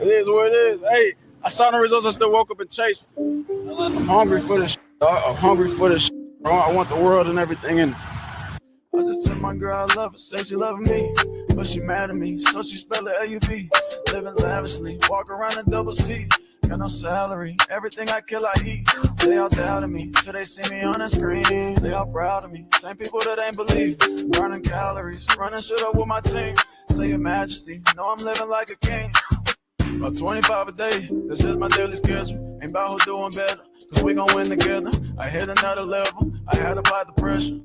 It is what it is. Hey, I saw the results. I still woke up and chased. I'm hungry for this. I'm hungry for this. I want the world and everything in it. I just told my girl I love her, say she loving me, but she mad at me, so she spell it L-U-V. Living lavishly, walk around in double C. Got no salary, everything I kill I eat. They all doubted me, till they see me on the screen. They all proud of me, same people that ain't believe. Burning calories, running shit up with my team. Say your majesty, know I'm living like a king. About 25 a day, that's just my daily schedule. Ain't about who doing better, cause we gon' win together. I hit another level, I had to apply the pressure.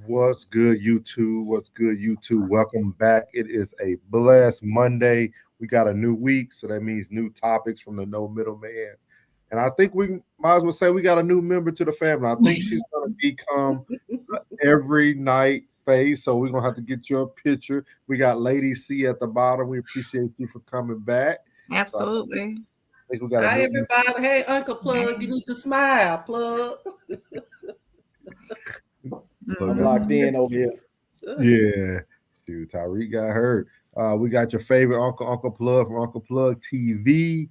What's good, YouTube? What's good, YouTube? Welcome back. It is a blessed Monday. We got a new week, so that means new topics from the No Middleman. And I think we might as well say we got a new member to the family. I think she's going to become every night face, so we're going to have to get your picture. We got Lady C at the bottom. We appreciate you for coming back. Absolutely. So I think we got Hi, everybody. Hey, Uncle Plug, you need to smile, Plug. I'm locked in over here. Yeah. Dude, Tyreek got hurt. We got your favorite Uncle Plug from Uncle Plug TV.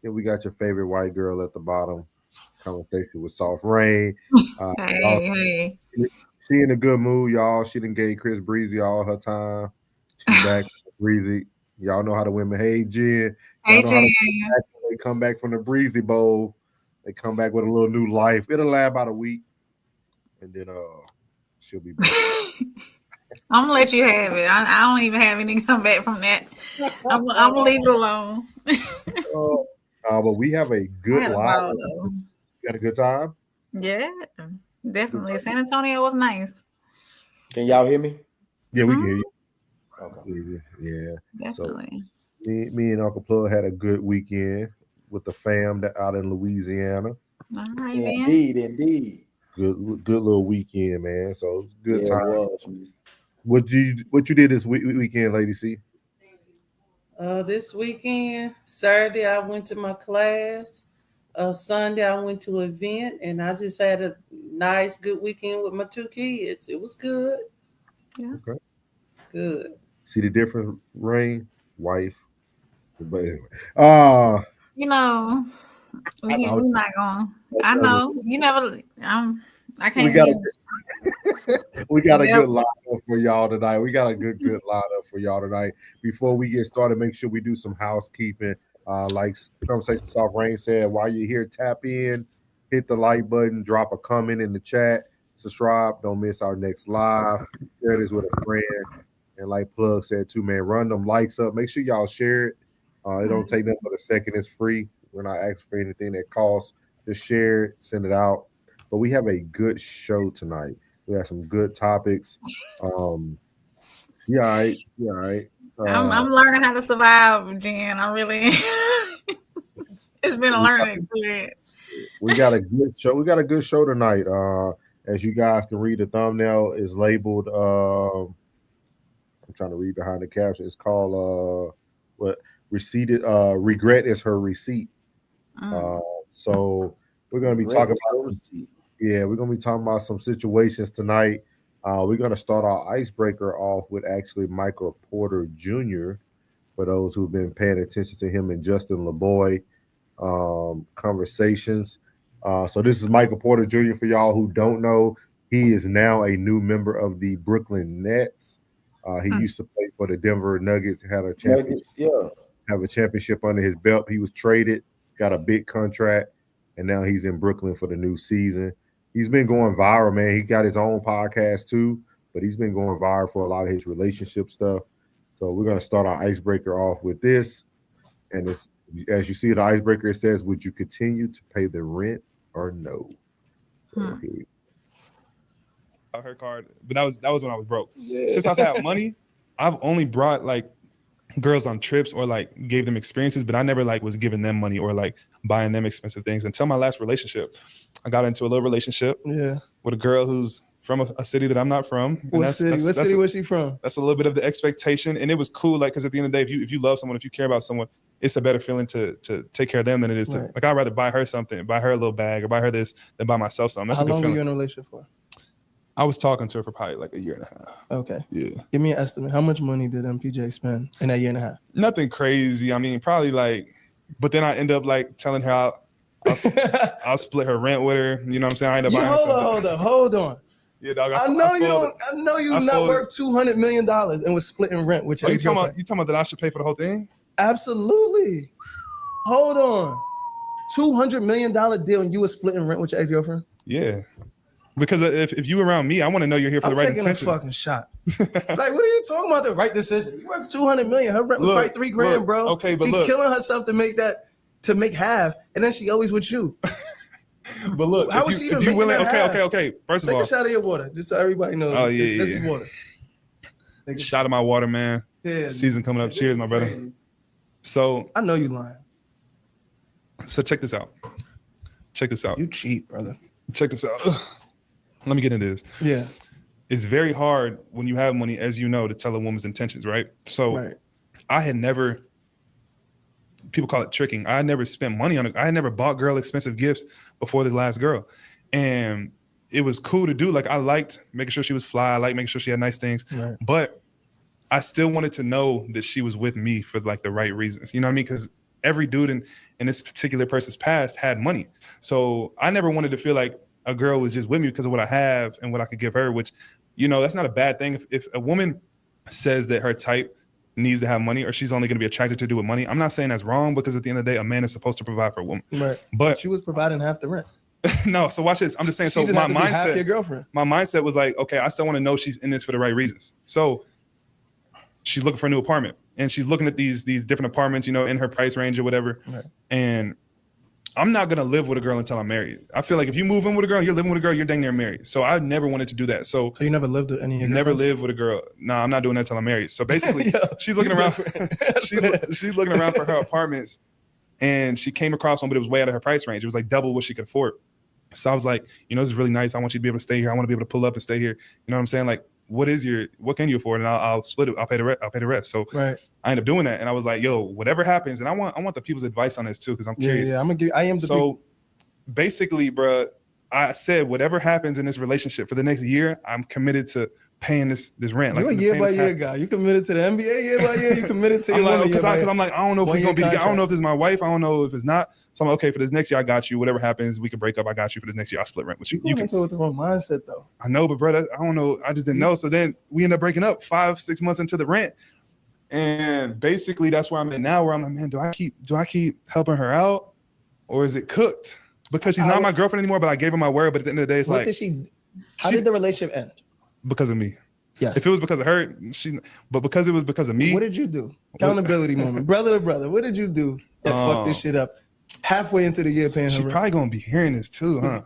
And we got your favorite white girl at the bottom. Conversation with Soft Rain. Hey. She in a good mood, y'all. She done gave Chris Breezy all her time. She's back Breezy. Y'all know how the women. Hey, Jen. Hey, Jen. They come back from the Breezy Bowl. They come back with a little new life. It'll last about a week. And then she'll be back. I'm gonna let you have it. I don't even have any come back from that. I'm gonna leave it alone. But we have a good live. You got a good time? Yeah, definitely. San Antonio was nice. Can y'all hear me? Yeah, we can hear you. Okay. Yeah, definitely. So me and Uncle Plug had a good weekend with the fam out in Louisiana. All right, indeed. Good little weekend, man. So good time. It was. What you did this weekend, Lady C? This weekend, Saturday I went to my class. Sunday I went to an event, and I just had a nice, good weekend with my two kids. It was good. Yeah. Okay. Good. See the difference, Rain, wife. But anyway, we're not going. I know you never. I can't. We got a good lineup for y'all tonight. We got a good lineup for y'all tonight. Before we get started, make sure we do some housekeeping. Like Conversation Soft Rain said, while you're here, tap in, hit the like button, drop a comment in the chat, subscribe. Don't miss our next live. Share this with a friend. And like Plug said too, man, run them likes up. Make sure y'all share it. It don't take nothing but a second. It's free. We're not asking for anything that costs. Just share it, send it out. But we have a good show tonight. We have some good topics. Yeah, all right. I'm learning how to survive, Jen. I really. It's been a learning experience. We got a good show. We got a good show tonight. As you guys can read, the thumbnail is labeled. I'm trying to read behind the caption. It's called regret is her receipt. So we're gonna be talking about. Yeah, we're going to be talking about some situations tonight. We're going to start our icebreaker off with actually Michael Porter Jr. for those who've been paying attention to him and Justin LeBoy conversations. So this is Michael Porter Jr. for y'all who don't know. He is now a new member of the Brooklyn Nets. He used to play for the Denver Nuggets, had a championship, have a championship under his belt. He was traded, got a big contract, and now he's in Brooklyn for the new season. He's been going viral, man. He got his own podcast too, but he's been going viral for a lot of his relationship stuff. So we're going to start our icebreaker off with this. And it's, as you see the icebreaker, it says, would you continue to pay the rent or no? Her card, but that was when I was broke. Yeah. Since I've had money, I've only brought like girls on trips or like gave them experiences, but I never like was giving them money or like buying them expensive things until my last relationship. I got into a little relationship with a girl who's from a city that I'm not from. What city was she from? That's a little bit of the expectation. And it was cool, like, because at the end of the day, if you love someone, if you care about someone, it's a better feeling to take care of them than it is to, like, I'd rather buy her something, buy her a little bag or buy her this than buy myself something. That's How a good long feeling. were you in a relationship for? I was talking to her for probably like a year and a half. Okay. Yeah. Give me an estimate. How much money did MPJ spend in that year and a half? Nothing crazy. I mean, probably like, but then I end up like telling her I'll split her rent with her. You know what I'm saying? I end up buying her something. Hold on. Yeah, dog. I know you're not worth $200 million and was splitting rent with your ex-girlfriend. You talking about that I should pay for the whole thing? Absolutely. Hold on. $200 million deal and you were splitting rent with your ex-girlfriend? Yeah. Because if you around me, I want to know you're here for the right intention. I'm taking a fucking shot. Like, what are you talking about? The right decision? You worth $200 million. Her rent was probably $3,000, bro. Okay, but she's killing herself to make half, and then she always with you. But look, how was she even willing? Okay. First of all, take a shot of your water, just so everybody knows. Oh this is water. Shot of my water, man. Yeah, season coming up. Cheers, my brother. Crazy. So I know you lying. So check this out. You cheat, brother. Check this out. Let me get into this. Yeah. It's very hard when you have money, as you know, to tell a woman's intentions, right? So I had never, people call it tricking. I had never spent money on it. I had never bought girl expensive gifts before this last girl. And it was cool to do. Like, I liked making sure she was fly. I liked making sure she had nice things. Right. But I still wanted to know that she was with me for like the right reasons. You know what I mean? Because every dude in this particular person's past had money. So I never wanted to feel like a girl was just with me because of what I have and what I could give her, which, you know, that's not a bad thing. If a woman says that her type needs to have money or she's only going to be attracted to do with money, I'm not saying that's wrong, because at the end of the day, a man is supposed to provide for a woman. Right. But she was providing half the rent. No, so watch this. I'm just saying, she so my mindset, half your girlfriend. My mindset was like, okay, I still want to know she's in this for the right reasons. So she's looking for a new apartment and she's looking at these different apartments, you know, in her price range or whatever. Right. And I'm not going to live with a girl until I'm married. I feel like if you move in with a girl, you're living with a girl, you're dang near married. So I never wanted to do that. So you never lived with any of your Never lived with a girl. No, I'm not doing that until I'm married. So basically, she's looking around. She's looking around for her apartments, and she came across one, but it was way out of her price range. It was like double what she could afford. So I was like, you know, this is really nice. I want you to be able to stay here. I want to be able to pull up and stay here. You know what I'm saying? Like, what can you afford? And I'll split it. I'll pay the rest. So I ended up doing that. And I was like, yo, whatever happens. And I want the people's advice on this too, because I'm curious. Yeah, Basically, bro, I said, whatever happens in this relationship for the next year, I'm committed to paying this rent. You're a year by year guy. You committed to the NBA year by year. You committed to your woman. Because I'm like, I don't know if we're gonna be together. I don't know if this is my wife. I don't know if it's not. So I'm like, okay, for this next year, I got you. Whatever happens, we can break up. I got you for this next year. I'll split rent with you. You into it with the wrong mindset, though. I know, but bro, I don't know. I just didn't know. So then we end up breaking up 5-6 months into the rent, and basically that's where I'm at now. Where I'm like, man, do I keep helping her out, or is it cooked? Because she's not my girlfriend anymore, but I gave her my word. But at the end of the day, it's like, how did the relationship end? Because of me. Yes. If it was because of her, but because it was because of me. What did you do? Accountability moment. Brother to brother. What did you do that fucked this shit up halfway into the year paying her rent? She's probably going to be hearing this too, huh?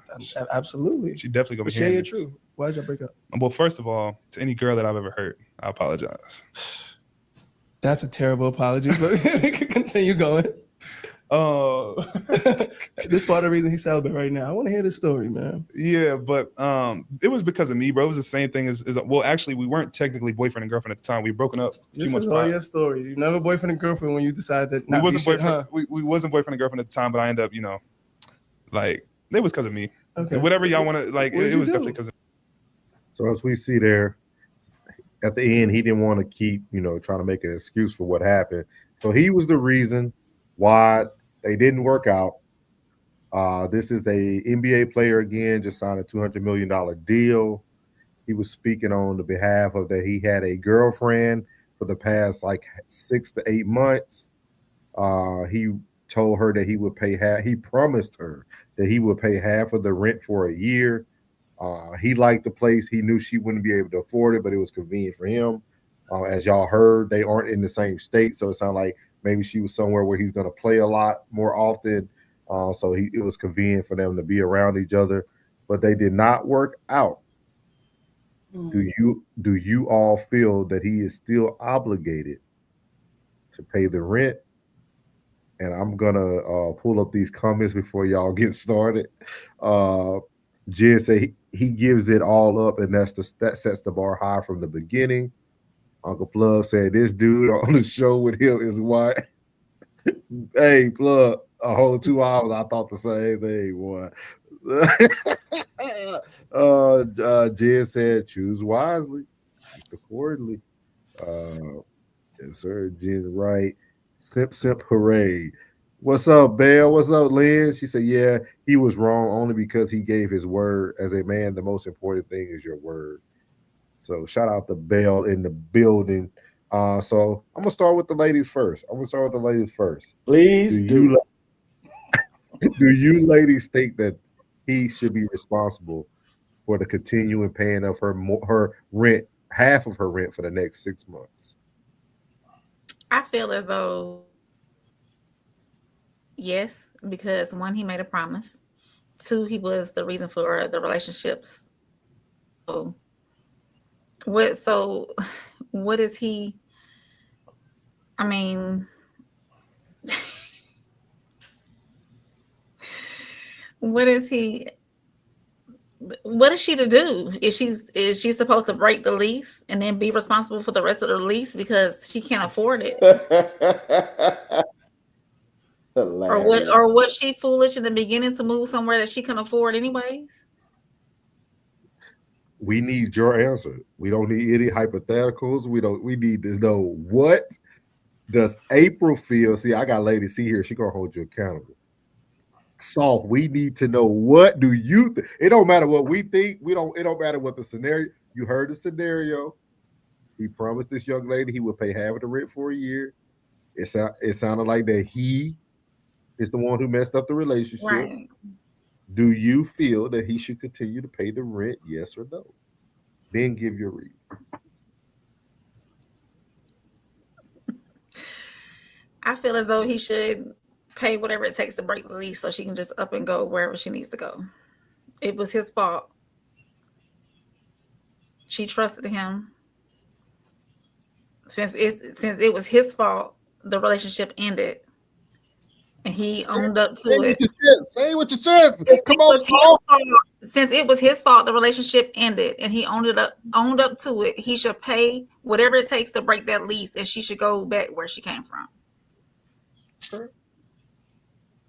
Absolutely. She definitely going to be hearing this. Share your truth. Why did y'all break up? Well, first of all, to any girl that I've ever hurt, I apologize. That's a terrible apology, but continue going. This part of the reason he's celibate right now. I want to hear this story, man. Yeah, but it was because of me, bro. It was the same thing as well, actually, we weren't technically boyfriend and girlfriend at the time. We broken up a few months prior. This is all your story. You never boyfriend and girlfriend when you decided that we wasn't boyfriend. We wasn't boyfriend and girlfriend at the time, but I ended up, you know, like, it was because of me. Okay. Whatever y'all want to, like, it was definitely because of me. So as we see there, at the end, he didn't want to keep, you know, trying to make an excuse for what happened. So he was the reason why they didn't work out. This is a NBA player again, just signed a $200 million deal. He was speaking on the behalf of that he had a girlfriend for the past like 6 to 8 months. He told her that he would pay half. He promised her that he would pay half of the rent for a year. He liked the place. He knew she wouldn't be able to afford it, but it was convenient for him. As y'all heard, they aren't in the same state, so it sounded like maybe she was somewhere where he's going to play a lot more often. So it was convenient for them to be around each other, but they did not work out. Do you all feel that he is still obligated to pay the rent? And I'm gonna pull up these comments before y'all get started. Jen said he gives it all up, and that sets the bar high from the beginning. Uncle Plug said this dude on the show with him is why. Hey, Plug, a whole 2 hours. I thought the same thing, boy. Jen said, choose wisely, act accordingly. Yes, sir. Jen's right. Simp, hooray. What's up, Belle? What's up, Lynn? She said, yeah, he was wrong only because he gave his word. As a man, the most important thing is your word. So shout out to Belle in the building. So I'm gonna start with the ladies first. Do Please you do. do you ladies think that he should be responsible for the continuing paying of her rent, half of her rent for the next 6 months? I feel as though yes, because one, he made a promise. Two, he was the reason for the relationships. So what? So what is he? I mean, what is he? What is she to do? Is she supposed to break the lease and then be responsible for the rest of the lease because she can't afford it? Or what? Hilarious. Or was she foolish in the beginning to move somewhere that she can afford anyways? We need your answer. We don't need any hypotheticals. We need to know, what does April feel? See, I got Lady C here. She gonna hold you accountable. Soft, we need to know, what do you think? It don't matter what we think. It don't matter what the scenario. You heard the scenario. He promised this young lady he would pay half of the rent for a year. It sounded like that he is the one who messed up the relationship. Right. Do you feel that he should continue to pay the rent? Yes or no? Then give your reason. I feel as though he should pay whatever it takes to break the lease so she can just up and go wherever she needs to go. It was his fault. She trusted him. Since it was his fault, the relationship ended. And he owned up to it. Say what you said. Come on, Since it was his fault, the relationship ended, and he owned up to it. He should pay whatever it takes to break that lease, and she should go back where she came from. Sure.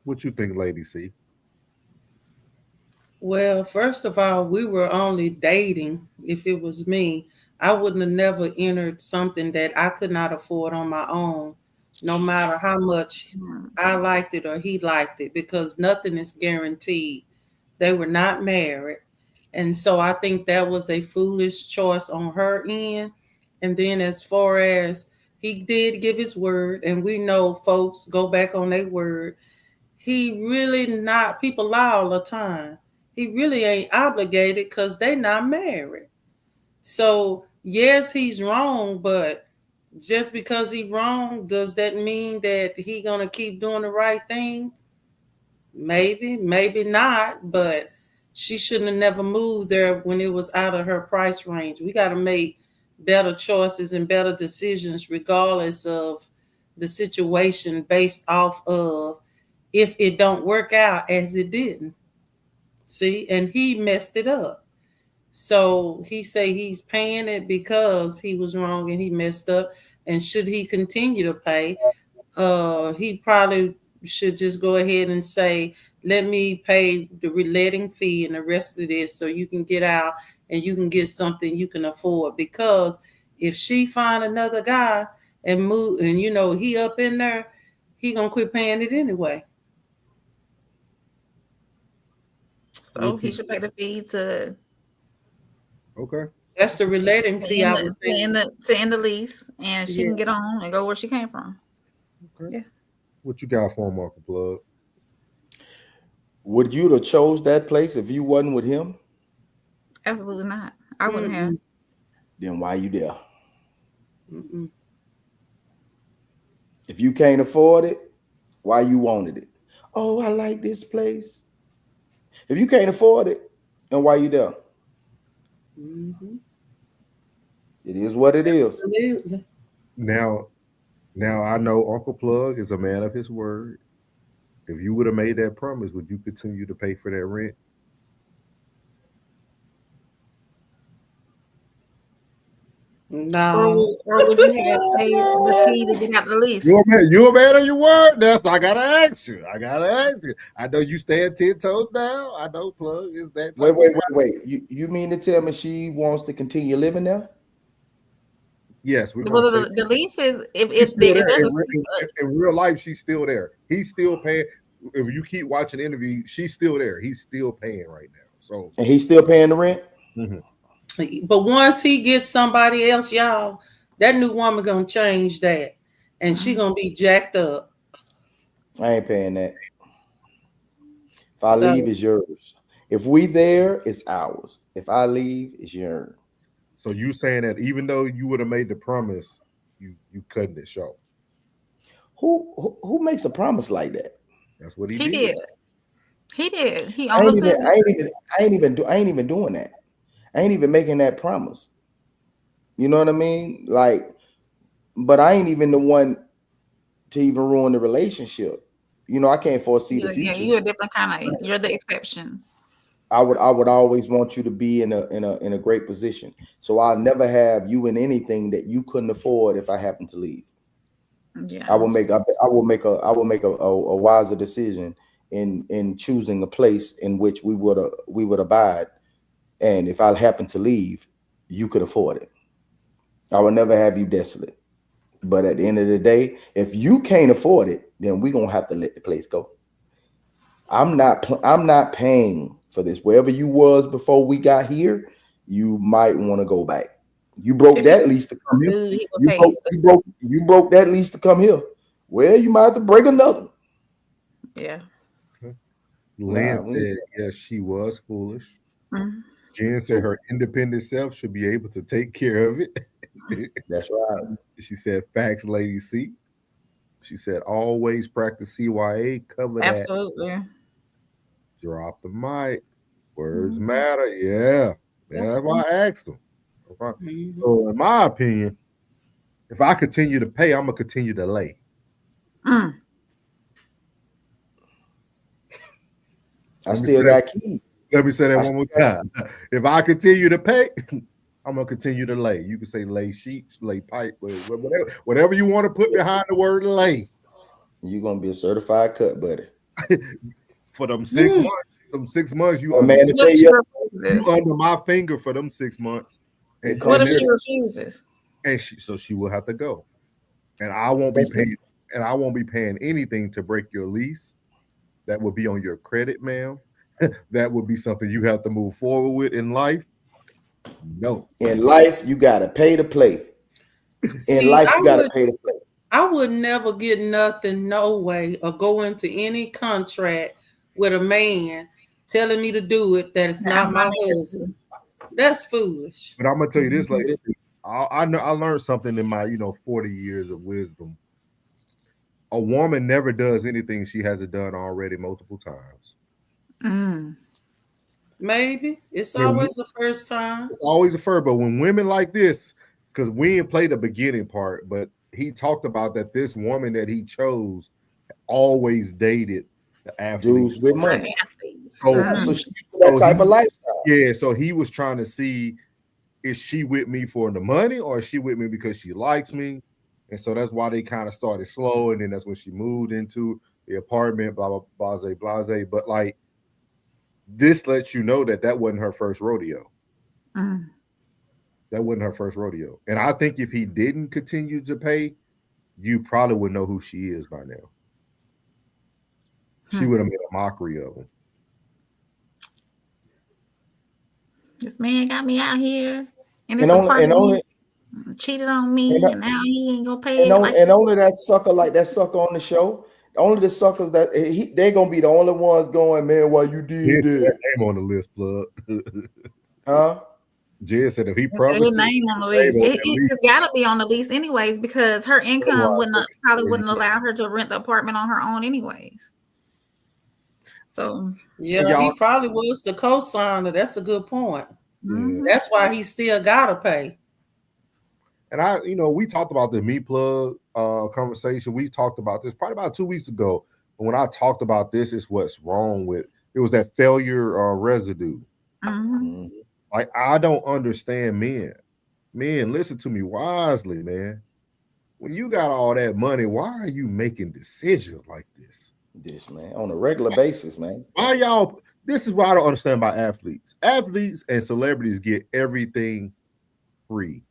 What you think, Lady C? Well, first of all, we were only dating. If it was me, I wouldn't have never entered something that I could not afford on my own, no matter how much I liked it or he liked it, because nothing is guaranteed. They were not married. And so I think that was a foolish choice on her end. And then as far as he did give his word, and we know folks go back on their word, he really not, people lie all the time. He really ain't obligated because they not married. So yes, he's wrong, but just because he wrong, does that mean that he gonna keep doing the right thing? Maybe, maybe not, but she shouldn't have never moved there when it was out of her price range. We got to make better choices and better decisions regardless of the situation, based off of if it don't work out as it didn't. See, and he messed it up. So he say he's paying it because he was wrong and he messed up. And should he continue to pay? He probably should just go ahead and say, let me pay the relating fee and the rest of this so you can get out and you can get something you can afford. Because if she find another guy and move, and he up in there, he gonna quit paying it anyway. So he should pay the fee to Okay. That's the relating fee. I would say to end the lease, and she Yeah. can get on and go where she came from. Okay. Yeah. What you got for him, Uncle Plug? Would you have chose that place if you wasn't with him? Absolutely not. I wouldn't have. Then why you there? Mm-mm. If you can't afford it, why you wanted it? Oh, I like this place. If you can't afford it, then why you there? Mm-hmm. It is what it is. Now I know Uncle Plug is a man of his word. If you would have made that promise, would you continue to pay for that rent? No. Or would you have paid the fee to get out the lease? You a man of your word. That's I gotta ask you. I know you stand 10 toes down. I know, plug is that. Wait. You mean to tell me she wants to continue living there? Yes, we're Well, gonna say the lease is she's if still there's there. a In real life, she's still there. He's still paying. If you keep watching the interview, she's still there. He's still paying right now. So And he's still paying the rent? But once he gets somebody else, y'all, that new woman gonna change that, and she gonna be jacked up. I ain't paying that. If I So- leave, it's yours. If we there, it's ours. If I leave, it's yours. So you saying that even though you would have made the promise, you couldn't it show? Who makes a promise like that? That's what he he did. did. He did. He I owned ain't up to even doing that. I ain't even making that promise. You know what I mean? Like, but I ain't even the one to even ruin the relationship. You know, I can't foresee the Yeah, future. you're a different kind of. You're the exception. I would always want you to be in a great position. So I'll never have you in anything that you couldn't afford if I happen to leave. Yeah. I will make a wiser decision in choosing a place in which we would abide. And if I happen to leave, you could afford it. I will never have you desolate. But at the end of the day, if you can't afford it, then we're gonna have to let the place go. I'm not paying for this. Wherever you was before we got here, you might want to go back. You broke that lease to come here. He will pay You broke that lease to come here. Well, you might have to break another. Yeah. Lynn said, yes, she was foolish. Mhm. Jen said her independent self should be able to take care of it. That's right. She said, facts, Lady C. She said, always practice CYA, cover that. Absolutely. Drop the mic. Words matter. Yeah. That's why I asked them. So in my opinion, if I continue to pay, I'm going to continue to lay. I still got keys. Let me say that one more time. If I continue to pay, I'm going to continue to lay. You can say lay sheets, lay pipe, whatever you want to put behind the word lay. You're going to be a certified cut, buddy. For them 6 months. Them 6 months, you under my finger for them 6 months. And what if she refuses? And she will have to go. And I won't be paying. And I won't be paying anything to break your lease. That would be on your credit, ma'am. That would be something you have to move forward with in life. No. In life, you gotta pay to play. In life, you gotta pay to play. I would never get nothing, no way, or go into any contract with a man telling me to do it that it's not my husband. That's foolish. But I'm gonna tell you this, like I know I learned something in my 40 years of wisdom. A woman never does anything she hasn't done already multiple times. Maybe it's always the first time. It's always the first, but when women like this, because we didn't play the beginning part, but he talked about that this woman that he chose always dated the athletes dudes with money. So she's that type of lifestyle. Yeah, so he was trying to see, is she with me for the money or is she with me because she likes me? And so that's why they kind of started slow, and then that's when she moved into the apartment, blah, blah, blase, blase. But like, this lets you know that wasn't her first rodeo. That wasn't her first rodeo. And I think if he didn't continue to pay, you probably would know who she is by now. She would have made a mockery of him. This man got me out here in this apartment, cheated on me, and now he ain't gonna pay it. And only that sucker on the show. Only the suckers that they're gonna be the only ones going, man. Why you did that? Name on the list, plug. Huh? Jay said if he promised his name on the lease, it gotta be on the lease anyways, because her income probably wouldn't allow her to rent the apartment on her own anyways. So yeah, he probably was the co-signer. That's a good point. That's why he still gotta pay. And we talked about the meat plug conversation. We talked about this probably about 2 weeks ago. But when I talked about this, is what's wrong with it was that failure residue. Like, I don't understand men. Men, listen to me wisely, man. When you got all that money, why are you making decisions like this? This, man, on a regular basis, man. Why y'all? This is why I don't understand about athletes. Athletes and celebrities get everything free.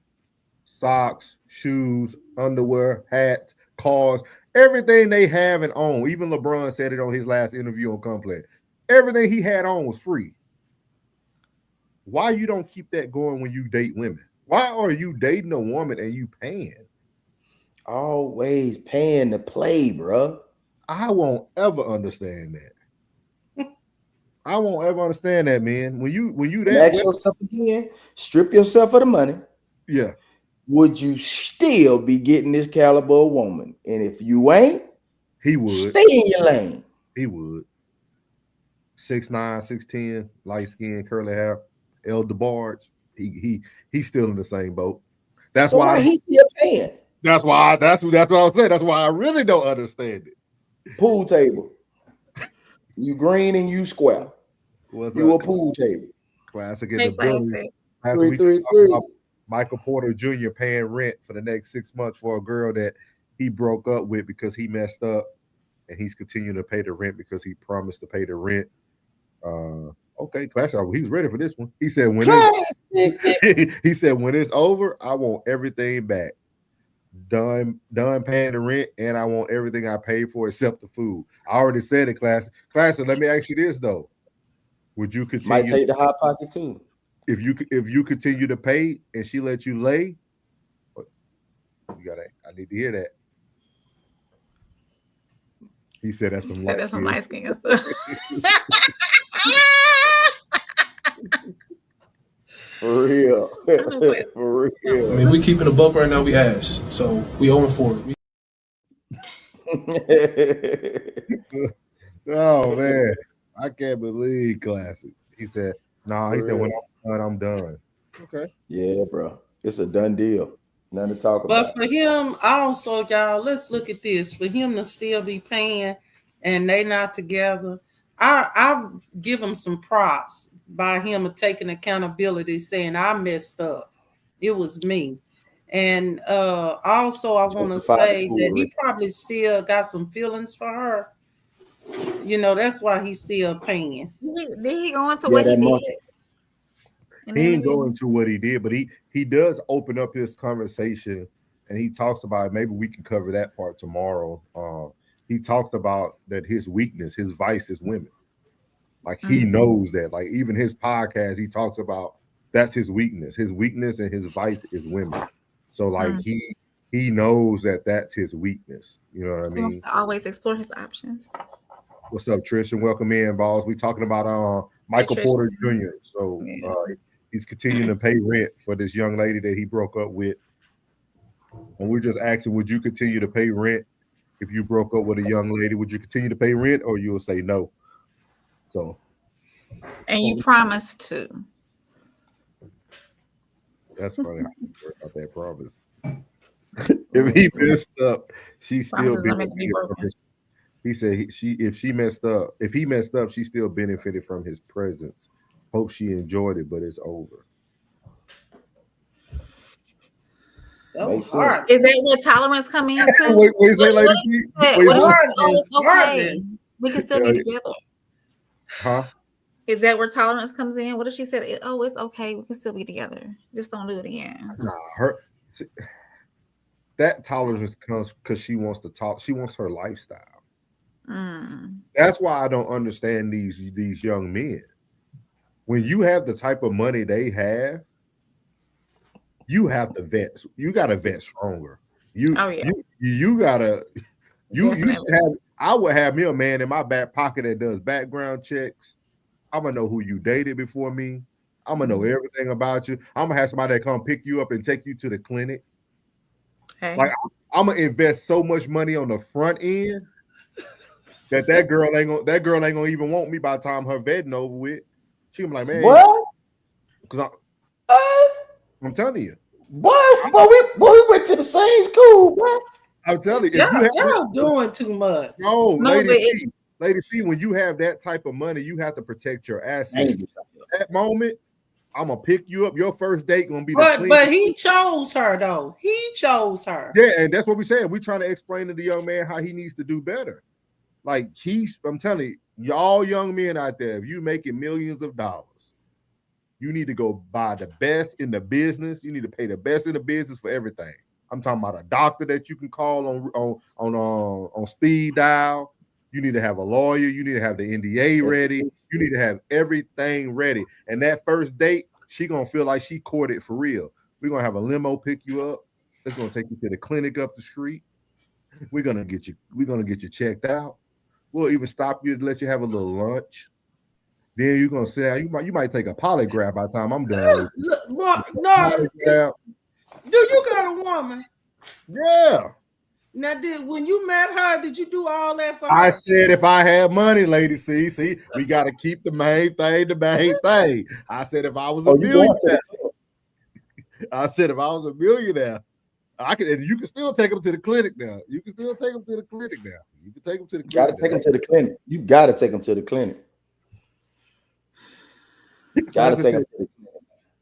Socks, shoes, underwear, hats, cars, everything they have and own. Even LeBron said it on his last interview on Complex. Everything he had on was free. Why you don't keep that going when you date women? Why are you dating a woman and you paying? Always paying to play, bro. I won't ever understand that. I won't ever understand that, man. When you that ask yourself again, strip yourself of the money. Yeah. Would you still be getting this caliber of woman? And if you ain't, he would stay in your lane. He would. 6'9", 6'10", light skin, curly hair, El DeBarge. He's still in the same boat. That's so why he's still paying. That's what I was saying. That's why I really don't understand it. Pool table. You green and you square. You a pool table. Classic in the building. Michael Porter Jr. paying rent for the next 6 months for a girl that he broke up with because he messed up, and he's continuing to pay the rent because he promised to pay the rent. Okay, classic. He's ready for this one. He said when it's over, I want everything back. Done paying the rent, and I want everything I paid for except the food. I already said it, Classic. Classic, let me ask you this though: would you continue? Might take the hot pockets too. If you continue to pay and she let you lay, I need to hear that. He said that's some light skin stuff. For real. For real. I mean, we keeping a buck right now, we ass. So we 0-4. Oh man, I can't believe Classic. He said, "Nah." He said, "When I'm done, I'm done." Okay. Yeah, bro. It's a done deal. Nothing to talk about. But for him, also, y'all, let's look at this. For him to still be paying and they not together, I give him some props by him taking accountability, saying I messed up. It was me. And also I want to say that he probably still got some feelings for her. You know, that's why he's still paying. Did he go into what he did? He ain't going into what he did, but he does open up his conversation, and he talks about, maybe we can cover that part tomorrow. He talks about that his weakness, his vice is women. Like he knows that. Like even his podcast, he talks about that's his weakness. His weakness and his vice is women. So like he knows that that's his weakness. You know what I mean? He wants to always explore his options. What's up, Trish? And welcome in, boss. We talking about Michael Porter Jr. So he's continuing to pay rent for this young lady that he broke up with. And we're just asking, would you continue to pay rent if you broke up with a young lady? Would you continue to pay rent, or you'll say no? So, and you promised to. That's funny. How you work out that promise. If he messed up, she still benefited from his. He said if he messed up, she still benefited from his presence. Hope she enjoyed it, but it's over. So hard. Is that where tolerance come in too? Wait, say, lady. Okay. We can still be together. Huh? Is that where tolerance comes in? What if she said, "Oh, it's okay. We can still be together. Just don't do it again." Nah, that tolerance comes because she wants to talk. She wants her lifestyle. That's why I don't understand these young men. When you have the type of money they have, you have to vet. You got to vet stronger. You gotta. You should have. I would have me a man in my back pocket that does background checks. I'm gonna know who you dated before me. I'm gonna know everything about you. I'm gonna have somebody that come pick you up and take you to the clinic. Hey. Like I'm gonna invest so much money on the front end that girl ain't gonna even want me by the time her vetting over with. She gonna be like, man, what? Because I'm telling you, boy, we went to the same school, boy. I'm telling you, y'all doing too much. No, Lady C, when you have that type of money, you have to protect your assets. At that moment, I'm gonna pick you up. Your first date gonna be the But cleanest. he chose her though. He chose her. Yeah, and that's what we said. We're trying to explain to the young man how he needs to do better. Like I'm telling you, y'all young men out there, if you making millions of dollars, you need to go buy the best in the business. You need to pay the best in the business for everything. I'm talking about a doctor that you can call on speed dial. You need to have a lawyer. You need to have the NDA ready. You need to have everything ready. And that first date, she gonna feel like she courted for real. We're gonna have a limo pick you up. It's gonna take you to the clinic up the street. We're gonna get you checked out. We'll even stop you to let you have a little lunch. Then you're gonna sit down. You might take a polygraph by the time I'm done with you. No, do you got a woman? Yeah. Now, when you met her, did you do all that for her? I said if I had money, lady, see, we got to keep the main thing the main thing. I said if I was a millionaire, I said if I was a millionaire, I could, and you can still take them to the clinic now. You can still take them to the clinic now. You can take them to the clinic. Got to take them to the clinic. You got to take them to the clinic. Got to take them to the clinic.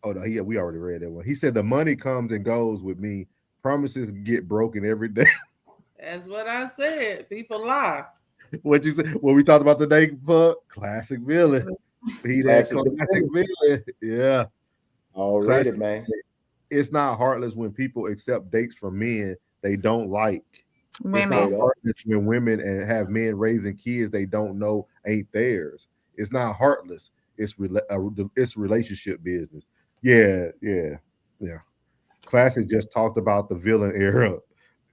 Oh no, we already read that one. He said the money comes and goes with me. Promises get broken every day. That's what I said. People lie. What you said? What we talked about today? Classic villain. Classic villain. Yeah. Already, man. It's not heartless when people accept dates from men they don't like. Women. It's not heartless when women and have men raising kids they don't know ain't theirs. It's not heartless. It's relationship business. Yeah. Classic just talked about the villain era.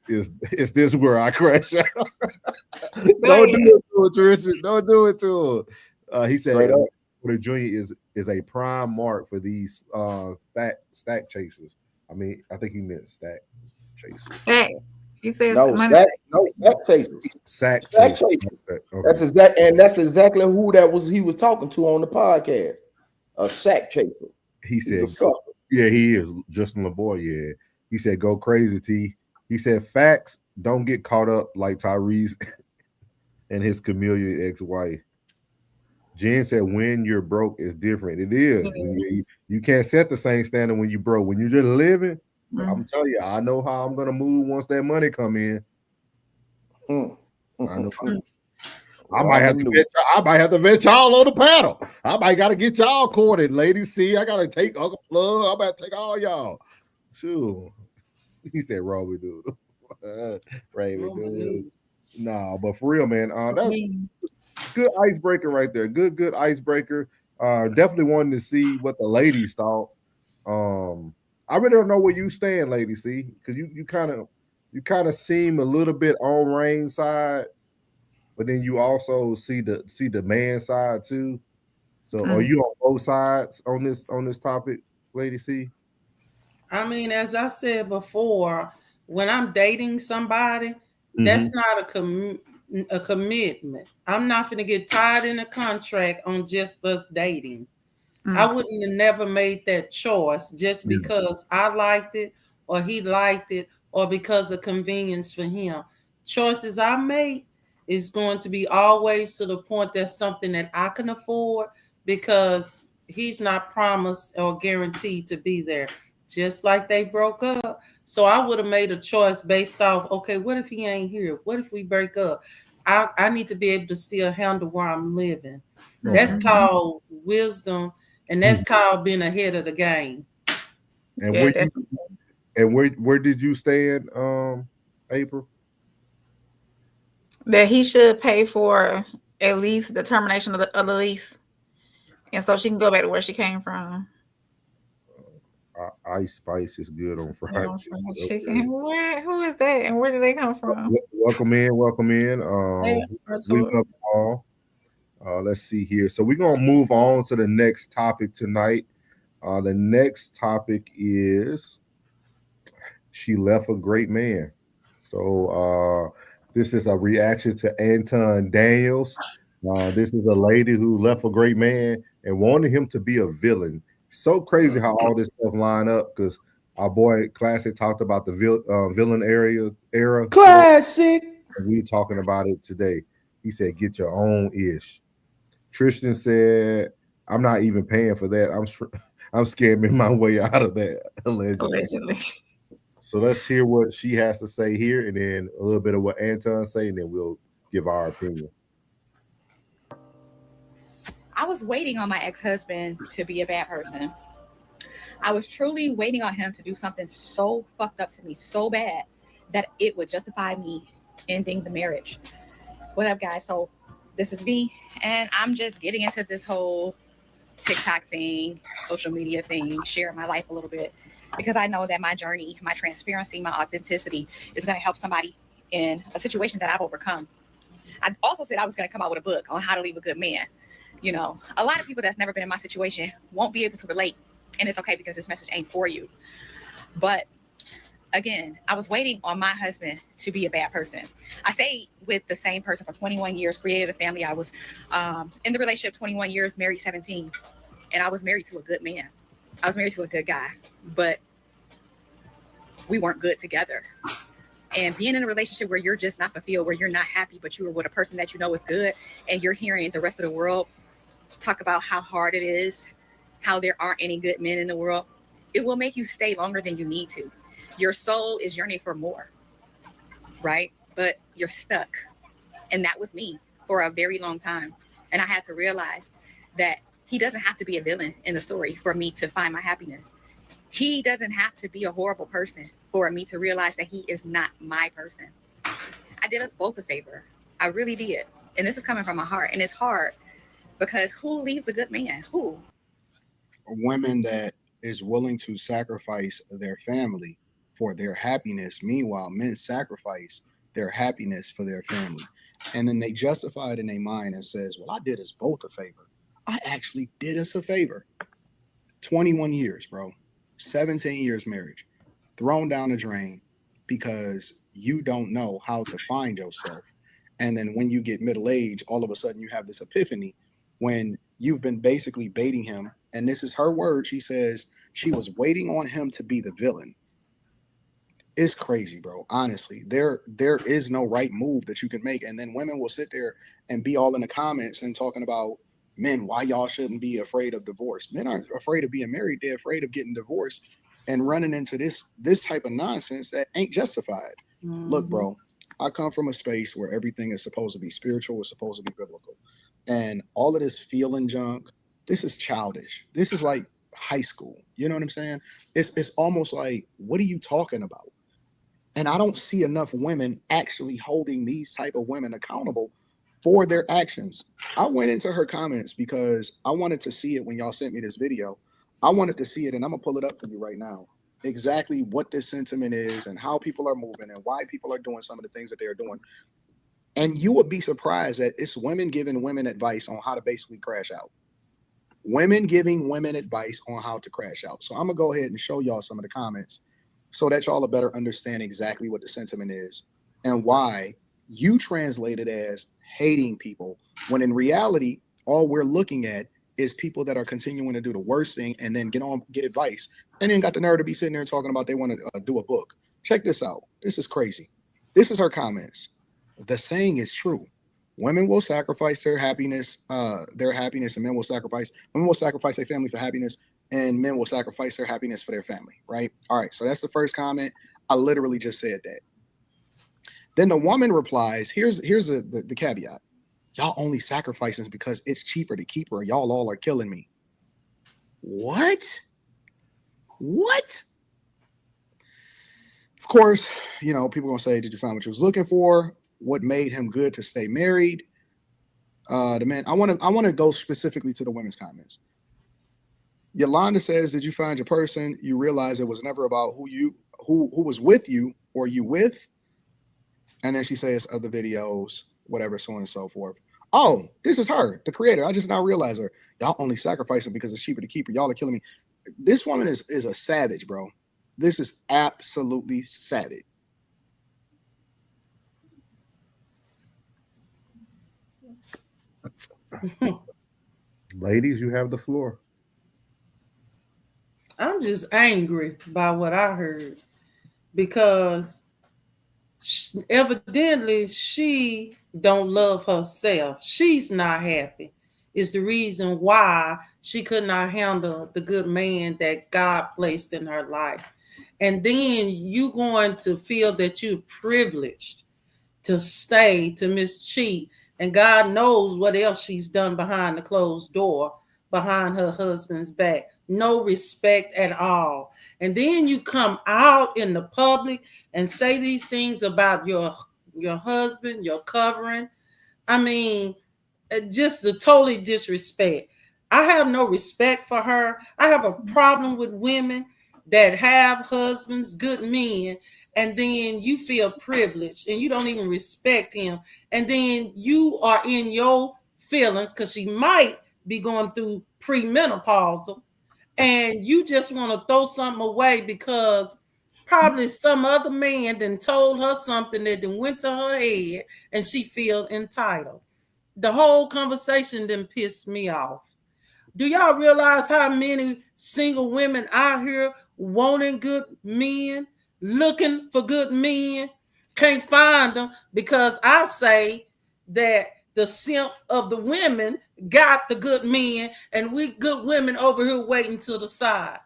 Is this where I crash out? Don't do it to her, Trisha. Don't do it to her. He said the junior is a prime mark for these stack chasers. I mean, I think he meant stack chasers. Sack. He says sack chasers. Sack chasers. Okay. That's exactly who he was talking to on the podcast. A sack chaser. He said, he is Justin LeBoy. Yeah, he said, go crazy, T. He said, facts, don't get caught up like Tyrese and his chameleon ex-wife. Jen said, when you're broke, it's different. It is. Mm-hmm. You can't set the same standard when you're broke. When you're just living, I'm telling you, I know how I'm going to move once that money come in. I know. I might have to vet y'all on the panel. I might got to get y'all courted, ladies. See, I got to take Uncle Plug. I'm about to take all y'all. Sure. He said, "Roby dude, Raven dude." No, but for real, man, that's good icebreaker right there. Good icebreaker. Definitely wanted to see what the ladies thought. I really don't know where you stand, lady. See, because you kind of seem a little bit on Rain's side, but then you also see the man side too. So, are you on both sides on this topic, lady? C? I mean, as I said before, when I'm dating somebody, that's not a commitment. I'm not going to get tied in a contract on just us dating. I wouldn't have never made that choice just because I liked it or he liked it or because of convenience for him. Choices I make is going to be always to the point that's something that I can afford because he's not promised or guaranteed to be there. Just like they broke up. So I would have made a choice based off, okay, what if he ain't here? What if we break up? I need to be able to still handle where I'm living. That's called wisdom, and that's called being ahead of the game. And where did you stand, April? That he should pay for at least the termination of the lease, and so she can go back to where she came from. Ice Spice is good on fried chicken. Who is that, and where did they come from? Welcome in. We love all. Let's see here. So we're gonna move on to the next topic tonight. The next topic is she left a great man. So this is a reaction to Anton Daniels. This is a lady who left a great man and wanted him to be a villain. So crazy how all this stuff line up because our boy Classic talked about the villain era. Classic. And we talking about it today. He said, "Get your own ish." Tristan said, "I'm not even paying for that. I'm scamming my way out of that allegedly. Allegedly. So let's hear what she has to say here, and then a little bit of what Anton say, and then we'll give our opinion. I was waiting on my ex-husband to be a bad person. I was truly waiting on him to do something so fucked up to me, so bad, that it would justify me ending the marriage. What up, guys? So this is me, and I'm just getting into this whole TikTok thing, social media thing, sharing my life a little bit, because I know that my journey, my transparency, my authenticity is going to help somebody in a situation that I've overcome. I also said I was going to come out with a book on how to leave a good man. You know, a lot of people that's never been in my situation won't be able to relate, and it's okay because this message ain't for you. But again, I was waiting on my husband to be a bad person. I stayed with the same person for 21 years, created a family. I was in the relationship 21 years, married 17, and I was married to a good man. I was married to a good guy, but we weren't good together. And being in a relationship where you're just not fulfilled, where you're not happy, but you are with a person that you know is good, and you're hearing the rest of the world talk about how hard it is, how there aren't any good men in the world, it will make you stay longer than you need to. Your soul is yearning for more, right? But you're stuck. And that was me for a very long time. And I had to realize that he doesn't have to be a villain in the story for me to find my happiness. He doesn't have to be a horrible person for me to realize that he is not my person. I did us both a favor. I really did. And this is coming from my heart. And it's hard because who leaves a good man? Who? Women that is willing to sacrifice their family for their happiness. Meanwhile, men sacrifice their happiness for their family. And then they justify it in their mind and says, well, I did us both a favor. I actually did us a favor. 21 years, bro. 17 years marriage. Thrown down the drain because you don't know how to find yourself. And then when you get middle age, all of a sudden you have this epiphany when you've been basically baiting him. And this is her word. She says she was waiting on him to be the villain. It's crazy, bro. Honestly, there is no right move that you can make. And then women will sit there and be all in the comments and talking about, men, why y'all shouldn't be afraid of divorce. Men aren't afraid of being married. They're afraid of getting divorced and running into this type of nonsense that ain't justified. Mm-hmm. Look, bro, I come from a space where everything is supposed to be spiritual, it's supposed to be biblical. And all of this feeling junk, this is childish. This is like high school. You know what I'm saying? It's almost like, what are you talking about? And I don't see enough women actually holding these type of women accountable for their actions. I went into her comments because I wanted to see it when y'all sent me this video. I wanted to see it, and I'm gonna pull it up for you right now. Exactly what this sentiment is and how people are moving and why people are doing some of the things that they're doing. And you would be surprised that it's women giving women advice on how to basically crash out. Women giving women advice on how to crash out. So I'm gonna go ahead and show y'all some of the comments so that y'all will better understand exactly what the sentiment is and why you translate it as hating people, when in reality, all we're looking at is people that are continuing to do the worst thing and then get advice and then got the nerve to be sitting there talking about they want to do a book. Check this out. This is crazy. This is her comments. The saying is true. Women will sacrifice their happiness, and women will sacrifice their family for happiness, and men will sacrifice their happiness for their family, right? All right, so that's the first comment. I literally just said that. Then the woman replies, here's the caveat. Y'all only sacrificing because it's cheaper to keep her. Y'all all are killing me. What? Of course, you know, people gonna say, did you find what you was looking for? What made him good to stay married? The man, I want to go specifically to the women's comments. Yolanda says, did you find your person? You realize it was never about who was with you or you with. And then she says other videos, whatever, so on and so forth. Oh, this is her, the creator. I just now realized her. Y'all only sacrificing because it's cheaper to keep her. Y'all are killing me. This woman is a savage, bro. This is absolutely savage. Ladies, you have the floor. I'm just angry by what I heard because evidently she don't love herself. She's not happy. is the reason why she could not handle the good man that God placed in her life. And then you going to feel that you're privileged to stay, to mistreat, and God knows what else she's done behind the closed door, behind her husband's back. No respect at all. And then you come out in the public and say these things about your husband, your covering. I mean, just the totally disrespect. I have no respect for her. I have a problem with women that have husbands, good men, and then you feel privileged and you don't even respect him. And then you are in your feelings because she might be going through premenopausal, and you just want to throw something away because probably some other man then told her something that then went to her head and she feel entitled. The whole conversation then pissed me off. Do y'all realize how many single women out here wanting good men, looking for good men, can't find them because I say that the simp of the women got the good men and we good women over here waiting to the side.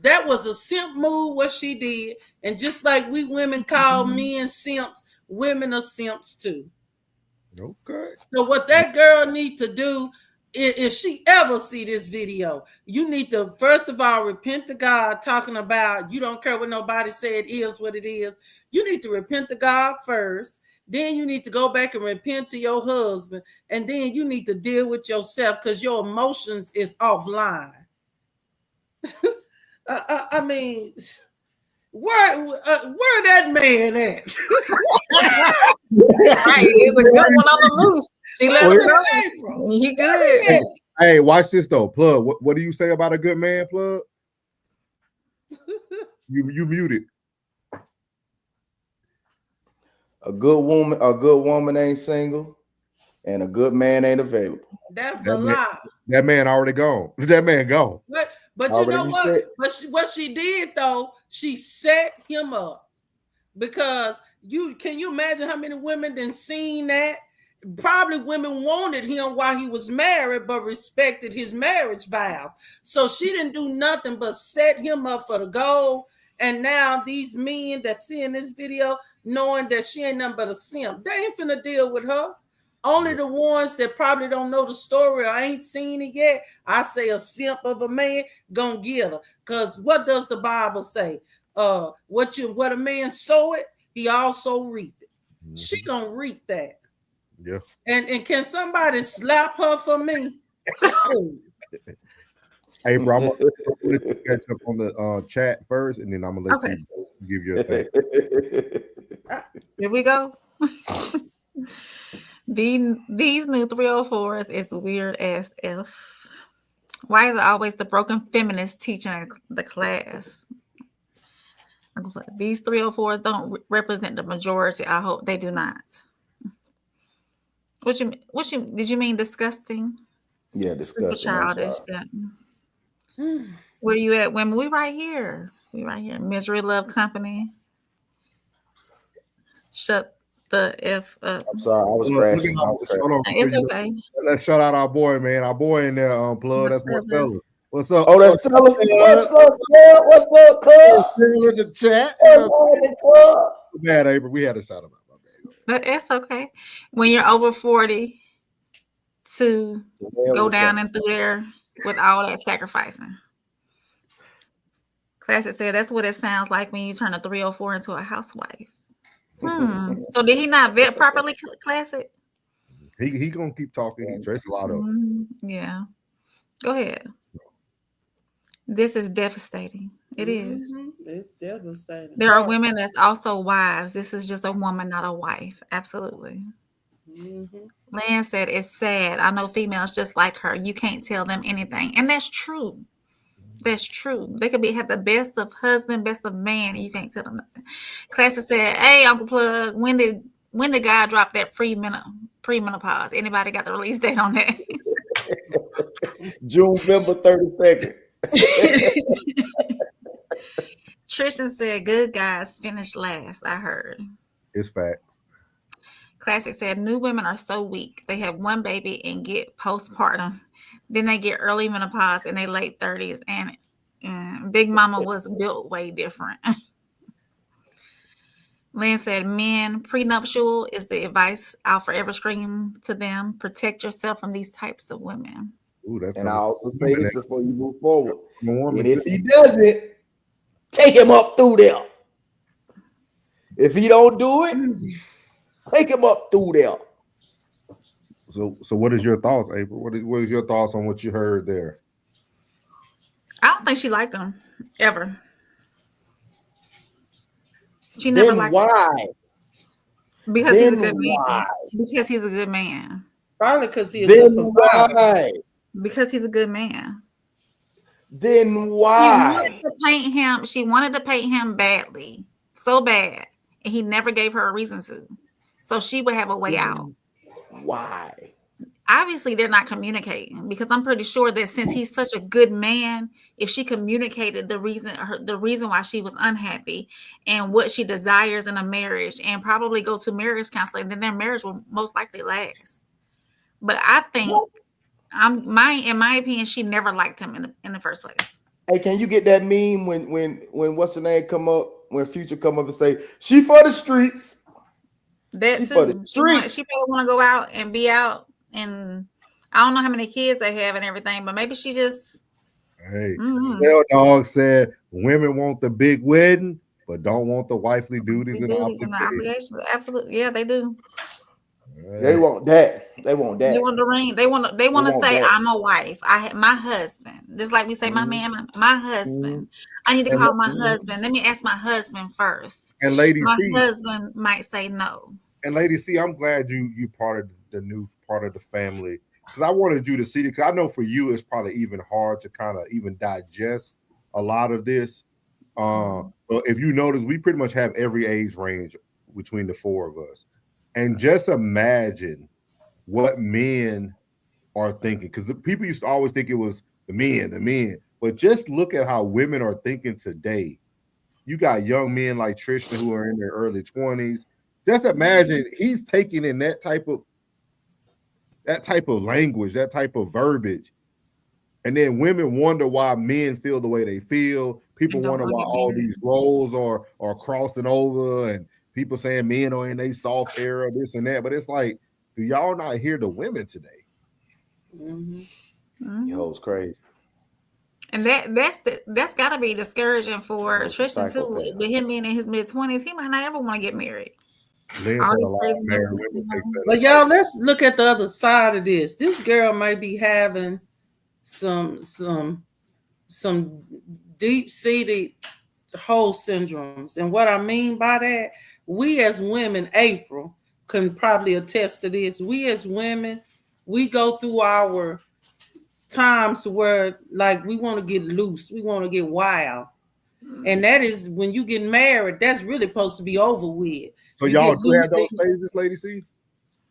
That was a simp move what she did. And just like we women call men simps, women are simps too. Okay. So what that girl need to do, if she ever see this video, you need to first of all repent to God, talking about you don't care what nobody said, it is what it is. You need to repent to God first. Then you need to go back and repent to your husband, and then you need to deal with yourself because your emotions is offline. I mean, where that man at? Right, he's a good one on the loose. She let him go. He good. Hey, watch this though, Plug. What do you say about a good man, Plug? You muted. A good woman ain't single, and a good man ain't available. That's a lie. That man already gone. That man gone. But you know what? But what she did though, she set him up because can you imagine how many women done seen that? Probably women wanted him while he was married, but respected his marriage vows. So she didn't do nothing but set him up for the goal. And now these men that seeing this video, knowing that she ain't nothing but a simp, they ain't finna deal with her. Only the ones that probably don't know the story or ain't seen it yet, I say a simp of a man gonna get her. Because what does the Bible say? What a man sow it, he also reap it. Mm-hmm. She gonna reap that. Yeah. And can somebody slap her for me? Hey, bro, I'm gonna catch up on the chat first, and then I'm gonna let you give your thing. Here we go. These new 304s is weird as F. Why is it always the broken feminist teaching the class? These 304s don't represent the majority. I hope they do not. What you did you mean disgusting? Yeah, disgusting. Super childish. Yeah. Where you at, women? We right here. Misery Love Company. Shut the F up. I'm sorry, I was crashing. It's okay. Let's shout out our boy, man. Our boy in there, Plug. That's Marcella. What's up? Oh, that's Marcella. What's up, cuz? In the chat. Man, April, we had to shout him out. But it's okay. When you're over 40 to go down and through there with all that sacrificing. Classic said that's what it sounds like when you turn a 304 into a housewife. So did he not vet properly, Classic? He gonna keep talking. He dresses a lot of. Yeah. Go ahead. This is devastating. It is. It's devastating. There are women that's also wives. This is just a woman, not a wife. Absolutely. Lan said it's sad. I know females just like her. You can't tell them anything. And that's true. That's true. They could have the best of husband, best of man, and you can't tell them nothing. Classic said, hey, Uncle Plug, when did God drop that premenopause? Anybody got the release date on that? June 32nd. Tristan said, good guys finish last. I heard. It's facts. Classic said, new women are so weak. They have one baby and get postpartum. Then they get early menopause in their late 30s. And Big Mama was built way different. Lynn said, men, prenuptial is the advice I'll forever scream to them. Protect yourself from these types of women. Ooh, that's And I from also say this before you move forward. a woman And if too. he doesn't, take him up through there. If he don't do it, take him up through there. So what is your thoughts, April? What is your thoughts on what you heard there? I don't think she liked him ever. She never Then liked why? him. Because he's a Then good man. why? Because he's a good man. Probably because he's a Then good provider. why? Because he's a good man. Then why? She wanted to paint him badly, so bad, and he never gave her a reason to. So she would have a way out. Why? Obviously, they're not communicating, because I'm pretty sure that since he's such a good man, if she communicated the reason why she was unhappy and what she desires in a marriage, and probably go to marriage counseling, then their marriage will most likely last. But I think, in my opinion, she never liked him in the first place. Hey, can you get that meme when what's her name come up, when Future come up and say she for the streets? That She too. for the streets. She probably want to go out and be out, and I don't know how many kids they have and everything, but maybe she just. Hey, Cell Dog said women want the big wedding, but don't want the wifely duties and obligations. Absolutely, yeah, they do. They want that. They want that. They want the ring. They want to say, that. I'm a wife. I have my husband. Just like we say, my man, my husband. I need to call my husband. Let me ask my husband first. And Lady my C, husband might say no. And Lady C, I'm glad you part of the new part of the family, because I wanted you to see it. Because I know for you it's probably even hard to kind of even digest a lot of this. But if you notice, we pretty much have every age range between the four of us. And just imagine what men are thinking, because the people used to always think it was the men. But just look at how women are thinking today. You got young men like Tristan who are in their early 20s. Just imagine he's taking in that type of language, that type of verbiage. And then women wonder why men feel the way they feel. People wonder why all these roles are crossing over, and people saying men are in a soft era, this and that. But it's like, do y'all not hear the women today? Yo, it's crazy. And that's got to be discouraging for Tristan too. With him being in his mid-20s, he might not ever want to get married. But y'all, let's look at the other side of this. This girl might be having some deep-seated whole syndromes. And what I mean by that, we as women, April can probably attest to this. We as women, we go through our times where like we want to get loose, we want to get wild. And that is when you get married, that's really supposed to be over with. So y'all do have those phases, Lady C?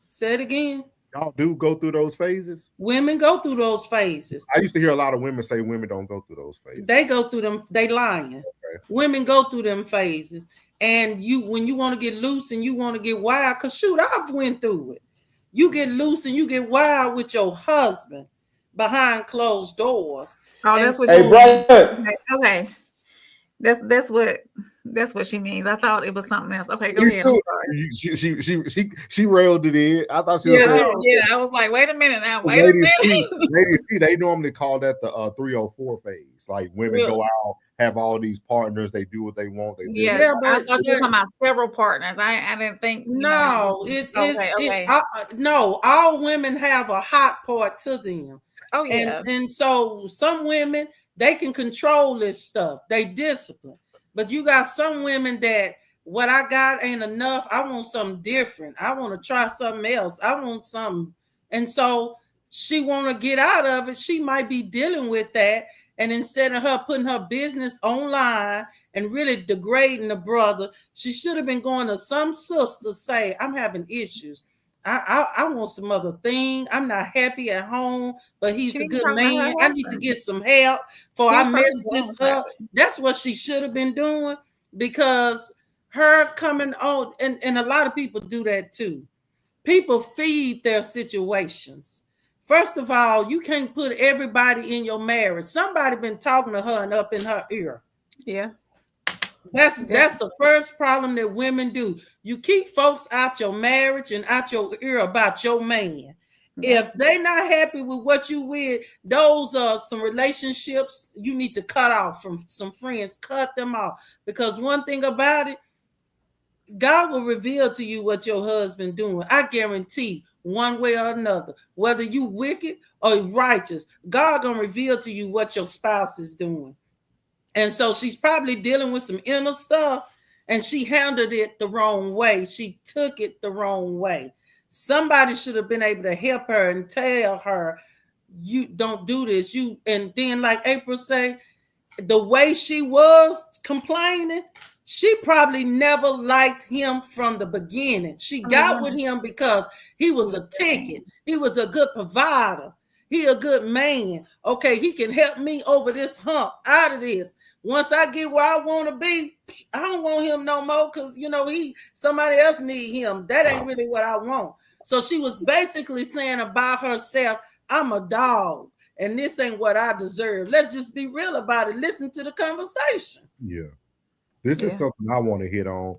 Say it again. Y'all do go through those phases? Women go through those phases. I used to hear a lot of women say women don't go through those phases. They go through them. They lying. Okay. Women go through them phases. And when you want to get loose and you want to get wild, because shoot, I've went through it. You get loose and you get wild with your husband behind closed doors. Oh, that's what okay. That's what she means. I thought it was something else. Okay, go ahead. I'm sorry. She railed it in. I thought she was I was like, wait a minute now. Ladies see, they normally call that the 304 phase. Like women go out, have all these partners, they do what they want. But I thought you were talking about several partners. I didn't think. No, no. All women have a hot part to them. Oh yeah, and so some women, they can control this stuff. They discipline. But you got some women that what I got ain't enough. I want something different. I want to try something else. I want something. And so she want to get out of it. She might be dealing with that. And instead of her putting her business online and really degrading the brother, she should have been going to some sister say, I'm having issues. I want some other thing. I'm not happy at home, but he's a good man. I need to get some help before I mess this up. That's what she should have been doing, because her coming on, and a lot of people do that too. people feed their situations. First of all, you can't put everybody in your marriage. Somebody been talking to her and up in her ear. Yeah. That's the first problem that women do. You keep folks out your marriage and out your ear about your man. Yeah. If they not happy with what you with, those are some relationships you need to cut off from some friends. Cut them off. Because one thing about it, God will reveal to you what your husband doing. I guarantee one way or another, whether you wicked or righteous, God gonna reveal to you what your spouse is doing. And so she's probably dealing with some inner stuff, and she handled it the wrong way. She took it the wrong way. Somebody should have been able to help her and tell her, you don't do this. And then, like April say, the way she was complaining, she probably never liked him from the beginning. She got with him because he was a ticket. He was a good provider. He a good man. Okay, he can help me over this hump, out of this. Once I get where I want to be, I don't want him no more because, somebody else need him. That ain't really what I want. So she was basically saying about herself, I'm a dog, and this ain't what I deserve. Let's just be real about it. Listen to the conversation. Yeah. This is something I want to hit on.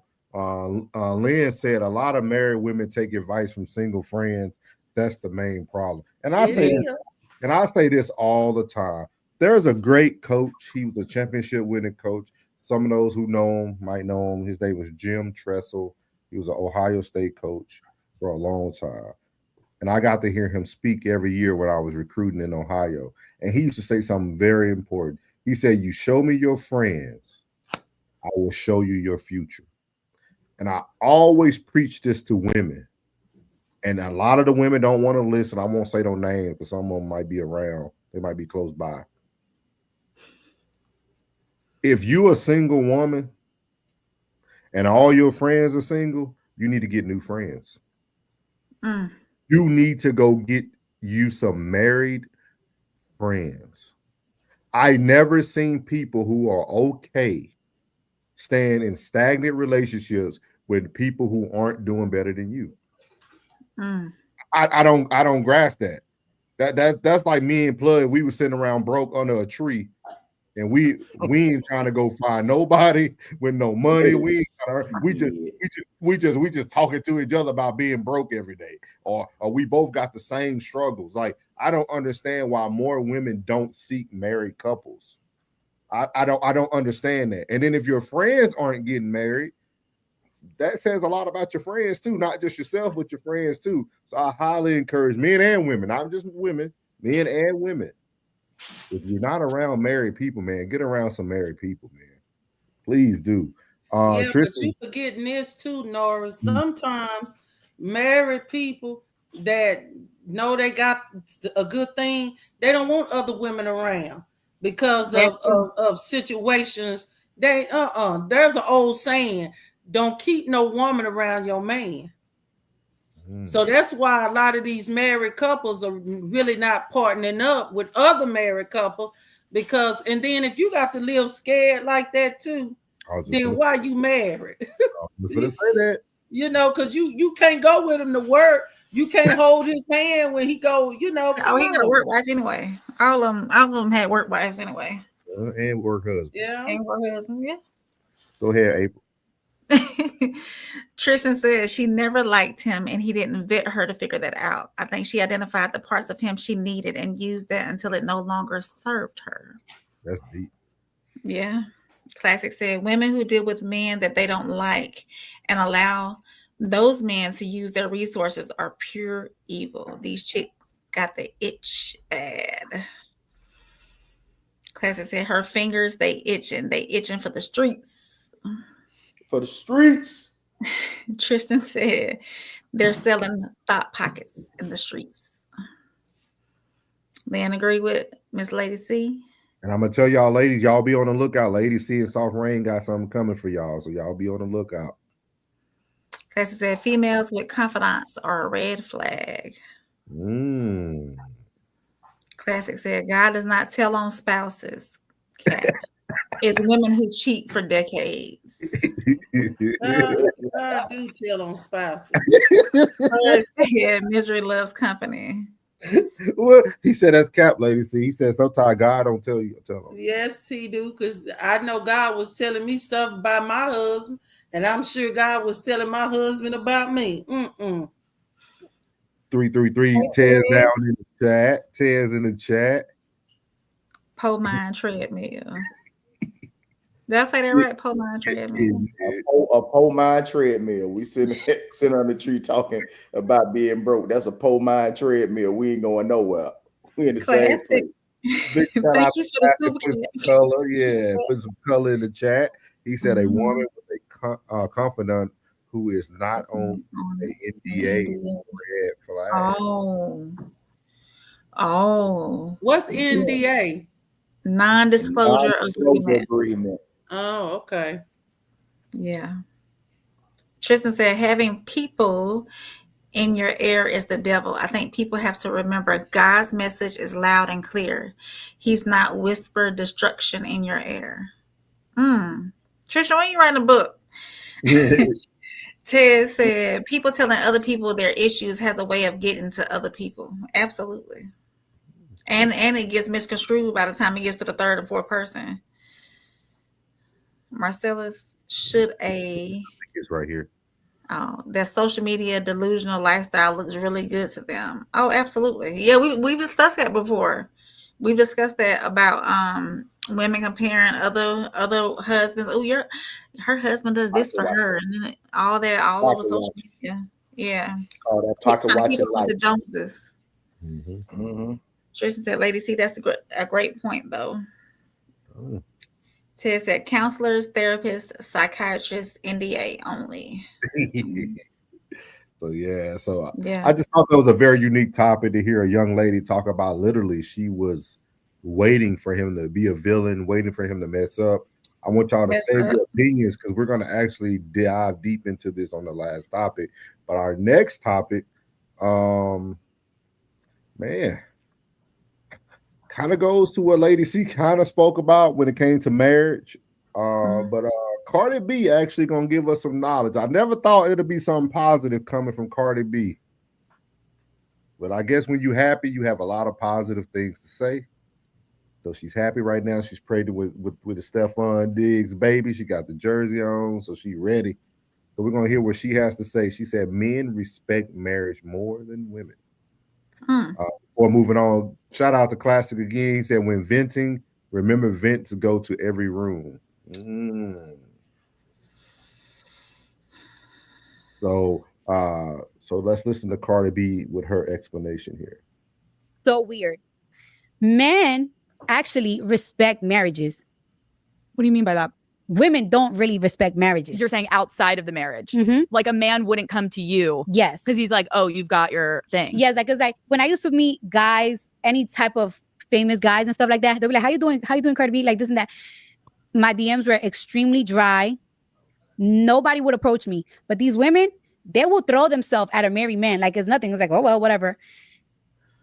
Lynn said a lot of married women take advice from single friends. That's the main problem. And I say this all the time. There's a great coach. He was a championship winning coach. Some of those who know him might know him. His name was Jim Tressel. He was an Ohio State coach for a long time. And I got to hear him speak every year when I was recruiting in Ohio. And he used to say something very important. He said, you show me your friends, I will show you your future. And I always preach this to women. And a lot of the women don't want to listen. I won't say no names because some of them might be around. They might be close by. If you're a single woman and all your friends are single, you need to get new friends. You need to go get you some married friends. I never seen people who are okay staying in stagnant relationships with people who aren't doing better than you. I don't grasp that. That's like me and Plug. We were sitting around broke under a tree, and we ain't trying to go find nobody with no money. We just talking to each other about being broke every day, or we both got the same struggles. Like, I don't understand why more women don't seek married couples. I don't understand that. And then if your friends aren't getting married, that says a lot about your friends too, not just yourself, but your friends too. So I highly encourage men and women, not just women, men and women. If you're not around married people, man, get around some married people, man. Please do. But you forgetting this too, Nora. Sometimes married people that know they got a good thing, they don't want other women around because of situations. There's an old saying, don't keep no woman around your man. So that's why a lot of these married couples are really not partnering up with other married couples, and then if you got to live scared like that too, then why you married? I was gonna say that. Because you can't go with him to work. You can't hold his hand when he go, he got a work wife anyway. All of them had work wives anyway. And work husband. Yeah. And work husband, yeah. Go ahead, April. Tristan says she never liked him and he didn't vet her to figure that out. I think she identified the parts of him she needed and used that until it no longer served her. That's deep. Yeah. Classic said women who deal with men that they don't like and allow those men to use their resources are pure evil. These chicks got the itch bad. Classic said her fingers, they itching for the streets. For the streets. Tristan said they're selling thought pockets in the streets. Man, agree with Miss Lady C. And I'm gonna tell y'all, ladies, y'all be on the lookout. Lady C and Soft Rain got something coming for y'all, so y'all be on the lookout. Classy said females with confidants are a red flag. Classic said God does not tell on spouses. It's women who cheat for decades. God do tell on spouses. Yeah, misery loves company. Well, he said that's cap, lady. See, he said sometimes God don't tell you. Tell him. Yes, he do, because I know God was telling me stuff about my husband, and I'm sure God was telling my husband about me. 333 Tez down in the chat. Tez in the chat. Pole mine treadmill. Did I say that right? Pole mine treadmill. A pole mine treadmill. We sitting on the tree talking about being broke. That's a pole mine treadmill. We ain't going nowhere. We in the same place. Big shout Thank out you to for the Pat, super put some chat. color. Yeah, put some color in the chat. He said a woman with a confidant who is not on a NDA red flag. Oh. What's NDA? Non-disclosure agreement. Oh, okay. Yeah. Tristan said having people in your ear is the devil. I think people have to remember God's message is loud and clear. He's not whisper destruction in your ear. Tristan, when you writing a book? Ted said people telling other people their issues has a way of getting to other people. Absolutely. And it gets misconstrued by the time it gets to the third and fourth person. Marcellus, should it's right here. That social media delusional lifestyle looks really good to them. Oh, absolutely. Yeah, we've discussed that before. We've discussed that about women comparing other husbands. Oh, her husband does this for her, and then all over social media. Yeah. Oh, that pocket watching like the Joneses. Mm-hmm. Tristan said, "Lady, see, that's a great point, though." Ted said, "Counselors, therapists, psychiatrists, NDA only." So I just thought that was a very unique topic to hear a young lady talk about. Literally, she was waiting for him to be a villain, waiting for him to mess up. I want y'all to save your opinions because we're going to actually dive deep into this on the last topic. But our next topic, man, kind of goes to what Lady C kind of spoke about when it came to marriage. But Cardi B actually gonna give us some knowledge. I never thought it'd be something positive coming from Cardi B. But I guess when you're happy, you have a lot of positive things to say. So she's happy right now. She's pregnant with the Stephon Diggs baby. She got the jersey on, so she's ready. So we're gonna hear what she has to say. She said men respect marriage more than women. Before moving on, shout out to Classic again. He said, when venting, remember vent to go to every room. So let's listen to Cardi B with her explanation here. So weird. Men actually respect marriages. What do you mean by that? Women don't really respect marriages. You're saying outside of the marriage. Mm-hmm. Like a man wouldn't come to you. Yes. Because he's like, oh, you've got your thing. Yes, because when I used to meet guys, any type of famous guys and stuff like that, they'll be like, how you doing, Cardi B? Like this and that. My DMs were extremely dry. Nobody would approach me. But these women, they will throw themselves at a married man like it's nothing. It's like, oh well, whatever.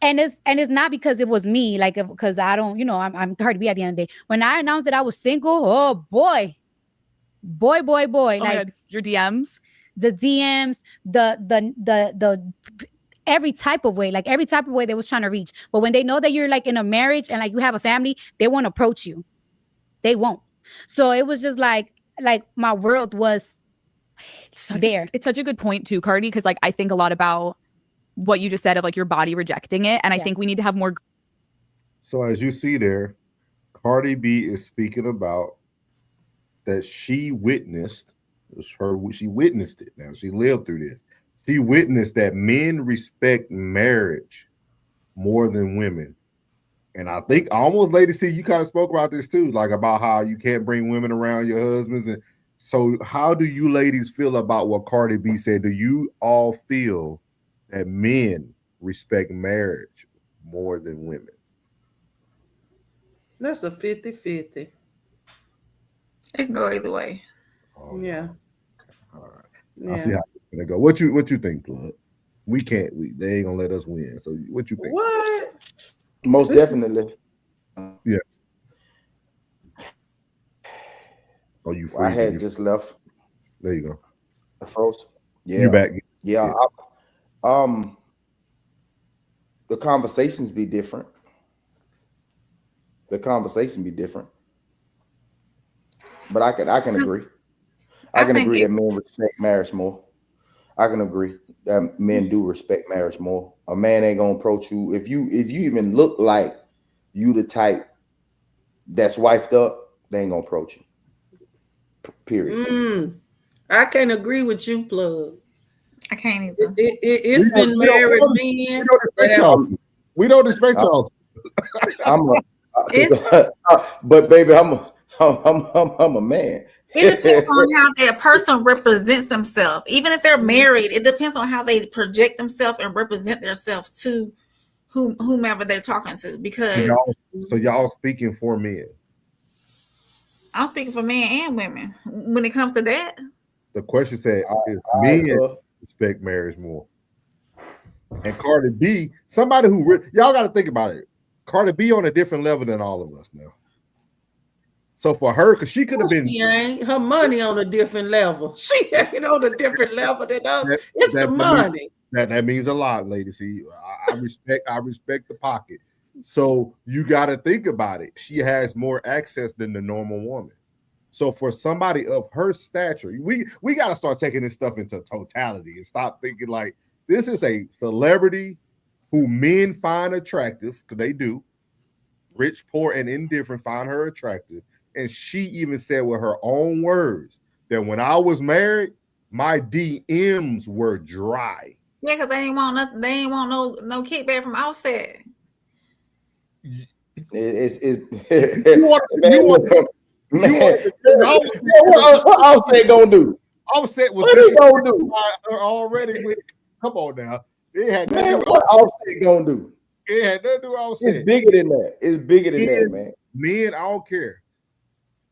And it's not because it was me, like because I don't, I'm Cardi B at the end of the day. When I announced that I was single, oh boy. Oh like my God. Your DMs, the DMs, the every type of way, they was trying to reach. But when they know that you're like in a marriage and like you have a family, they won't approach you. They won't. So it was just like my world was there. It's such a good point too, Cardi, because like I think a lot about what you just said of like your body rejecting it. And I think we need to have more. So as you see there, Cardi B is speaking about that she witnessed. She witnessed it. Now she lived through this. She witnessed that men respect marriage more than women. And I think almost, Lady C, you kind of spoke about this too, like about how you can't bring women around your husbands. And so how do you ladies feel about what Cardi B said? Do you all feel that men respect marriage more than women? That's a 50-50. It can go either way. Oh, yeah. All right. Yeah. I see how it's gonna go. What you think, Plug? They ain't gonna let us win. So what you think? What? Most definitely. Yeah. Oh, you free? I had just left. There you go. Froze. Yeah. You back? Yeah. The conversations be different. But I can agree. I can agree that men respect marriage more. I can agree that men do respect marriage more. A man ain't gonna approach you if you even look like you the type that's wifed up, they ain't gonna approach you. Period. I can't agree with you, Plug. I can't either. It's been married men. We don't expect y'all. But baby, I'm a man. It depends on how that person represents themselves. Even if they're married, it depends on how they project themselves and represent themselves to whomever they're talking to. Because so y'all speaking for men. I'm speaking for men and women. When it comes to that, the question said, is men respect marriage more? And Cardi B, somebody who y'all got to think about it. Cardi B on a different level than all of us now. So for her, because she could have been, she ain't her money on a different level. She ain't on a different level than us. It's the money. That means a lot, ladies. See, I respect the pocket. So you got to think about it. She has more access than the normal woman. So for somebody of her stature, we got to start taking this stuff into totality and stop thinking like this is a celebrity who men find attractive, because they do. Rich, poor, and indifferent find her attractive. And she even said with her own words that when I was married, my DMs were dry. Yeah, because they ain't want nothing. They ain't want no kickback from Offset. What Offset gonna do? Offset was what he gonna do? Already. Come on now. What Offset gonna do? It had nothing to do with Offset. It's bigger than that. It's bigger than that, man. Men, I don't care.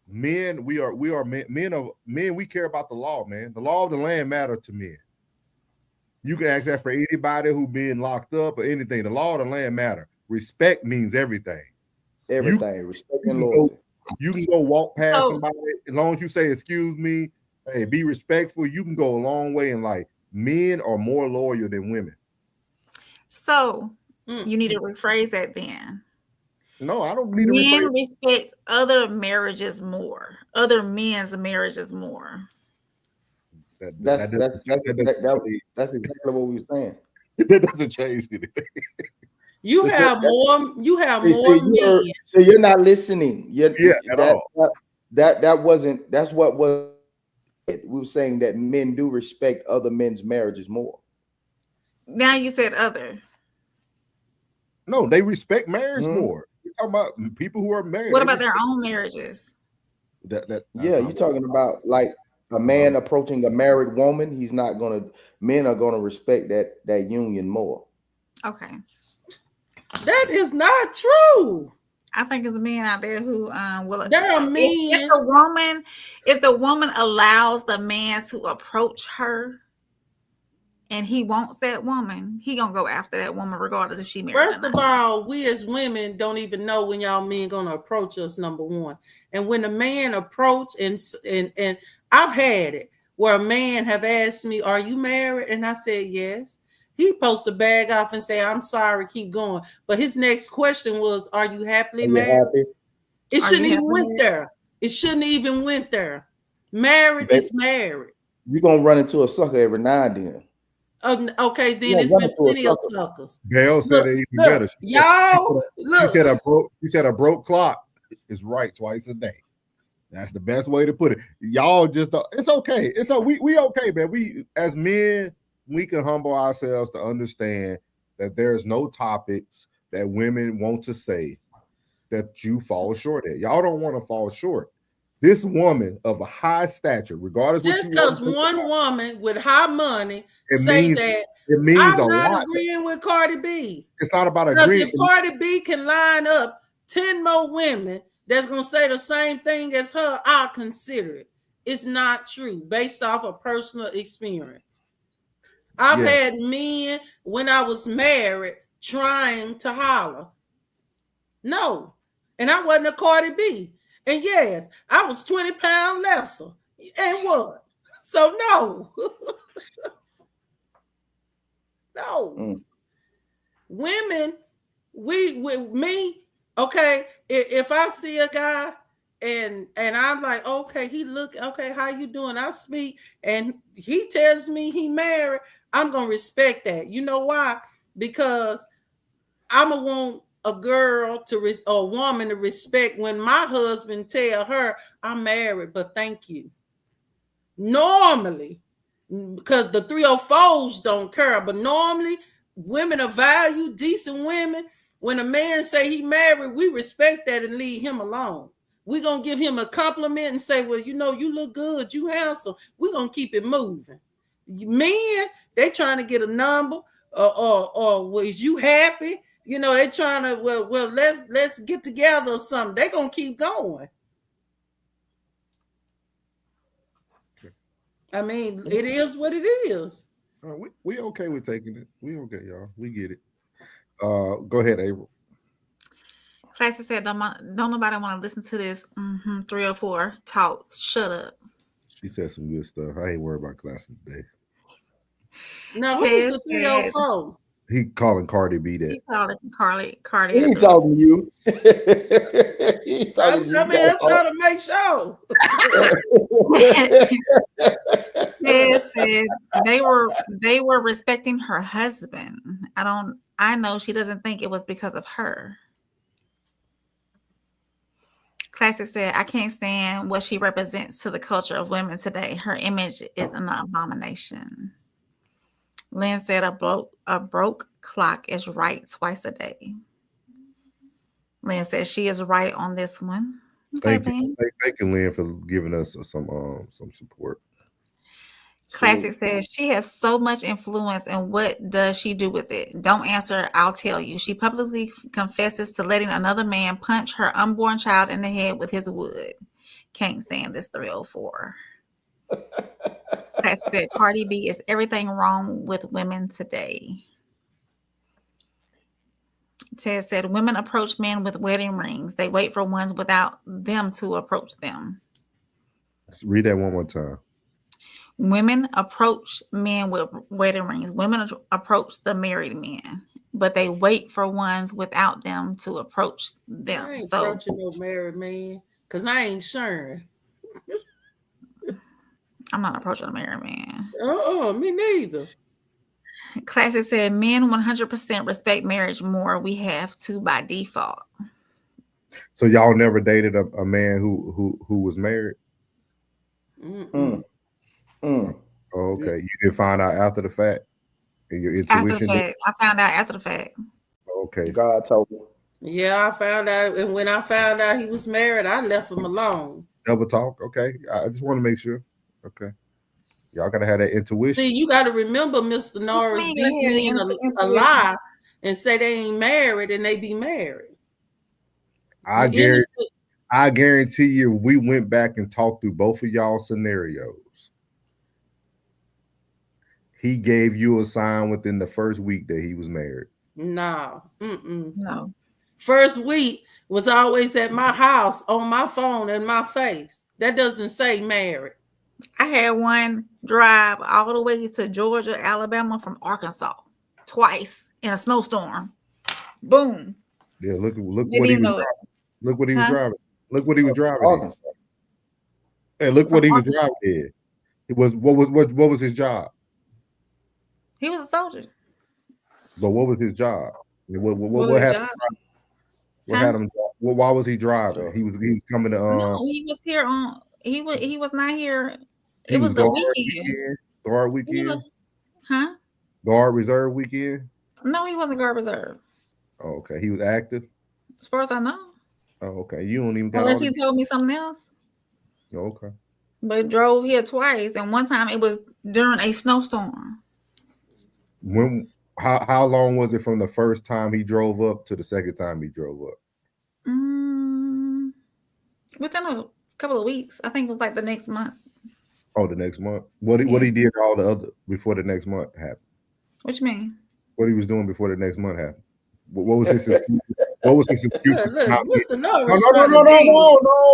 Men, we are men. We care about the law, man. The law of the land matter to men. You can ask that for anybody who been locked up or anything. The law of the land matter. Respect means everything. Everything. Respect and loyalty. You can go walk past somebody as long as you say, "Excuse me," hey, be respectful. You can go a long way in life. Men are more loyal than women. So you need to rephrase that then. No, I don't need to. Men respect other marriages more. Other men's marriages more. That's exactly what we were saying. That doesn't change anything. You have more men. So you're not listening. At all. That's what was. We were saying that men do respect other men's marriages more. Now you said other. No, they respect marriage more. You're talking about people who are married. What about their own marriages? You're talking about like a man approaching a married woman. Men are gonna respect that union more. Okay. That is not true. I think it's men out there who will. There are men. If the woman allows the man to approach her, and he wants that woman, he gonna go after that woman regardless if she married. First of all, we as women don't even know when y'all men gonna approach us. Number one, and when a man approach and I've had it where a man have asked me, "Are you married?" and I said yes. He supposed to bag off and say, "I'm sorry, keep going." But his next question was, "Are you happily married?" Happy? It shouldn't even went there. It shouldn't even went there. Married is married. You're gonna run into a sucker every now and then. Okay, then it's been plenty of suckers. Gail said it even better. Y'all, look. She said a broke clock is right twice a day. That's the best way to put it. Y'all just it's okay. We okay, man. We as men, we can humble ourselves to understand that there's no topics that women want to say that you fall short at. Y'all don't want to fall short. This woman of a high stature, regardless just because one woman with high money say that, it means I'm a not lot. agreeing with Cardi B. It's not about agreeing. If Cardi B can line up 10 more women that's gonna say the same thing as her, I'll consider it. It's not true based off of personal experience. I've had men when I was married trying to holler. No, and I wasn't a Cardi B. And yes, I was 20 pounds lesser. And what? So no. No. Women, we with me, okay, if I see a guy and I'm like, okay, he look, okay, how you doing? I speak and he tells me he married, I'm gonna respect that. You know why? Because I'm gonna want a girl to or a woman to respect when my husband tell her I'm married, but thank you. Normally, because the 304s don't care, but normally women are valued, decent women. When a man say he married, we respect that and leave him alone. We're gonna give him a compliment and say, well, you know, you look good, you handsome. We're gonna keep it moving. Men, they trying to get a number, or was you happy? You know, they trying to, well, let's get together or something. They gonna keep going. I mean, it is what it is. We okay with taking it. We okay, y'all. We get it. Go ahead, April. Classy said, don't nobody want to listen to this 304 talk. Shut up. She said some good stuff. I ain't worried about classes today. Now, who's the 304? He calling Cardi B that. He's calling Cardi. He ain't talking to you. I'm trying to make sure. Said they were respecting her husband. I know she doesn't think it was because of her. Classic said, I can't stand what she represents to the culture of women today. Her image is an abomination. Lynn said a broke clock is right twice a day. Lynn said she is right on this one. Okay, thank you, Lynn, for giving us some support. Classic says she has so much influence, and what does she do with it? Don't answer, I'll tell you. She publicly confesses to letting another man punch her unborn child in the head with his wood. Can't stand this 304. Classic said Cardi B is everything wrong with women today. Ted said women approach men with wedding rings. They wait for ones without them to approach them. Let's read that one more time. Women approach men with wedding rings. Women approach the married men, but they wait for ones without them to approach them. I ain't approaching no married man because I ain't sure. I'm not approaching a married man. Me neither. Classic said men 100% respect marriage more. We have to by default. So y'all never dated a man who was married? Oh, okay. You didn't find out after the fact? And your intuition? After the fact. I found out after the fact. Okay. God told me. Yeah, I found out. And when I found out he was married, I left him alone. Double talk. Okay. I just want to make sure. Okay. Y'all got to have that intuition. See, you got to remember, Mr. Norris, these men a lie and say they ain't married and they be married. I guarantee you, we went back and talked through both of y'all scenarios. He gave you a sign within the first week that he was married. No. No. First week was always at my house on my phone in my face. That doesn't say married. I had one drive all the way to Georgia, Alabama from Arkansas twice in a snowstorm. Boom. Yeah, look what he was driving. Look what he was driving. Look what he was driving. And look what he was driving in. It was what was his job? He was a soldier. But what was his job? What happened? What had him? Why was he driving? He was coming to. No, he was here on. He was not here. It was the weekend. Guard weekend. Huh? Guard reserve weekend. No, he wasn't guard reserve. Oh, okay, he was active. As far as I know. Oh, okay. You don't even. Unless he told me something else. Okay. But drove here twice, and one time it was during a snowstorm. How long was it from the first time he drove up to the second time he drove up? Within a couple of weeks. I think it was like the next month. Oh, the next month. What he did all the other before the next month happened? What you mean? What he was doing before the next month happened? What was his excuse? What was his excuse? Look, Mr. No, Norris.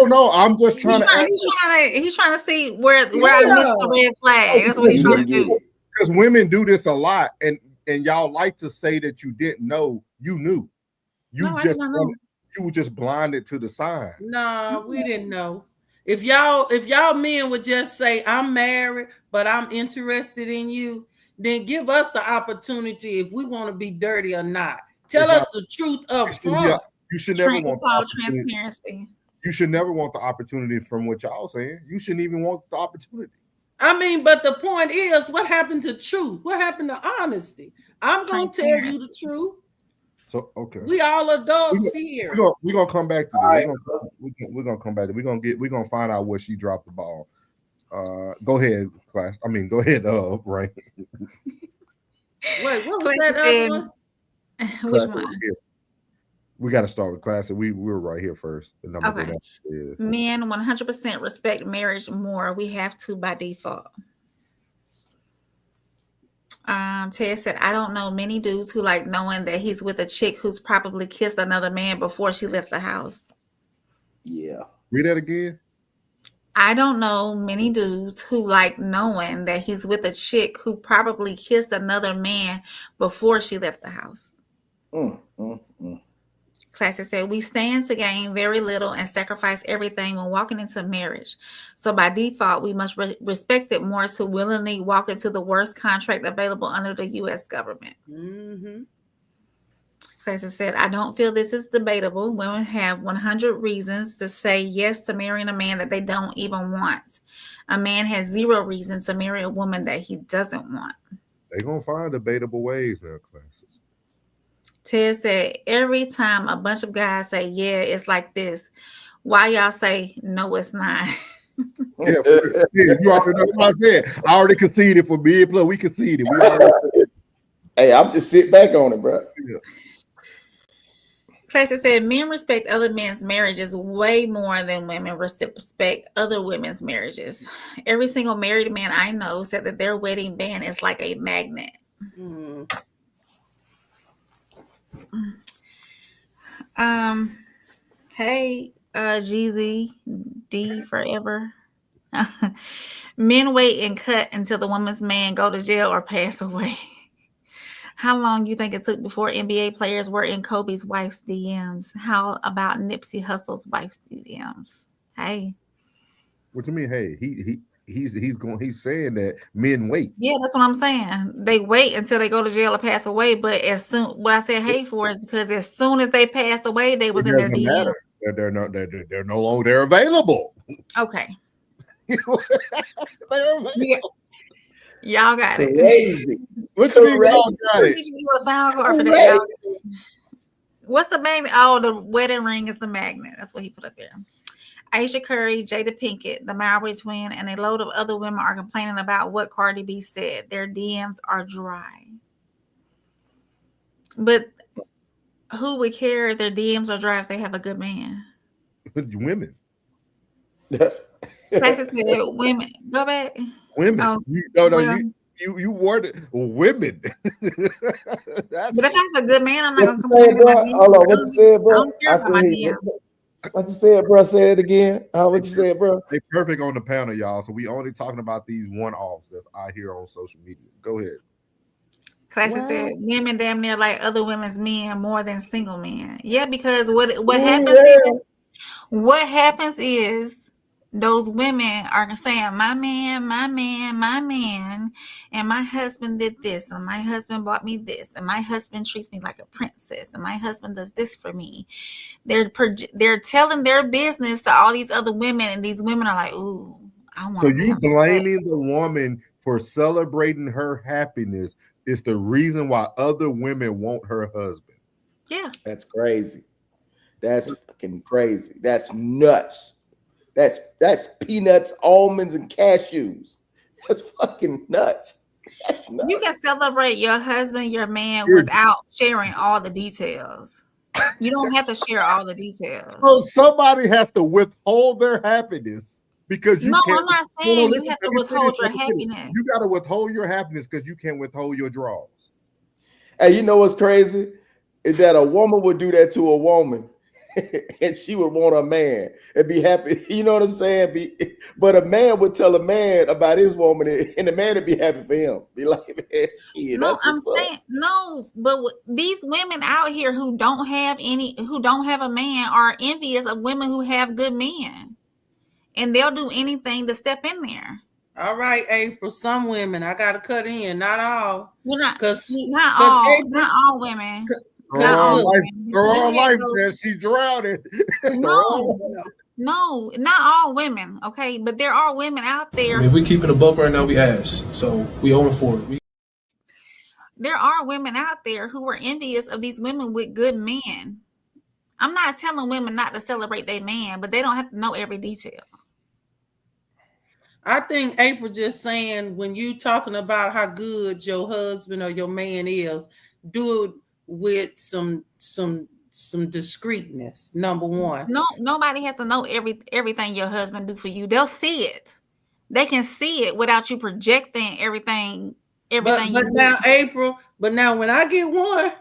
no. I'm just trying to ask. He's trying to see where I missed the red flag. That's what he's trying to do. Because women do this a lot, and y'all like to say that you didn't know, you knew. You were just blinded to the sign. No, we didn't know. If y'all men would just say, I'm married, but I'm interested in you, then give us the opportunity if we want to be dirty or not. Tell us the truth up front. You should never want transparency. You should never want the opportunity from what y'all saying. You shouldn't even want the opportunity. I mean, but the point is, what happened to truth? What happened to honesty? I'm going to tell you the truth. So, okay. We all adults here. We're gonna come back to this. We're gonna come back to it. We're gonna find out where she dropped the ball. Go ahead, class. I mean, go ahead, Ray. Wait, what was that other one? Which one? We got to start with class. We were right here first. Okay. Men 100% respect marriage more. We have to by default. Ted said, I don't know many dudes who like knowing that he's with a chick who's probably kissed another man before she left the house. Yeah. Read that again. I don't know many dudes who like knowing that he's with a chick who probably kissed another man before she left the house. Classic said, we stand to gain very little and sacrifice everything when walking into marriage. So by default, we must respect it more to willingly walk into the worst contract available under the U.S. government. Classic said, I don't feel this is debatable. Women have 100 reasons to say yes to marrying a man that they don't even want. A man has 0 reason to marry a woman that he doesn't want. They're going to find debatable ways now, Classic. Ted said, every time a bunch of guys say, yeah, it's like this, why y'all say, no, it's not? You already know what I said. I already conceded for me. We conceded. Hey, I'm just sit back on it, bro. Yeah. Classic said, men respect other men's marriages way more than women respect other women's marriages. Every single married man I know said that their wedding band is like a magnet. Hey, GZ D forever. Men wait and cut until the woman's man go to jail or pass away. How long do you think it took before NBA players were in Kobe's wife's DMs? How about Nipsey Hussle's wife's DMs? Hey. What do you mean? Hey, he's saying that men wait. Yeah, that's what I'm saying. They wait until they go to jail or pass away. But what I said hey for is because as soon as they passed away, they was in their DM. They're no longer available. Okay. Yeah. Y'all got it. Crazy. What you mean y'all got it? You a sound card for that. What's the magnet? Oh, the wedding ring is the magnet. That's what he put up there. Aisha Curry, Jada Pinkett, the Mowry twin, and a load of other women are complaining about what Cardi B said. Their DMs are dry. But who would care if their DMs are dry if they have a good man? Women. Said, women. Go back. Women. Oh, you worded women. But if I have a good man, I'm not going to complain about my DMs. Hold on, what you said, bro? I don't care about my DMs. What you said, bro? Say it again. What you said, bro? They perfect on the panel, y'all. So we only talking about these one-offs that's out here on social media. Go ahead. Classic said women damn near like other women's men more than single men. Yeah, because what happens is those women are saying my man, and my husband did this, and my husband bought me this, and my husband treats me like a princess, and my husband does this for me. They're telling their business to all these other women, and these women are like, ooh, I want. So you blaming the woman for celebrating her happiness is the reason why other women want her husband. Yeah, that's crazy. That's fucking crazy. That's nuts. That's peanuts, almonds, and cashews. That's fucking nuts. That's nuts. You can celebrate your husband, your man, without sharing all the details. You don't have to share all the details. So somebody has to withhold their happiness because you can't. I'm not saying you have to withhold your happiness. You got to withhold your happiness because you can't withhold your draws. Hey, you know what's crazy? is that a woman would do that to a woman, and she would want a man and be happy. You know what I'm saying? But a man would tell a man about his woman, and the man would be happy for him. Be like, man, shit. No, That's I'm what's up. saying no, but these women out here who don't have a man are envious of women who have good men, and they'll do anything to step in there. All right, April. Some women, I gotta cut in, not all. Well, not April, all women. Throw on life, man. She's drowning. No, not all women. Okay, but there are women out there. I mean, if we keeping a buck right now, we ass. So we 0-4. There are women out there who are envious of these women with good men. I'm not telling women not to celebrate their man, but they don't have to know every detail. I think April just saying when you talking about how good your husband or your man is, do it with some discreetness. Number one. No, nobody has to know everything your husband do for you. They'll see it. They can see it without you projecting everything. But now, April. But now, when I get one,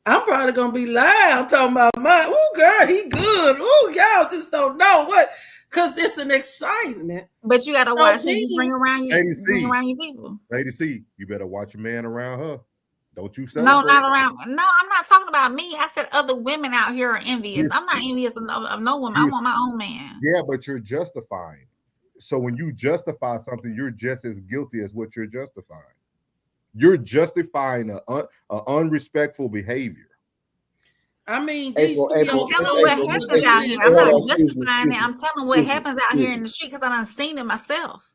I'm probably gonna be loud talking about mine. Oh, girl, he good. Oh, y'all just don't know what. Because it's an excitement. But you got to watch who you bring around your people. Lady C, you better watch your man around her. Don't you celebrate? No, not around. No, I'm not talking about me. I said other women out here are envious. I'm not envious of no woman. I want my own man. Yeah, but you're justifying. So when you justify something, you're just as guilty as what you're justifying. You're justifying an unrespectful behavior. I mean, I'm telling what happens out here. I'm not justifying it. I'm telling what happens out here in the street because I done seen it myself.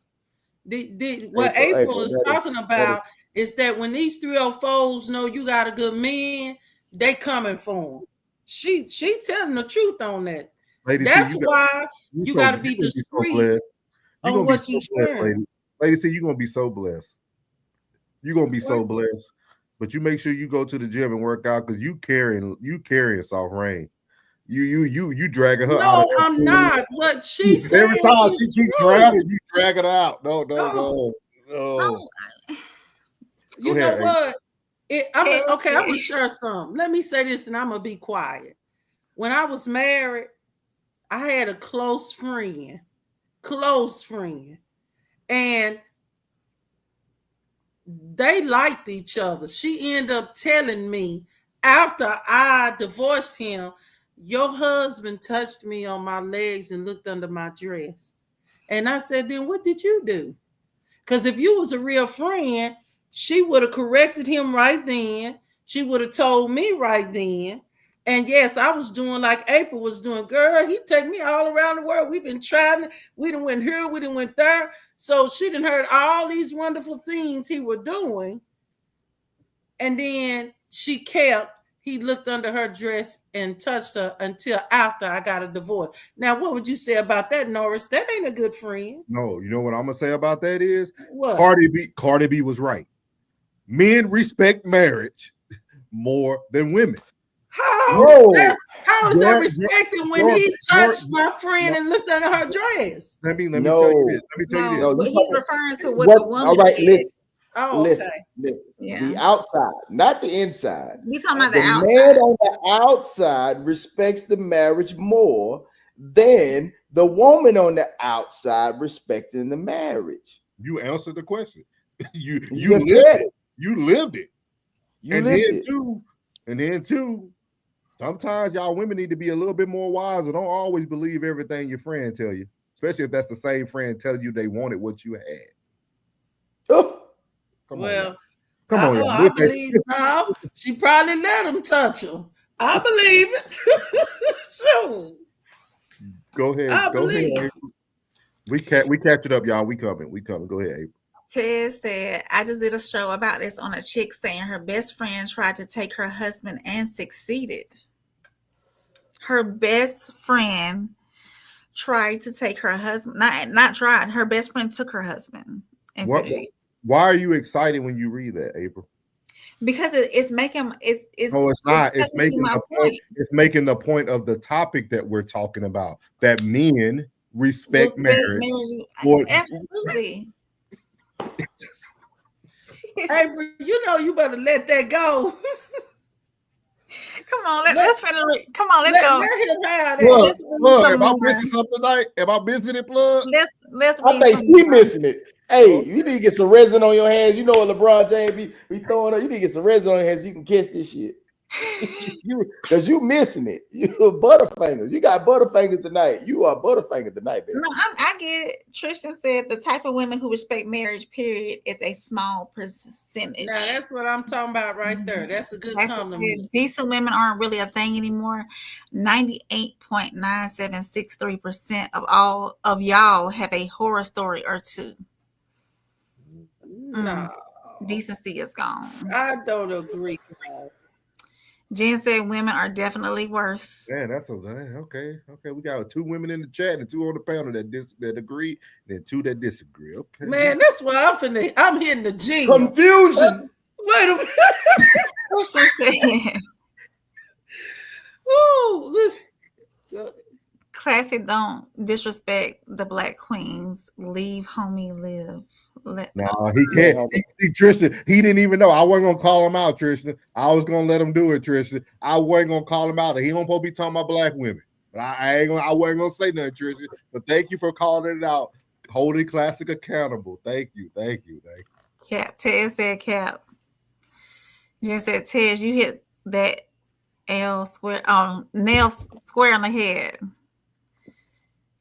What April is talking about is that when these 304s know you got a good man, they coming for him. She telling the truth on that. Lady, that's why you got to be discreet on what you share. Lady, see, you're gonna be so blessed. You're gonna be so blessed. But you make sure you go to the gym and work out because you carrying soft rain. You dragging her out. No, I'm not. What she said. Every time she keeps drowning, you drag it out. No. You know what? I'm gonna share some. Let me say this, and I'm gonna be quiet. When I was married, I had a close friend, and they liked each other. She ended up telling me after I divorced him, your husband touched me on my legs and looked under my dress. And I said, then what did you do? Because if you was a real friend, she would have corrected him right then. She would have told me right then. And yes, I was doing like April was doing. Girl, he take me all around the world. We've been traveling. We done went here. We done went there. So she done heard all these wonderful things he was doing. And then he looked under her dress and touched her until after I got a divorce. Now, what would you say about that, Norris? That ain't a good friend. No, you know what I'm going to say about that is? What? Cardi B was right. Men respect marriage more than women. How is that respected when he touched my friend and looked under her dress? Let me tell you this. But he's referring to what the woman all right, did. listen. Oh, listen. Yeah. The outside, not the inside. He's talking about the outside. Man on the outside respects the marriage more than the woman on the outside respecting the marriage. You answered the question. You You lived it. And then too, sometimes y'all women need to be a little bit more wise and don't always believe everything your friend tell you, especially if that's the same friend telling you they wanted what you had. Oh. Come on. I believe so. She probably let him touch her. I believe it. Sure. Go ahead. April. We catch it up, y'all. We coming. Go ahead, April. Ted said, I just did a show about this on a chick saying her best friend tried to take her husband and succeeded. Her best friend tried to take her husband, not tried. Her best friend took her husband and succeeded. Why are you excited when you read that, April? Because it's making it's no, it's not. It's making the point. It's making the point of the topic that we're talking about. That men respect marriage. Absolutely. April, you know you better let that go. Come on, let's come on, let's go. Let him have that. Plug, Let's read plug. some Am I more. missing something tonight? Am I missing it, plug? Let's I read think some she more. missing it. Hey, you need to get some resin on your hands. You know what LeBron James be throwing up. You need to get some resin on your hands. So you can catch this shit. Because you missing it. You Butterfingers. You got Butterfingers tonight. You are Butterfingers tonight, baby. No, I get it. Tristan said the type of women who respect marriage, period, is a small percentage. Now that's what I'm talking about right there. That's a good compliment. Decent women aren't really a thing anymore. 98.9763% of all of y'all have a horror story or two. No. Decency is gone. I don't agree. Jen said women are definitely worse. Yeah, that's okay. We got 2 women in the chat and 2 on the panel that agree, and then 2 that disagree. Okay, Man, that's why I'm hitting the G. Confusion. Wait a minute. What's she saying? Ooh, this. Classy, don't disrespect the black queens. Leave homie live. No, he can't. See, Tristan, he didn't even know. I wasn't gonna call him out, Tristan. I was gonna let him do it, Tristan. I wasn't gonna call him out. He don't supposed to be talking about black women. But I wasn't gonna say nothing, Tristan. But thank you for calling it out, holding Classic accountable. Thank you. Cap. Ted said Cap. Jen said Ted, you hit that nail square on the head.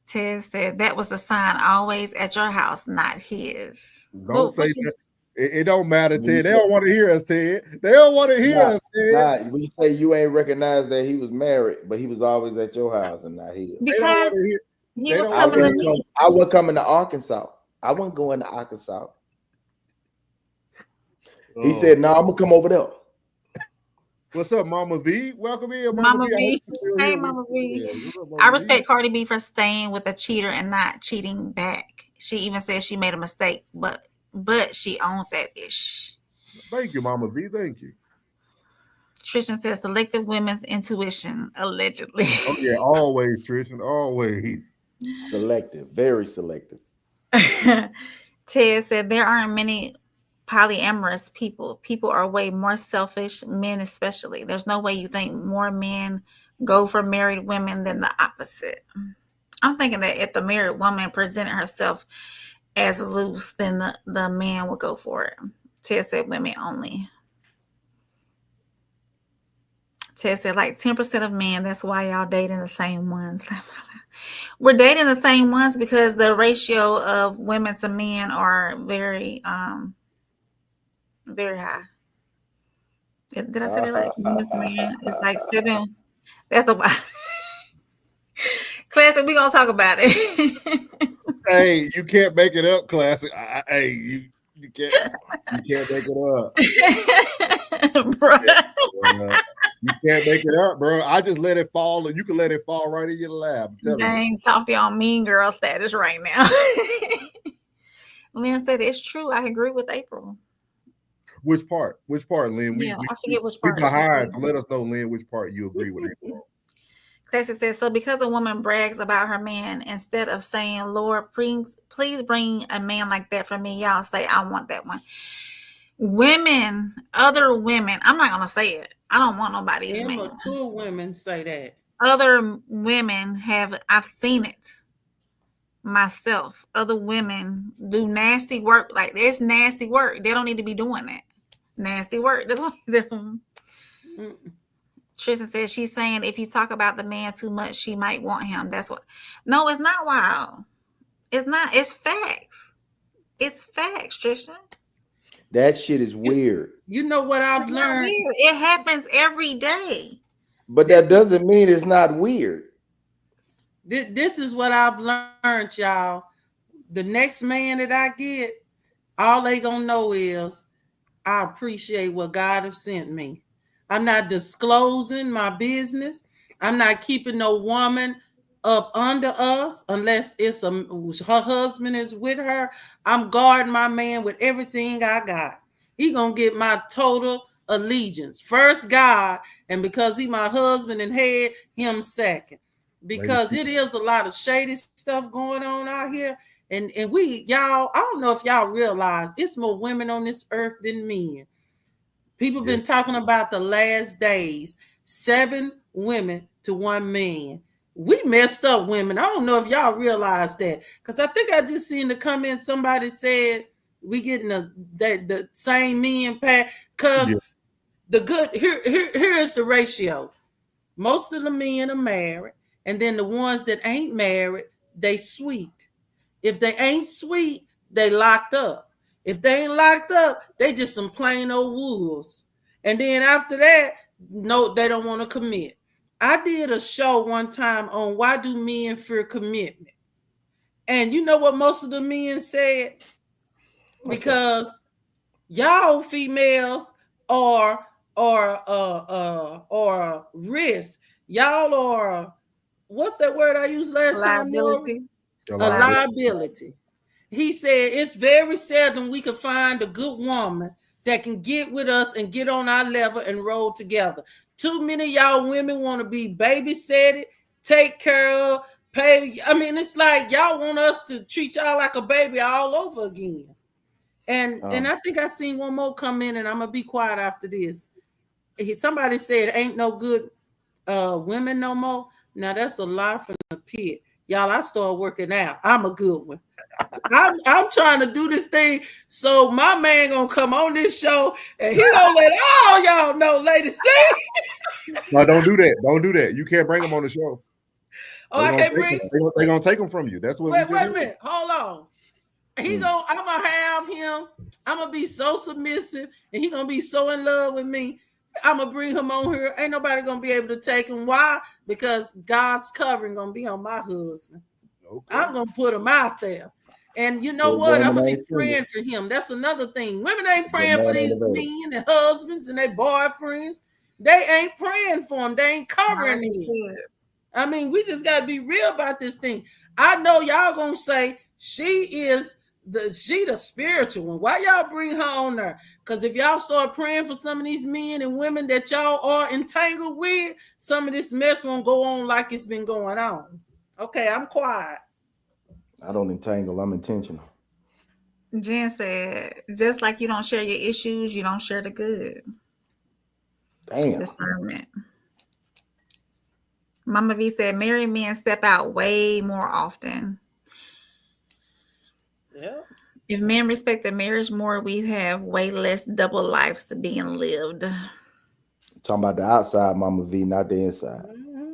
Ted said that was a sign always at your house, not his. Don't say that. It don't matter, Ted. They don't want to hear us, Ted. They don't want to hear us, Ted. We say you ain't recognized that he was married, but he was always at your house and not his. Because he was coming to me. I wasn't coming to Arkansas. I wasn't going to Arkansas. He said, "No, I'm gonna come over there." What's up, Mama V? Welcome in, Mama V. Hey, Mama V. I respect Cardi B for staying with a cheater and not cheating back. She even said she made a mistake, but she owns that ish. Thank you, Mama V. Thank you. Tristan says selective women's intuition, allegedly. Oh yeah, always, Tristan, always. Selective, very selective. Ted said there aren't many polyamorous people. People are way more selfish, men especially. There's no way you think more men go for married women than the opposite. I'm thinking that if the married woman presented herself as loose, then the man would go for it. Ted said women only. Ted said like 10% of men. That's why y'all dating the same ones. We're dating the same ones because the ratio of women to men are very very high. Did I say that right? It's like 7. That's a lot. Classic, we're gonna talk about it. Hey, you can't make it up, Classic. Hey, you can't make it up. Bro. You can't make it up, bro. I just let it fall, and you can let it fall right in your lap. Dang, Softy on mean girl status right now. Lynn said it's true. I agree with April. Which part? Which part, Lynn? I forget which part. We behind, so let us know, Lynn, which part you agree with. Classic says, so because a woman brags about her man, instead of saying, Lord, please bring a man like that for me, y'all say, I want that one. Women, other women, I'm not going to say it. I don't want nobody's man. Two women say that. Other women I've seen it myself. Other women do nasty work. Like, it's nasty work. They don't need to be doing that. Nasty work. That's what they do. Tristan says she's saying if you talk about the man too much, she might want him. That's what. No, it's not wild. It's not. It's facts. It's facts, Tristan. That shit is weird. You know what I've learned? It happens every day. But that doesn't mean it's not weird. This is what I've learned, y'all. The next man that I get, all they gonna know is I appreciate what God have sent me. I'm not disclosing my business. I'm not keeping no woman up under us unless it's her husband is with her. I'm guarding my man with everything I got. He gonna get my total allegiance. First God, and because he my husband and head, him second. Because it is a lot of shady stuff going on out here. And y'all, I don't know if y'all realize it's more women on this earth than men. People been talking about the last days. 7 women to 1 man. We messed up women. I don't know if y'all realize that, because I think I just seen the comment. Somebody said we getting the same men pack. Because the good here is the ratio. Most of the men are married, and then the ones that ain't married, they sweet. If they ain't sweet, they locked up. If they ain't locked up, they just some plain old wolves. And then after that, no, they don't want to commit. I did a show one time on why do men fear commitment. And you know what most of the men said? Because y'all females are risk. Y'all are, what's that word I used last time? Liability. A liability. He said it's very seldom we can find a good woman that can get with us and get on our level and roll together. Too many of y'all women want to be babysitted, take care of, pay. I mean, it's like y'all want us to treat y'all like a baby all over again. And I think I seen one more come in, and I'm gonna be quiet after this. Somebody said ain't no good women no more. Now that's a lie from the pit. Y'all, I started working out. I'm a good one. I'm trying to do this thing, so my man gonna come on this show and he gonna let all y'all know, ladies. See? No, don't do that. Don't do that. You can't bring him on the show. Oh, I can't bring. They're gonna take him from you. That's what. Wait a minute. Hold on. I'm gonna have him. I'm gonna be so submissive, and he's gonna be so in love with me. I'm gonna bring him on here. Ain't nobody gonna be able to take him. Why? Because God's covering gonna be on my husband. Okay. I'm gonna put him out there. And you know what? I'm gonna be praying for him. That's another thing. Women ain't praying for these men and husbands and their boyfriends. They ain't praying for them. They ain't covering them. I mean, we just gotta be real about this thing. I know y'all gonna say she the spiritual one. Why y'all bring her on there? Because if y'all start praying for some of these men and women that y'all are entangled with, some of this mess won't go on like it's been going on. Okay, I'm quiet. I don't entangle, I'm intentional. Jen said, just like you don't share your issues, you don't share the good. Damn. Discernment. Mama V said, married men step out way more often. Yeah. If men respect the marriage more, we have way less double lives being lived. Talking about the outside, Mama V, not the inside. Mm-hmm.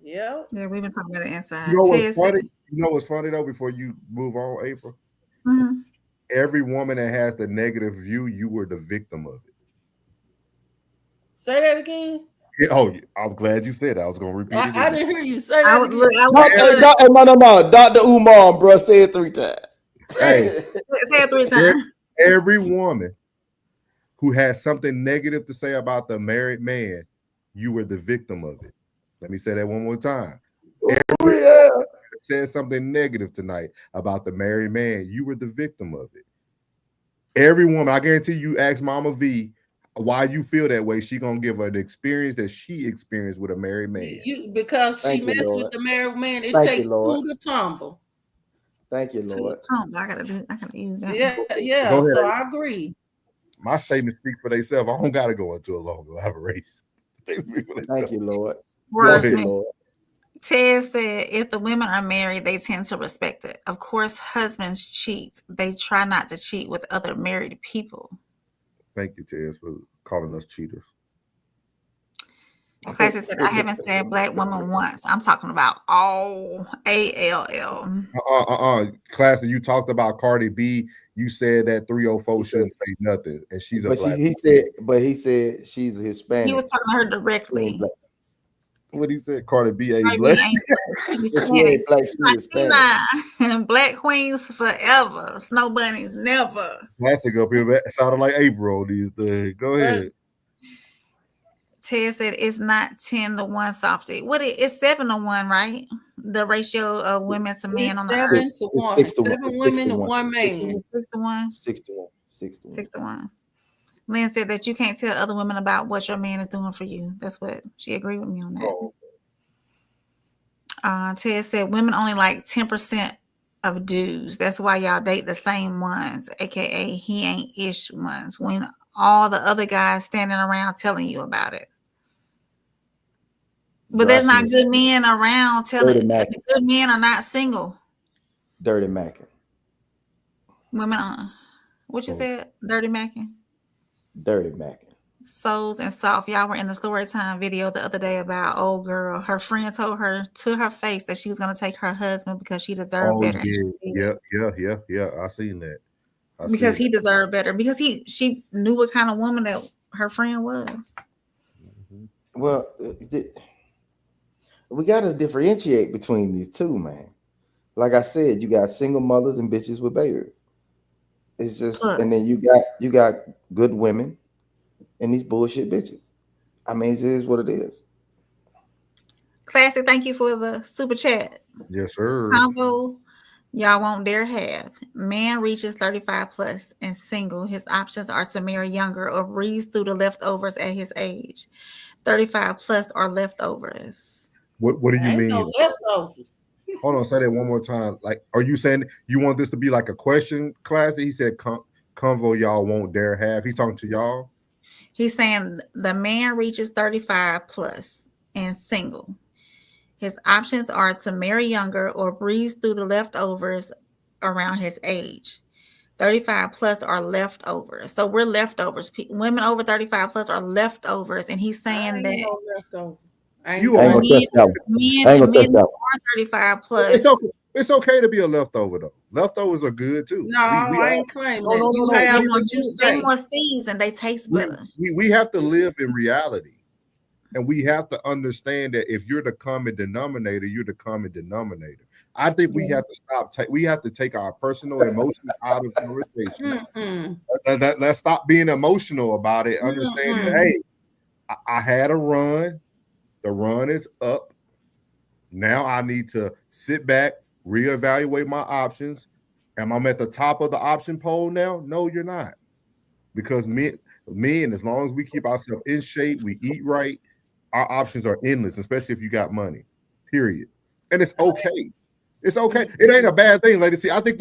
Yeah. Yeah, we've been talking about the inside. You know what's funny? You know what's funny though, before you move on, April? Mm-hmm. Every woman that has the negative view, you were the victim of it. Say that again. Yeah, I'm glad you said that. I was going to repeat it. I didn't hear you say that again. No. Dr. Umar, bro, say it 3 times. Hey, say it 3 times. Every woman who has something negative to say about the married man, you were the victim of it. Let me say that one more time. Every woman that said something negative tonight about the married man, you were the victim of it. Every woman, I guarantee you, ask Mama V why you feel that way. She gonna give her the experience that she experienced with a married man. Because she messed with the married man. It takes 2 to tumble. Thank you, Lord. I gotta use that. Yeah. So I agree. My statements speak for themselves. I don't gotta go into a long elaboration. Thank you, Lord. Lord. Ted said, if the women are married, they tend to respect it. Of course, husbands cheat. They try not to cheat with other married people. Thank you, Ted, for calling us cheaters. Classy said, I haven't said black woman once. I'm talking about all ALL. Classy, you talked about Cardi B. You said that 304 shouldn't say nothing, and she's a black. He said she's a Hispanic. He was talking to her directly. What he said, Cardi B ain't black. Black queens forever. Snow bunnies never. Classic up here sounded like April. These things. Go ahead. Ted said it's not 10 to 1 softy. It's 7 to 1, right? The ratio of women to men on the earth. 7 to 1. 7 women to 1 man. 6 to 1. 6 to 1. 6 to 1. Lynn said that you can't tell other women about what your man is doing for you. That's what she agreed with me on that. Ted said women only like 10% of dudes. That's why y'all date the same ones, aka he ain't ish ones. When all the other guys standing around telling you about it. But there's not Drastic. good men around telling Dirty Mackin. good men are not single. Dirty Mackin. Women are. What you said? Dirty Mackin. Dirty Mackin. Souls and Soft. Y'all were in the story time video the other day about old girl. Her friend told her to her face that she was going to take her husband because she deserved better. Yeah. I seen that. Because he deserved better. Because she knew what kind of woman that her friend was. Well, we got to differentiate between these two, man. Like I said, you got single mothers and bitches with babies. It's just, and then you got good women and these bullshit bitches. I mean, it is what it is. Classic, thank you for the super chat. Yes, sir. Combo, y'all won't dare have. Man reaches 35 plus and single. His options are to marry younger or breeze through the leftovers at his age. 35 plus are leftovers. What do you mean? No leftovers. Hold on, say that one more time. Like, are you saying you want this to be like a question, Classic? He said, convo y'all won't dare have. He's talking to y'all? He's saying the man reaches 35 plus and single. His options are to marry younger or breeze through the leftovers around his age. 35 plus are leftovers. So we're leftovers. Women over 35 plus are leftovers. And he's saying that no leftovers. You are men are 35 plus. It's okay to be a leftover though. Leftovers are good too. No, I ain't claiming that. No. They more seasoned. They taste better. We have to live in reality. And we have to understand that if you're the common denominator, you're the common denominator. I think we have to stop. We have to take our personal emotions out of conversation. Let's stop being emotional about it. Understand that, hey, I had a run. The run is up. Now I need to sit back, reevaluate my options. Am I at the top of the option poll now? No, you're not. Because men, as long as we keep ourselves in shape, we eat right, our options are endless, especially if you got money, period. And it's okay. It's okay. It ain't a bad thing, ladies. See, I think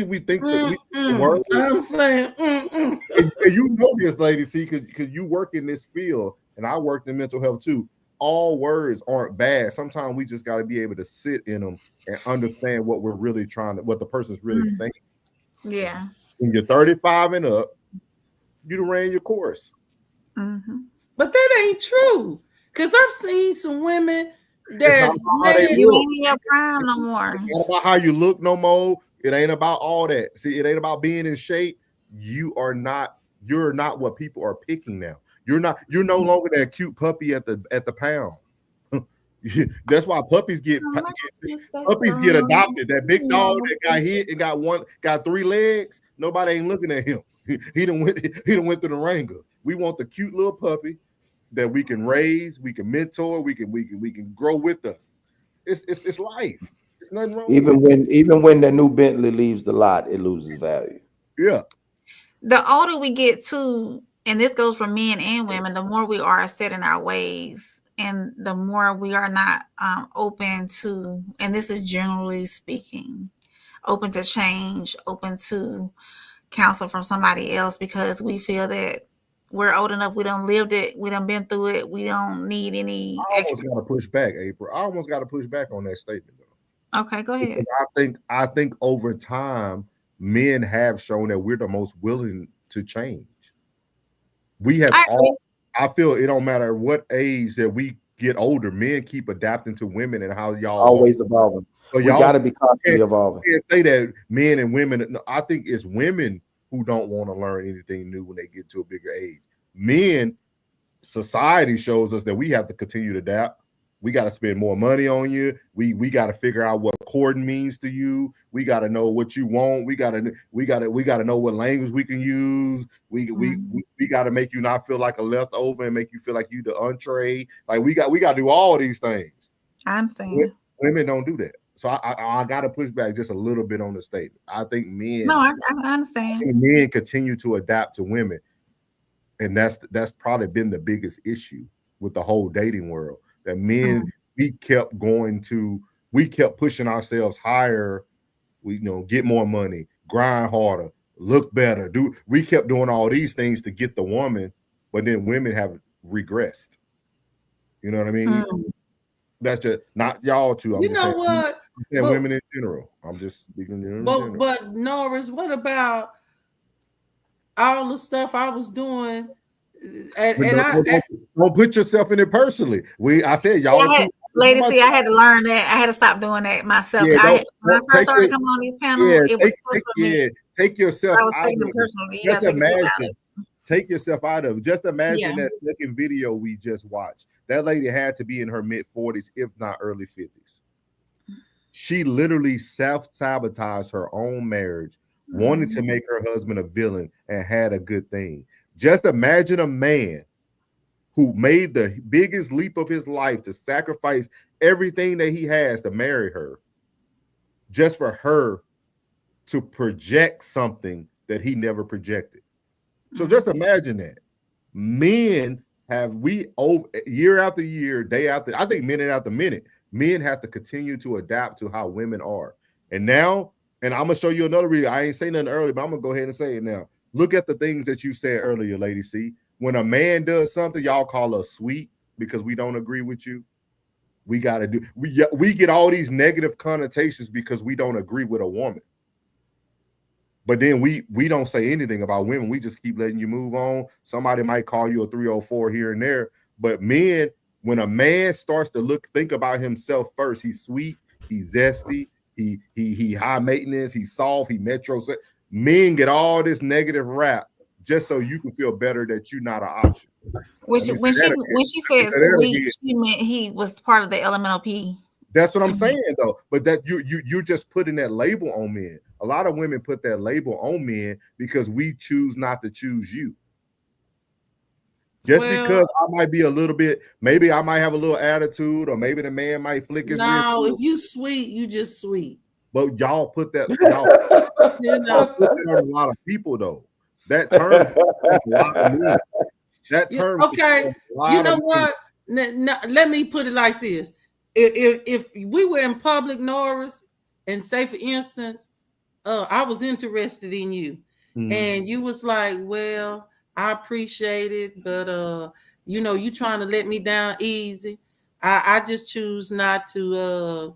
we think that I'm saying, and you know this, lady, see, because you work in this field, and I worked in mental health too. All words aren't bad. Sometimes we just got to be able to sit in them and understand what we're really what the person's really saying. Yeah. When you're 35 and up, you done ran your course. But that ain't true. Because I've seen some women that you ain't in your prime no more. It's not about how you look no more. It ain't about all that. See, it ain't about being in shape. You're not what people are picking now. You're no longer that cute puppy at the pound. That's why puppies get adopted. That big dog that got hit and got 3 legs. Nobody ain't looking at him. He done went through the wringer. We want the cute little puppy that we can raise, we can mentor, we can grow with us. It's life. It's nothing wrong. Even when the new Bentley leaves the lot, it loses value. Yeah. The older we get too, and this goes for men and women, the more we are set in our ways, and the more we are not open to, and this is generally speaking, open to change, open to counsel from somebody else, because we feel that we're old enough, we done lived it, we done been through it, we don't need any I almost got to push back, April. I almost got to push back on that statement, though. Okay, go ahead. Because I think over time, men have shown that we're the most willing to change. We have I feel it don't matter what age that we get older, men keep adapting to women and how y'all always evolving. So we got to be constantly evolving. You can't say that men and women. No, I think it's women who don't want to learn anything new when they get to a bigger age. Men, society shows us that we have to continue to adapt. We got to spend more money on you. We got to figure out what courting means to you. We got to know what you want. We got to know what language we can use. We got to make you not feel like a leftover and make you feel like you the entree. Like we got to do all these things. I understand. Women don't do that. So I got to push back just a little bit on the statement. I think men. No, I understand. Men continue to adapt to women, and that's probably been the biggest issue with the whole dating world. That men, we kept pushing ourselves higher. We get more money, grind harder, look better. We kept doing all these things to get the woman, but then women have regressed. You know what I mean? That's just not y'all two. I'm You just know saying, what? saying women in general. I'm just speaking in general. But Norris, what about all the stuff I was doing? Don't put yourself in it personally. I said y'all. Lady, see, I had to learn that. I had to stop doing that myself. When I first started coming on these panels, it was tough for me. Take yourself I was out taking of it it. personally. Just imagine. Take yourself out of it. Just imagine that second video we just watched. That lady had to be in her mid-40s, if not early 50s. She literally self-sabotaged her own marriage, wanted to make her husband a villain, and had a good thing. Just imagine a man who made the biggest leap of his life to sacrifice everything that he has to marry her, just for her to project something that he never projected. So just imagine that. Men year after year, day after, I think minute after minute, men have to continue to adapt to how women are. And now, and I'm gonna show you another reason. I ain't saying nothing earlier, but I'm gonna go ahead and say it now. Look at the things that you said earlier, Lady C. When a man does something, y'all call us sweet because we don't agree with you. We get all these negative connotations because we don't agree with a woman. But then we don't say anything about women. We just keep letting you move on. Somebody might call you a 304 here and there. But men, when a man starts to think about himself first, he's sweet, he's zesty, he high maintenance, he's soft, he metro. Men get all this negative rap just so you can feel better that you're not an option. When she said sweet, she meant he was part of the LMNOP. That's what I'm saying, though. But that you're just putting that label on men. A lot of women put that label on men because we choose not to choose you. Because I might be a little bit, maybe I might have a little attitude, or maybe the man might flick his wrist. No, if you sweet, you just sweet. But y'all put that, y'all put that on a lot of people, though. That term, that term. Okay, you know what? Let me put it like this: if we were in public, Norris, and say for instance, I was interested in you, and you was like, "Well, I appreciate it, but you trying to let me down easy. I just choose not to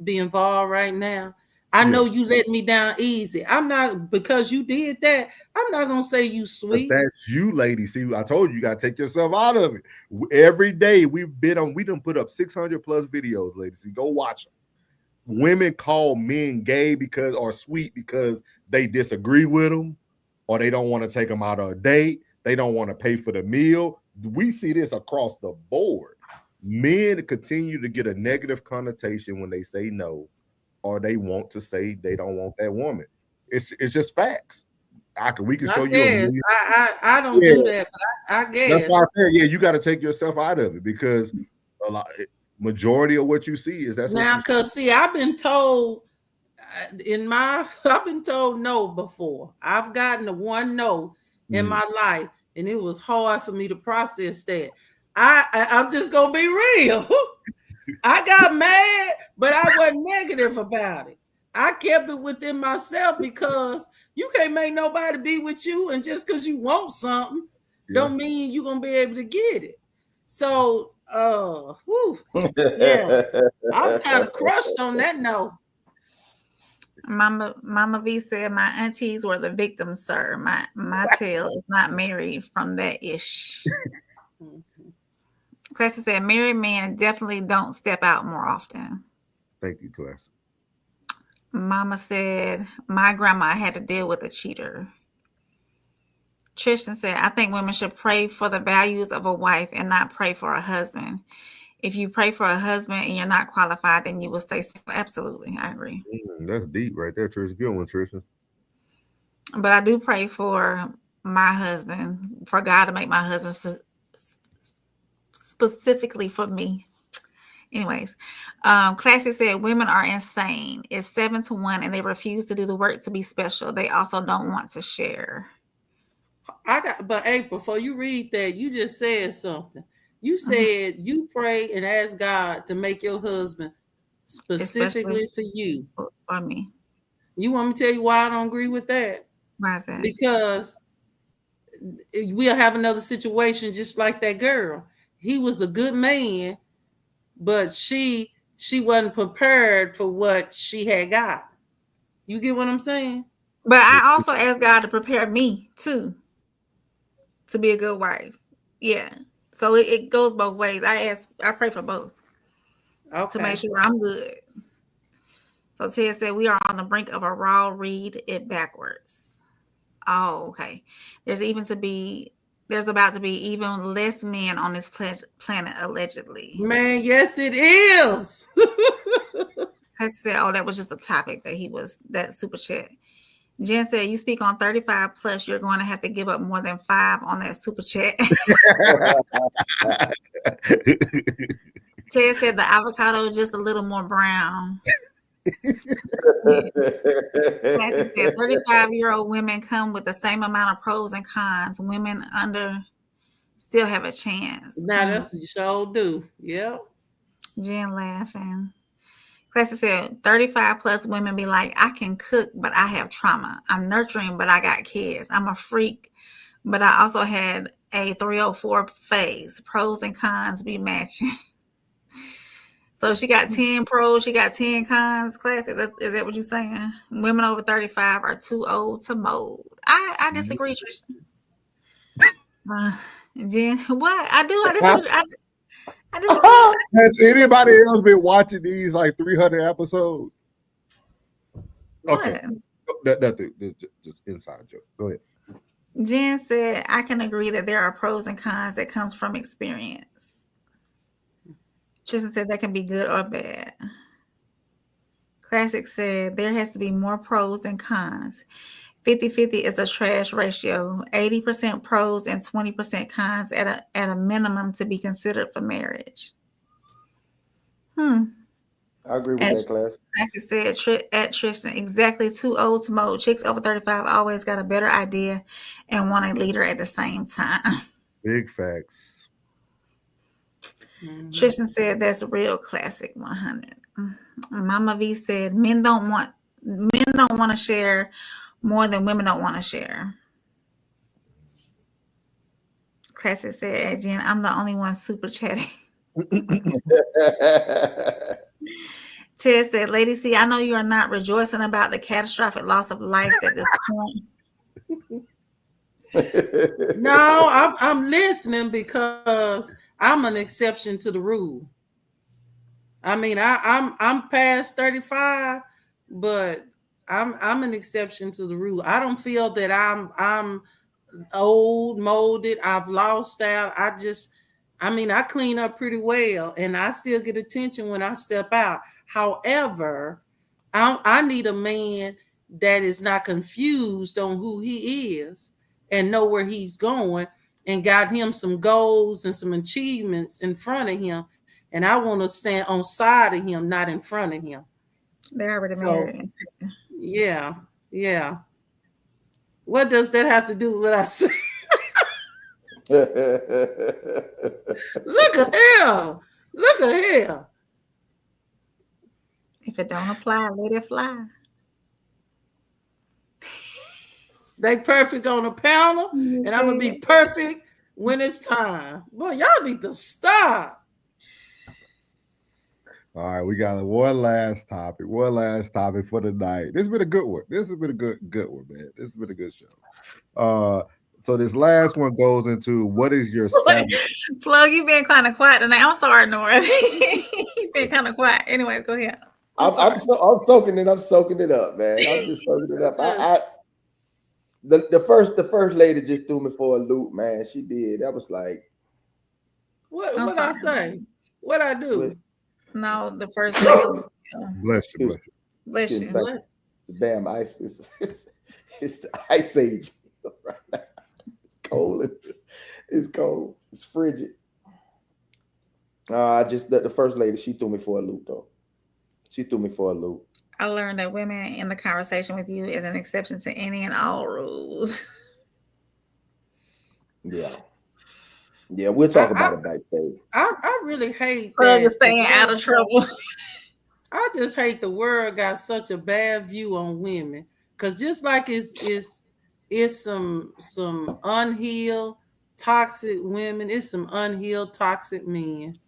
be involved right now. I know you let me down easy. I'm not, because you did that. I'm not gonna say you sweet. But that's you, lady. See, I told you, you gotta take yourself out of it. Every day we done put up 600 plus videos, ladies. See, go watch them. Women call men gay or sweet because they disagree with them, or they don't want to take them out on a date. They don't want to pay for the meal. We see this across the board. Men continue to get a negative connotation when they say no, or they want to say they don't want that woman. It's just facts. We can show you. I don't do that, but I guess that's why I said, you got to take yourself out of it, because majority of what you see is that's now. Because see, I've been told no before. I've gotten the one no in my life, and it was hard for me to process that. I'm just gonna be real. I got mad, but I wasn't negative about it. I kept it within myself, because you can't make nobody be with you, and just because you want something don't mean you're gonna be able to get it. So yeah, I'm kind of crushed on that note. Mama V said, my aunties were the victims, sir. My tail is not married from that ish. Classy said, married men definitely don't step out more often. Thank you, Class. Mama said, my grandma had to deal with a cheater. Tristan said, I think women should pray for the values of a wife and not pray for a husband. If you pray for a husband and you're not qualified, then you will stay single. Absolutely, I agree. That's deep right there, Tristan. Good one, Tristan. But I do pray for my husband, for God to make my husband specifically for me. Anyways, Classy said, women are insane. It's 7-1 and they refuse to do the work to be special. They also don't want to share. But April, before you read that, you just said something. You said you pray and ask God to make your husband specifically for you. For me. You want me to tell you why I don't agree with that? Why is that? Because we'll have another situation just like that girl. He was a good man, but she wasn't prepared for what she had got. You get what I'm saying? But I also asked God to prepare me too to be a good wife. Yeah. So it goes both ways. I pray for both. Okay. To make sure I'm good. So Ted said we are on the brink of a raw read it backwards. Oh, okay. There's about to be even less men on this planet allegedly. Man, yes it is. I said, oh, that was just a topic that super chat. Jen said, you speak on 35 plus, you're going to have to give up more than 5 on that super chat. Ted said the avocado is just a little more brown. Nancy said 35-year-old women come with the same amount of pros and cons. Women under still have a chance. Now that's you sure do. Yep. Jen laughing. Classy said 35 plus women be like, I can cook, but I have trauma. I'm nurturing, but I got kids. I'm a freak, but I also had a 304 phase. Pros and cons be matching. So she got 10 pros, she got 10 cons. Classy, is that what you're saying? Women over 35 are too old to mold. I disagree, Tristan. Jen, what? I disagree. I disagree. Has anybody else been watching these like 300 episodes? Okay. Nothing. Just inside joke. Go ahead. Jen said, I can agree that there are pros and cons that comes from experience. Tristan said that can be good or bad. Classic said there has to be more pros than cons. 50-50 is a trash ratio. 80% pros and 20% cons at a minimum to be considered for marriage. I agree with that, Class. Classic said at Tristan, exactly too old to mold. Chicks over 35 always got a better idea and want a leader at the same time. Big facts. Tristan said that's a real classic 100. Mama V said men don't want to share more than women don't want to share. Classic said, Jen, I'm the only one super chatting. Ted said, Lady C, I know you are not rejoicing about the catastrophic loss of life at this point. No, I'm listening because I'm an exception to the rule. I mean, I'm past 35, but I'm an exception to the rule. I don't feel that I'm old, molded. I've lost style. I clean up pretty well, and I still get attention when I step out. However, I need a man that is not confused on who he is and know where he's going, and got him some goals and some achievements in front of him. And I want to stand on side of him, not in front of him. They're already married. Yeah. What does that have to do with what I say? Look at here. If it don't apply, let it fly. They perfect on the panel, and I'm gonna be perfect when it's time. Boy, y'all need to stop. All right, we got one last topic for the night. This has been a good one. This has been a good one, man. This has been a good show. So this last one goes into what is your Plug, you've been kind of quiet tonight. I'm sorry, Nora. You've been kind of quiet. Anyway, go ahead. I'm soaking it. I'm soaking it up, man. I'm just soaking it up. The first lady just threw me for a loop, man. She did. That was like, what I say? What I do? No, the first lady. Bless you. Bless you. It's damn ice. It's the ice age right now. It's cold. It's frigid. The first lady, she threw me for a loop, though. I learned that women in the conversation with you is an exception to any and all rules. Yeah, we'll talk about it backstage. I really hate that. You're staying out of trouble. I just hate the world got such a bad view on women, because just like it's some unhealed toxic women, it's some unhealed toxic men,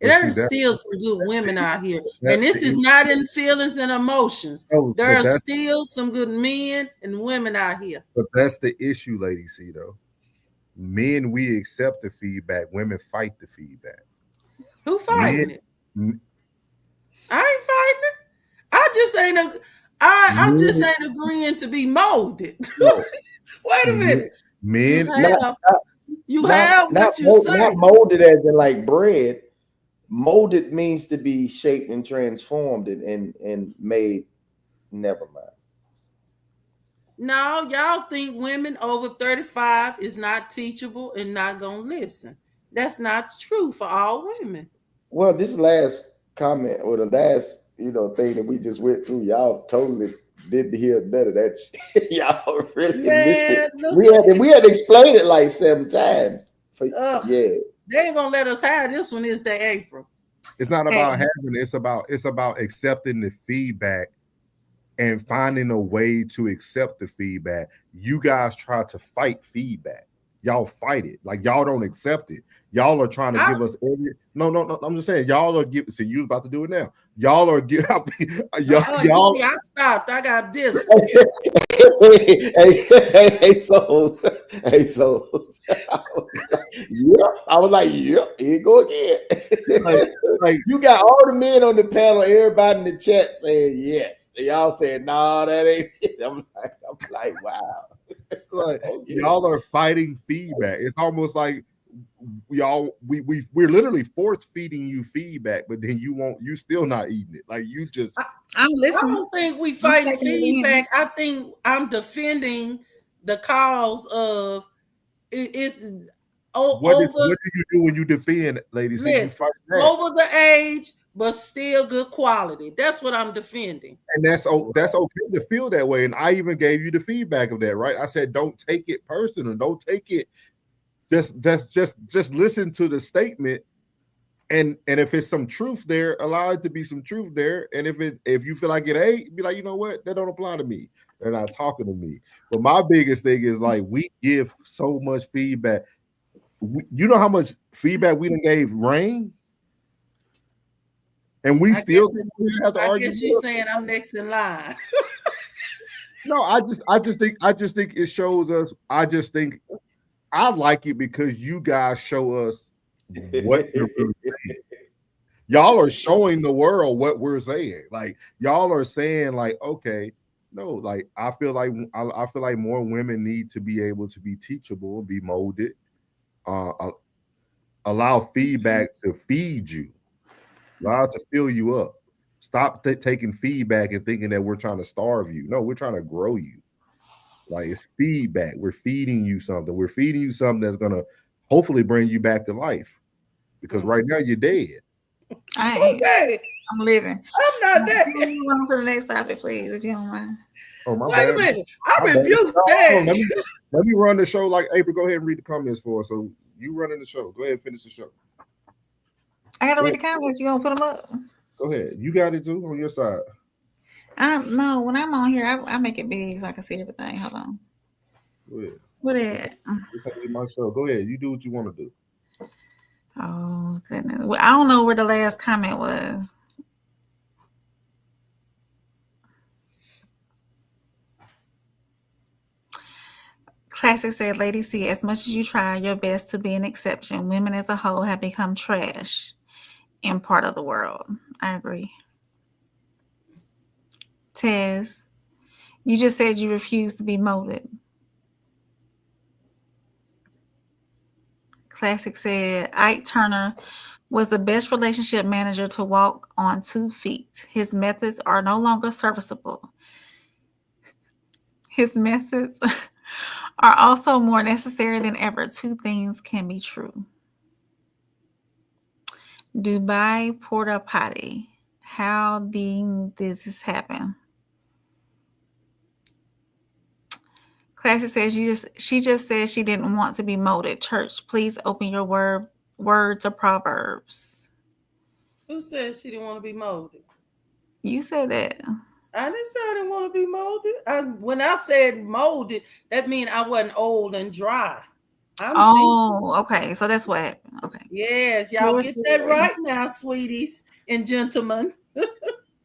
There's still some good women out here. And this is not in feelings and emotions. There are still some good men and women out here. But that's the issue, Lady C, though. Men, we accept the feedback. Women fight the feedback. Who fighting it? I ain't fighting it. I'm just ain't agreeing to be molded. No. Wait a minute. Men, you have what you say. Not molded as in like bread. Molded means to be shaped and transformed and made. Never mind. No, y'all think women over 35 is not teachable and not gonna listen. That's not true for all women. Well, this last comment or the last thing that we just went through, y'all totally did hear better. That y'all really missed it. We had to explain it like 7 times. They ain't gonna let us have this one. Is the April? It's not about having. It's about accepting the feedback and finding a way to accept the feedback. You guys try to fight feedback. Y'all fight it. Like y'all don't accept it. Y'all are trying to give us every. No. I'm just saying y'all are giving. So you about to do it now. Y'all are giving. Y'all. See, I stopped. I got this. Hey, so. I was like, here you go again. like you got all the men on the panel, everybody in the chat saying yes. And y'all saying, no, that ain't it. I'm like, wow. Like, y'all are fighting feedback. It's almost like we're literally force feeding you feedback, but then you still not eating it. Like you just I'm listening. I don't think we fighting feedback. I think I'm defending the cause of it's what do you do when you defend, ladies? Listen, you fight back. Over the age, but still good quality. That's what I'm defending. And that's okay to feel that way. And I even gave you the feedback of that, right? I said, don't take it personal. Don't take it. Just listen to the statement. And if it's some truth there, allow it to be some truth there. And if you feel like it ain't, be like, you know what? That don't apply to me. They're not talking to me. But my biggest thing is like we give so much feedback. You know how much feedback we done gave Rain? And we still have to argue. I guess you're saying I'm next in line. No, I just think it shows us. I just think I like it because you guys show us what you're really saying. Y'all are showing the world what we're saying. Like y'all are saying, like, okay, no, like I feel like more women need to be able to be teachable and be molded. Allow feedback to feed you. Allow it to fill you up. Stop taking feedback and thinking that we're trying to starve you. No, we're trying to grow you. Like it's feedback. We're feeding you something. We're feeding you something that's gonna hopefully bring you back to life. Because right now you're dead. I ain't. Okay. I'm living. I'm not dead. On to the next topic, please, if you don't mind. Oh my Wait bad. a minute. I rebuke that. Let me run the show like April. Go ahead and read the comments for us. So you running the show. Go ahead and finish the show. I gotta read the comments. You gonna put them up? Go ahead. You got it too on your side. No, when I'm on here, I make it big so I can see everything. Hold on. Go ahead. What is? This ain't my show. Go ahead. You do what you want to do. Oh goodness. Well, I don't know where the last comment was. Classic said, Lady C, as much as you try your best to be an exception, women as a whole have become trash in part of the world. I agree. Tez, you just said you refuse to be molded. Classic said, Ike Turner was the best relationship manager to walk on 2 feet. His methods are no longer serviceable. His methods are also more necessary than ever. 2 things can be true. Dubai porta potty. How did this happen? Classic says she just said she didn't want to be molded. Church, please open your words of Proverbs. Who said she didn't want to be molded? You said that. I didn't say I didn't want to be molded. When I said molded, that means I wasn't old and dry. Okay. So that's what happened. Okay. Yes, y'all get that right now, sweeties and gentlemen.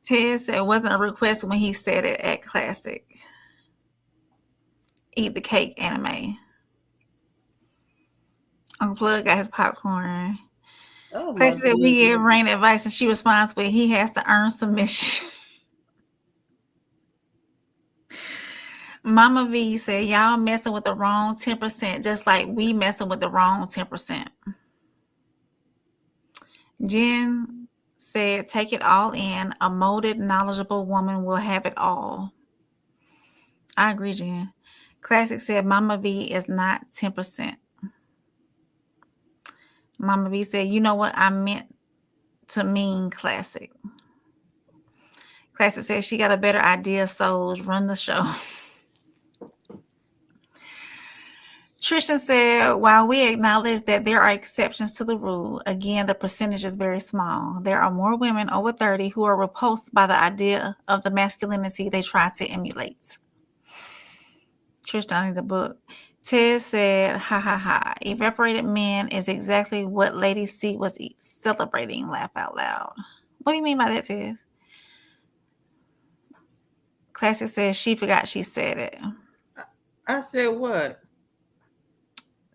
Ted said it wasn't a request when he said it at Classic. Eat the cake anime. Uncle Plug got his popcorn. Oh, my Classic said we goodness. give Rain advice and she responds, but he has to earn submission. Mama V said, y'all messing with the wrong 10%, just like we messing with the wrong 10%. Jen said, take it all in. A molded, knowledgeable woman will have it all. I agree, Jen. Classic said, Mama V is not 10%. Mama V said, you know what I meant to mean, Classic. Classic said she got a better idea, souls. Run the show. Tristan said, while we acknowledge that there are exceptions to the rule, again, the percentage is very small. There are more women over 30 who are repulsed by the idea of the masculinity they try to emulate. Tristan, I need the book. Ted said, ha ha ha. Evaporated men is exactly what Lady C was celebrating. Laugh out loud. What do you mean by that, Ted? Classic says she forgot she said it. I said what?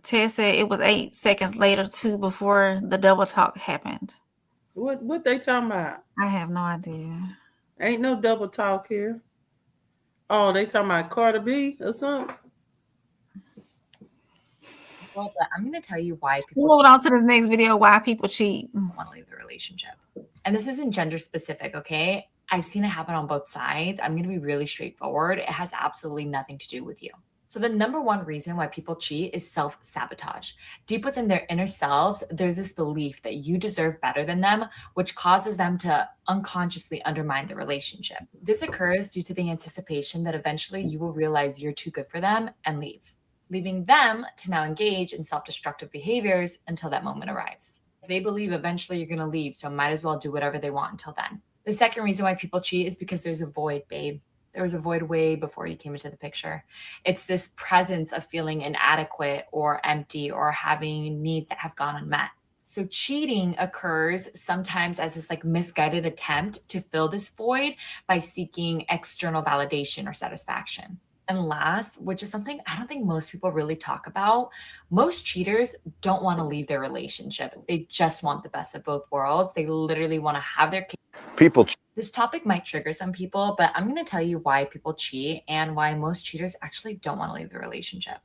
Ted said it was 8 seconds later, too, before the double talk happened. What they talking about? I have no idea. Ain't no double talk here. Oh, they talking about Cardi B or something? Well, but I'm going to tell you why people Moving on to this next video, why people cheat. Want to leave the relationship. And this isn't gender specific, okay? I've seen it happen on both sides. I'm going to be really straightforward. It has absolutely nothing to do with you. So the number one reason why people cheat is self-sabotage. Deep within their inner selves, there's this belief that you deserve better than them, which causes them to unconsciously undermine the relationship. This occurs due to the anticipation that eventually you will realize you're too good for them and leave, leaving them to now engage in self-destructive behaviors until that moment arrives. They believe eventually you're going to leave, so might as well do whatever they want until then. The second reason why people cheat is because there's a void, babe. There was a void way before you came into the picture. It's this presence of feeling inadequate or empty or having needs that have gone unmet. So cheating occurs sometimes as this like misguided attempt to fill this void by seeking external validation or satisfaction. And last, which is something I don't think most people really talk about, most cheaters don't want to leave their relationship. They just want the best of both worlds. They literally want to have their People. This topic might trigger some people, but I'm going to tell you why people cheat and why most cheaters actually don't want to leave the relationship.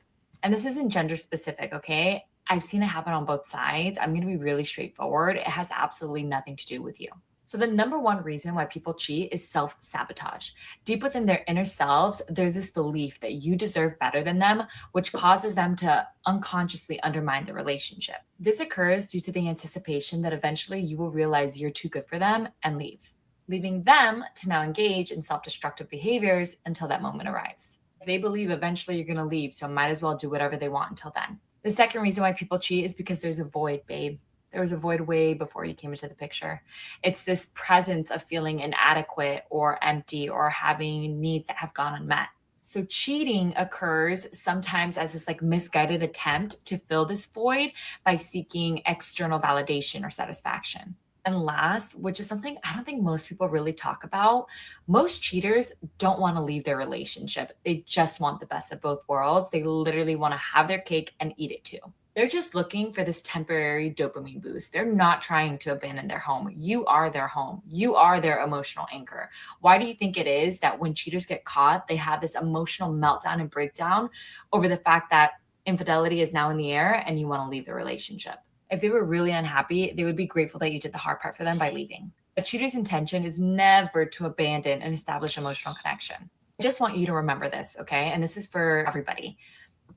And this isn't gender specific, okay? I've seen it happen on both sides. I'm going to be really straightforward. It has absolutely nothing to do with you. So the number one reason why people cheat is self-sabotage. Deep within their inner selves, there's this belief that you deserve better than them, which causes them to unconsciously undermine the relationship. This occurs due to the anticipation that eventually you will realize you're too good for them and leave, leaving them to now engage in self-destructive behaviors until that moment arrives. They believe eventually you're going to leave, so might as well do whatever they want until then. The second reason why people cheat is because there's a void, babe. There was a void way before you came into the picture. It's this presence of feeling inadequate or empty or having needs that have gone unmet. So cheating occurs sometimes as this like misguided attempt to fill this void by seeking external validation or satisfaction. And last, which is something I don't think most people really talk about, most cheaters don't want to leave their relationship. They just want the best of both worlds. They literally want to have their cake and eat it too. They're just looking for this temporary dopamine boost. They're not trying to abandon their home. You are their home. You are their emotional anchor. Why do you think it is that when cheaters get caught, they have this emotional meltdown and breakdown over the fact that infidelity is now in the air and you want to leave the relationship? If they were really unhappy, they would be grateful that you did the hard part for them by leaving. A cheater's intention is never to abandon and establish emotional connection. I just want you to remember this, okay? And this is for everybody.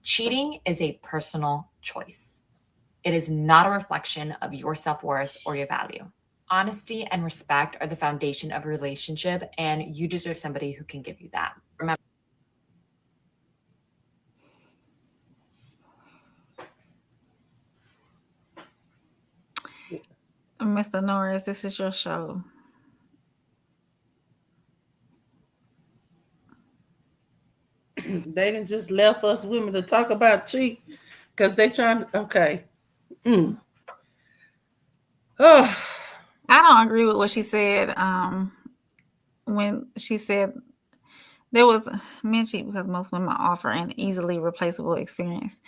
Cheating is a personal choice. It is not a reflection of your self-worth or your value. Honesty and respect are the foundation of a relationship, and you deserve somebody who can give you that. Remember. Mr. Norris, this is your show. They didn't just left us women to talk about cheat because they trying to, okay. I don't agree with what she said. When she said there was men cheat because most women offer an easily replaceable experience.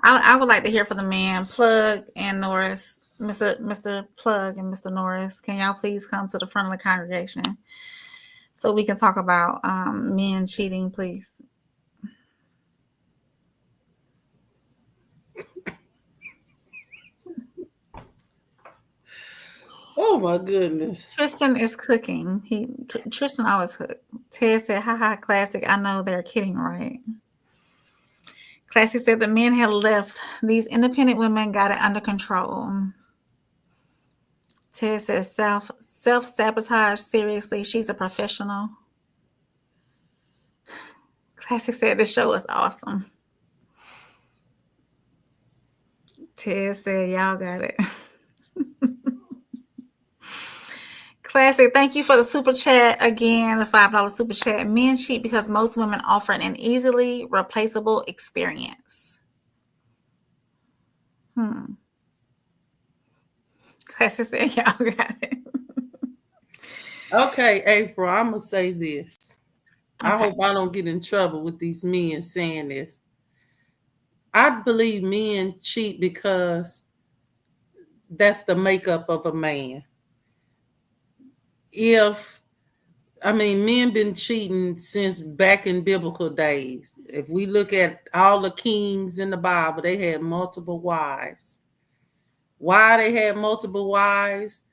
I would like to hear from the man, Plug and Norris, Mr. Plug and Mr. Norris. Can y'all please come to the front of the congregation so we can talk about men cheating, please? Oh my goodness. Tristan is cooking. Tristan always cook. Ted said, haha, classic. I know they're kidding, right? Classic said the men had left. These independent women got it under control. Ted says self-sabotage. Seriously, she's a professional. Classic said the show is awesome. Ted said y'all got it. Classic, thank you for the super chat again, the $5 super chat. Men cheat because most women offer an easily replaceable experience. Classic said y'all got it. Okay, April, I'm going to say this. I hope I don't get in trouble with these men saying this. I believe men cheat because that's the makeup of a man. Men been cheating since back in biblical days. If we look at all the kings in the Bible, they had multiple wives. Why they had multiple wives?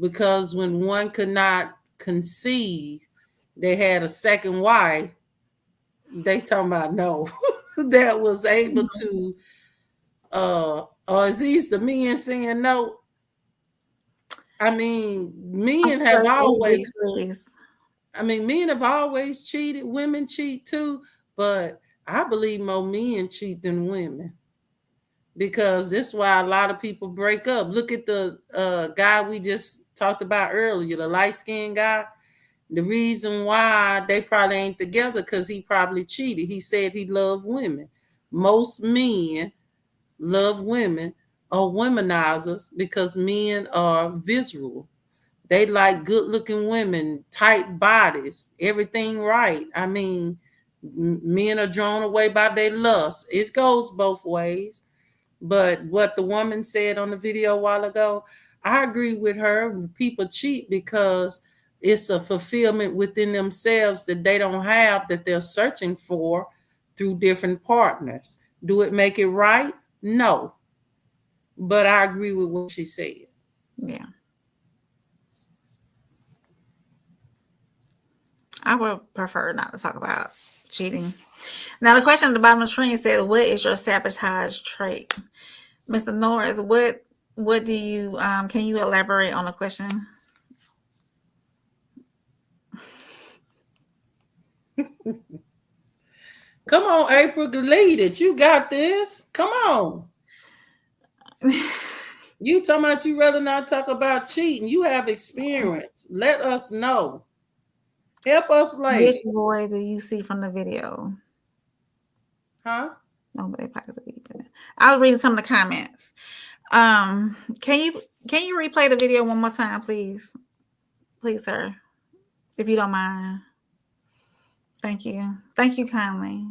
Because when one could not conceive, they had a second wife. They talking about no, that was able to, or is these the men saying no? Men have always cheated. Women cheat too, but I believe more men cheat than women, because this is why a lot of people break up. Look at the guy we just talked about earlier, the light-skinned guy. The reason why they probably ain't together because he probably cheated. He said he loved women. Most men love women or womenizers because men are visual. They like good-looking women, tight bodies, everything right. Men are drawn away by their lust. It goes both ways. But what the woman said on the video a while ago, I agree with her. People cheat because it's a fulfillment within themselves that they don't have, that they're searching for through different partners. Do it make it right? No. But I agree with what she said. Yeah. I would prefer not to talk about cheating. Now, the question at the bottom of the screen said, what is your sabotage trait? Mr. Norris, what do you, can you elaborate on the question? Come on, April, lead it. You got this. Come on. You talking about you rather not talk about cheating. You have experience. Let us know. Help us, ladies. Which boy do you see from the video? Huh? Nobody possibly. I was reading some of the comments. Can you replay the video one more time, please? Please, sir. If you don't mind. Thank you. Thank you kindly.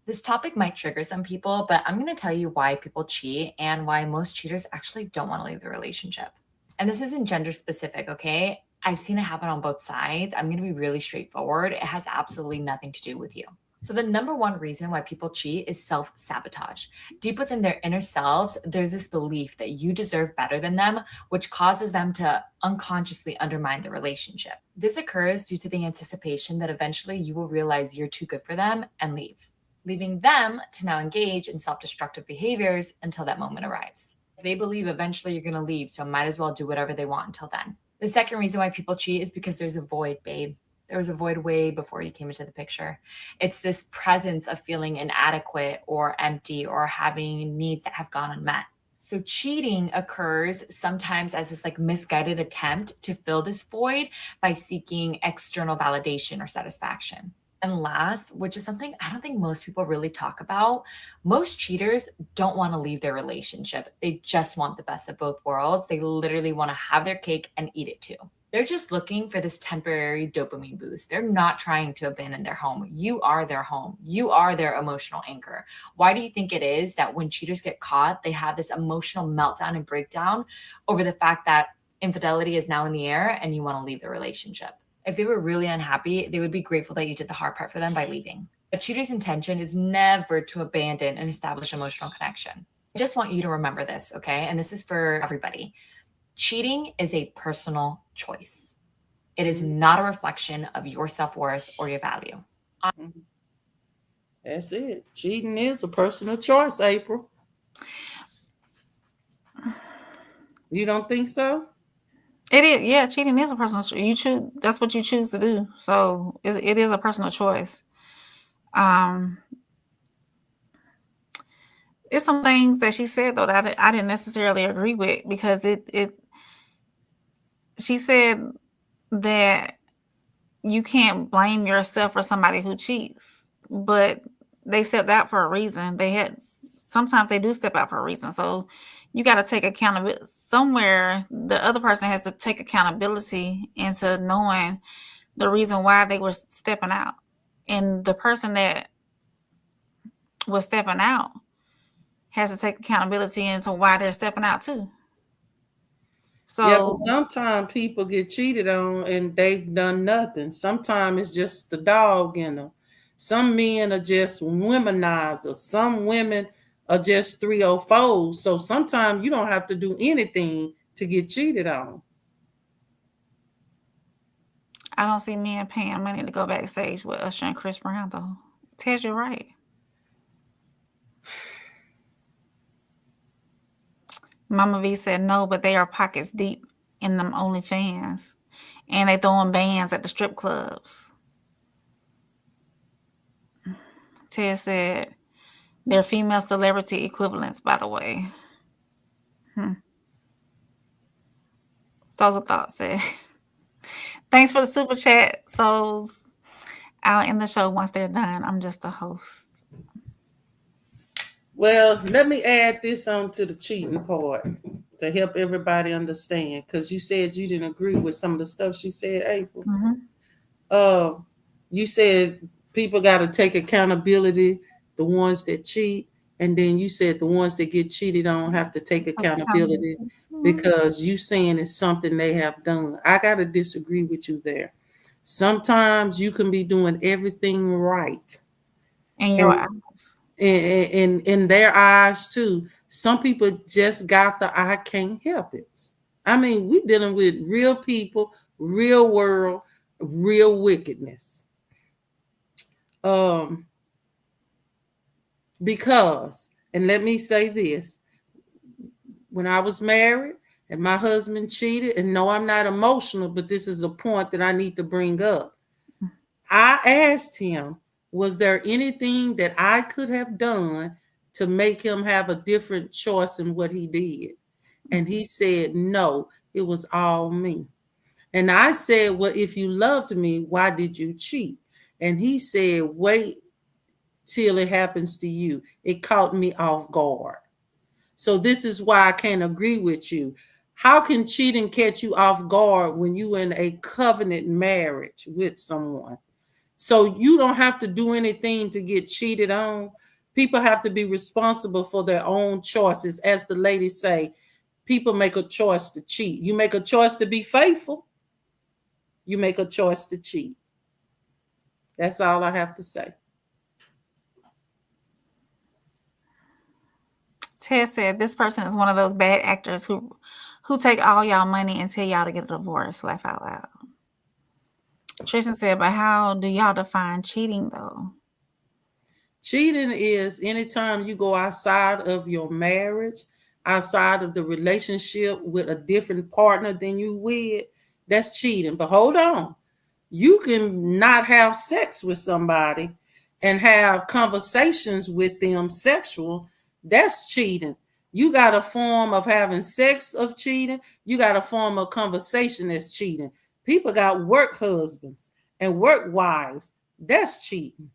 This topic might trigger some people, but I'm going to tell you why people cheat and why most cheaters actually don't want to leave the relationship. And this isn't gender specific, okay? I've seen it happen on both sides. I'm going to be really straightforward. It has absolutely nothing to do with you. So the number one reason why people cheat is self-sabotage. Deep within their inner selves, there's this belief that you deserve better than them, which causes them to unconsciously undermine the relationship. This occurs due to the anticipation that eventually you will realize you're too good for them and leave, leaving them to now engage in self-destructive behaviors until that moment arrives. They believe eventually you're going to leave, so might as well do whatever they want until then. The second reason why people cheat is because there's a void, babe. There was a void way before you came into the picture. It's this presence of feeling inadequate or empty or having needs that have gone unmet. So cheating occurs sometimes as this misguided attempt to fill this void by seeking external validation or satisfaction. And last, which is something I don't think most people really talk about, most cheaters don't want to leave their relationship. They just want the best of both worlds. They literally want to have their cake and eat it too. They're just looking for this temporary dopamine boost. They're not trying to abandon their home. You are their home. You are their emotional anchor. Why do you think it is that when cheaters get caught, they have this emotional meltdown and breakdown over the fact that infidelity is now in the air and you want to leave the relationship? If they were really unhappy, they would be grateful that you did the hard part for them by leaving. A cheater's intention is never to abandon and establish emotional connection. I just want you to remember this, okay? And this is for everybody. Cheating is a personal choice. It is not a reflection of your self-worth or your value. That's it. Cheating is a personal choice, April. You don't think so? It is, yeah. Cheating is a personal choice. You choose. That's what you choose to do. So it is a personal choice. It's some things that she said though that I didn't necessarily agree with, because she said that you can't blame yourself for somebody who cheats, but they stepped out for a reason. Sometimes they do step out for a reason. So you got to take accountability somewhere. The other person has to take accountability into knowing the reason why they were stepping out. And the person that was stepping out has to take accountability into why they're stepping out too. So yeah, but sometimes people get cheated on and they've done nothing. Sometimes it's just the dog in them. Some men are just womenizers. Some women are just 304s. So sometimes you don't have to do anything to get cheated on. I don't see men paying money to go backstage with Usher and Chris Brown though. Ted, you're right. Mama V said no, but they are pockets deep in them OnlyFans. And they throwing bands at the strip clubs. Ted said they're female celebrity equivalents, by the way. Souls of Thought said, thanks for the super chat, Souls. I'll end the show once they're done. I'm just the host. Well, let me add this on to the cheating part to help everybody understand, because you said you didn't agree with some of the stuff she said, April. Mm-hmm. You said people got to take accountability, the ones that cheat, and then you said the ones that get cheated on have to take accountability because you saying it's something they have done. I got to disagree with you there. Sometimes you can be doing everything right. In your eyes. In their eyes too. Some people just got the I can't help it. I mean, we're dealing with real people, real world, real wickedness. Because, and let me say this, when I was married and my husband cheated, and no, I'm not emotional, but this is a point that I need to bring up. I asked him, was there anything that I could have done to make him have a different choice in what he did? And he said, no, it was all me. And I said, well, if you loved me, why did you cheat? And he said, wait till it happens to you. It caught me off guard. So this is why I can't agree with you. How can cheating catch you off guard when you're in a covenant marriage with someone? So you don't have to do anything to get cheated on. People have to be responsible for their own choices. As the ladies say, people make a choice to cheat. You make a choice to be faithful. You make a choice to cheat. That's all I have to say. Ted said this person is one of those bad actors who take all y'all money and tell y'all to get a divorce. Laugh out loud. Tristan said, but how do y'all define cheating though? Cheating is anytime you go outside of your marriage, outside of the relationship with a different partner than you with, that's cheating. But hold on. You can not have sex with somebody and have conversations with them sexual. That's cheating. You got a form of having sex of cheating. You got a form of conversation that's cheating. People got work husbands and work wives. That's cheating.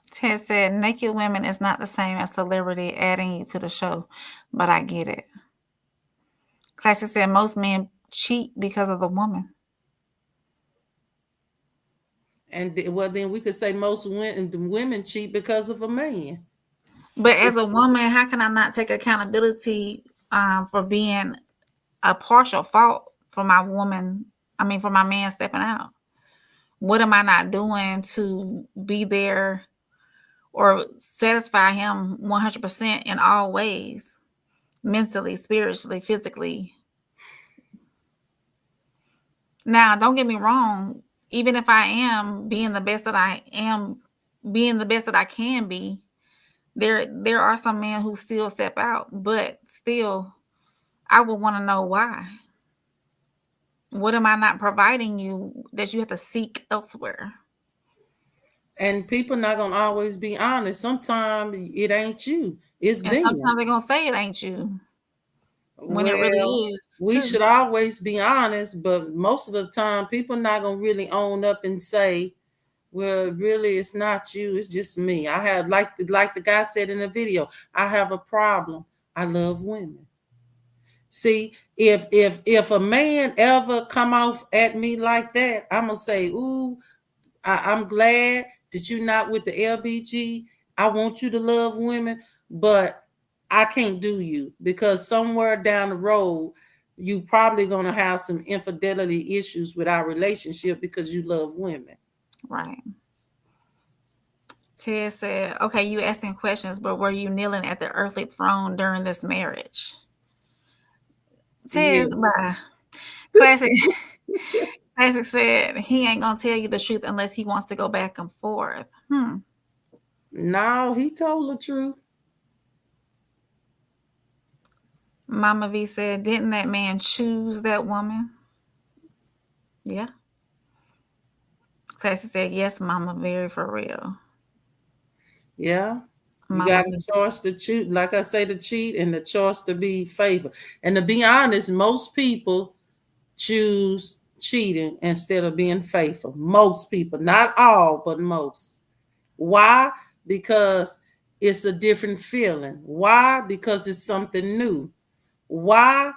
Ted said, naked women is not the same as celebrity adding you to the show, but I get it. Classic said, most men cheat because of the woman. And well, then we could say most women cheat because of a man. But as a woman, how can I not take accountability for being a partial fault for my woman? I mean, for my man stepping out. What am I not doing to be there or satisfy him 100% in all ways? Mentally, spiritually, physically. Now, don't get me wrong. Even if I am being the best that I am, being the best that I can be, there are some men who still step out, but still, I would want to know why. What am I not providing you that you have to seek elsewhere? And people not gonna always be honest. Sometimes it ain't you. It's and them. Sometimes they're gonna say it ain't you. When it really is. We should always be honest, but most of the time people not gonna really own up and say, well, really it's not you, it's just me. I have like the guy said in the video, I have a problem. I love women. See, if a man ever come off at me like that, I'm gonna say, ooh, I'm glad that you're not with the LBG. I want you to love women, but I can't do you because somewhere down the road, you probably gonna have some infidelity issues with our relationship because you love women. Right. Ted said, okay, you asking questions, but were you kneeling at the earthly throne during this marriage? Ted, bye. Classic. Classic said he ain't gonna tell you the truth unless he wants to go back and forth. No, he told the truth. Mama V said, didn't that man choose that woman? Yeah. Classic said, yes, Mama, very for real. Yeah. You got a choice to cheat, like I say, to cheat and the choice to be faithful. And to be honest, most people choose cheating instead of being faithful. Most people, not all, but most. Why? Because it's a different feeling. Why? Because it's something new. Why?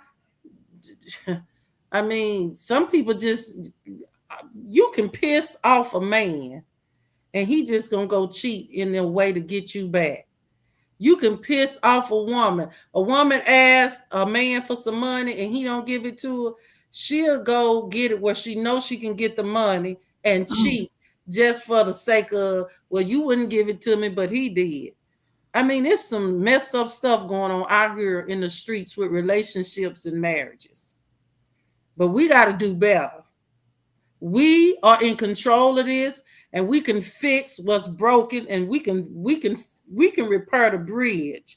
I mean, some people just, you can piss off a man and he just gonna go cheat in a way to get you back. You can piss off a woman. A woman asks a man for some money and he don't give it to her. She'll go get it where she knows she can get the money and cheat just for the sake of, well, you wouldn't give it to me, but he did. I mean, there's some messed up stuff going on out here in the streets with relationships and marriages. But we got to do better. We are in control of this, and we can fix what's broken, and we can repair the bridge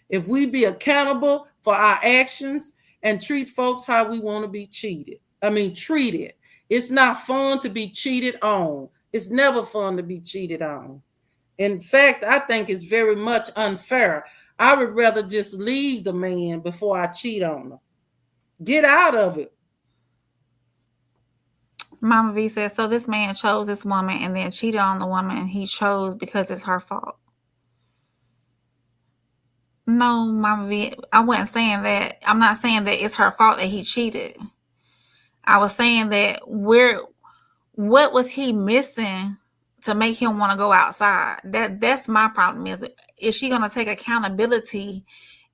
if we be accountable for our actions and treat folks how we want to be treated. It's not fun to be cheated on. It's never fun to be cheated on. In fact, I think it's very much unfair. I would rather just leave the man before I cheat on him. Get out of it. Mama V says, so this man chose this woman and then cheated on the woman he chose because it's her fault. No, Mama V, I wasn't saying that. I'm not saying that it's her fault that he cheated. I was saying that what was he missing to make him want to go outside? That's my problem. Is she going to take accountability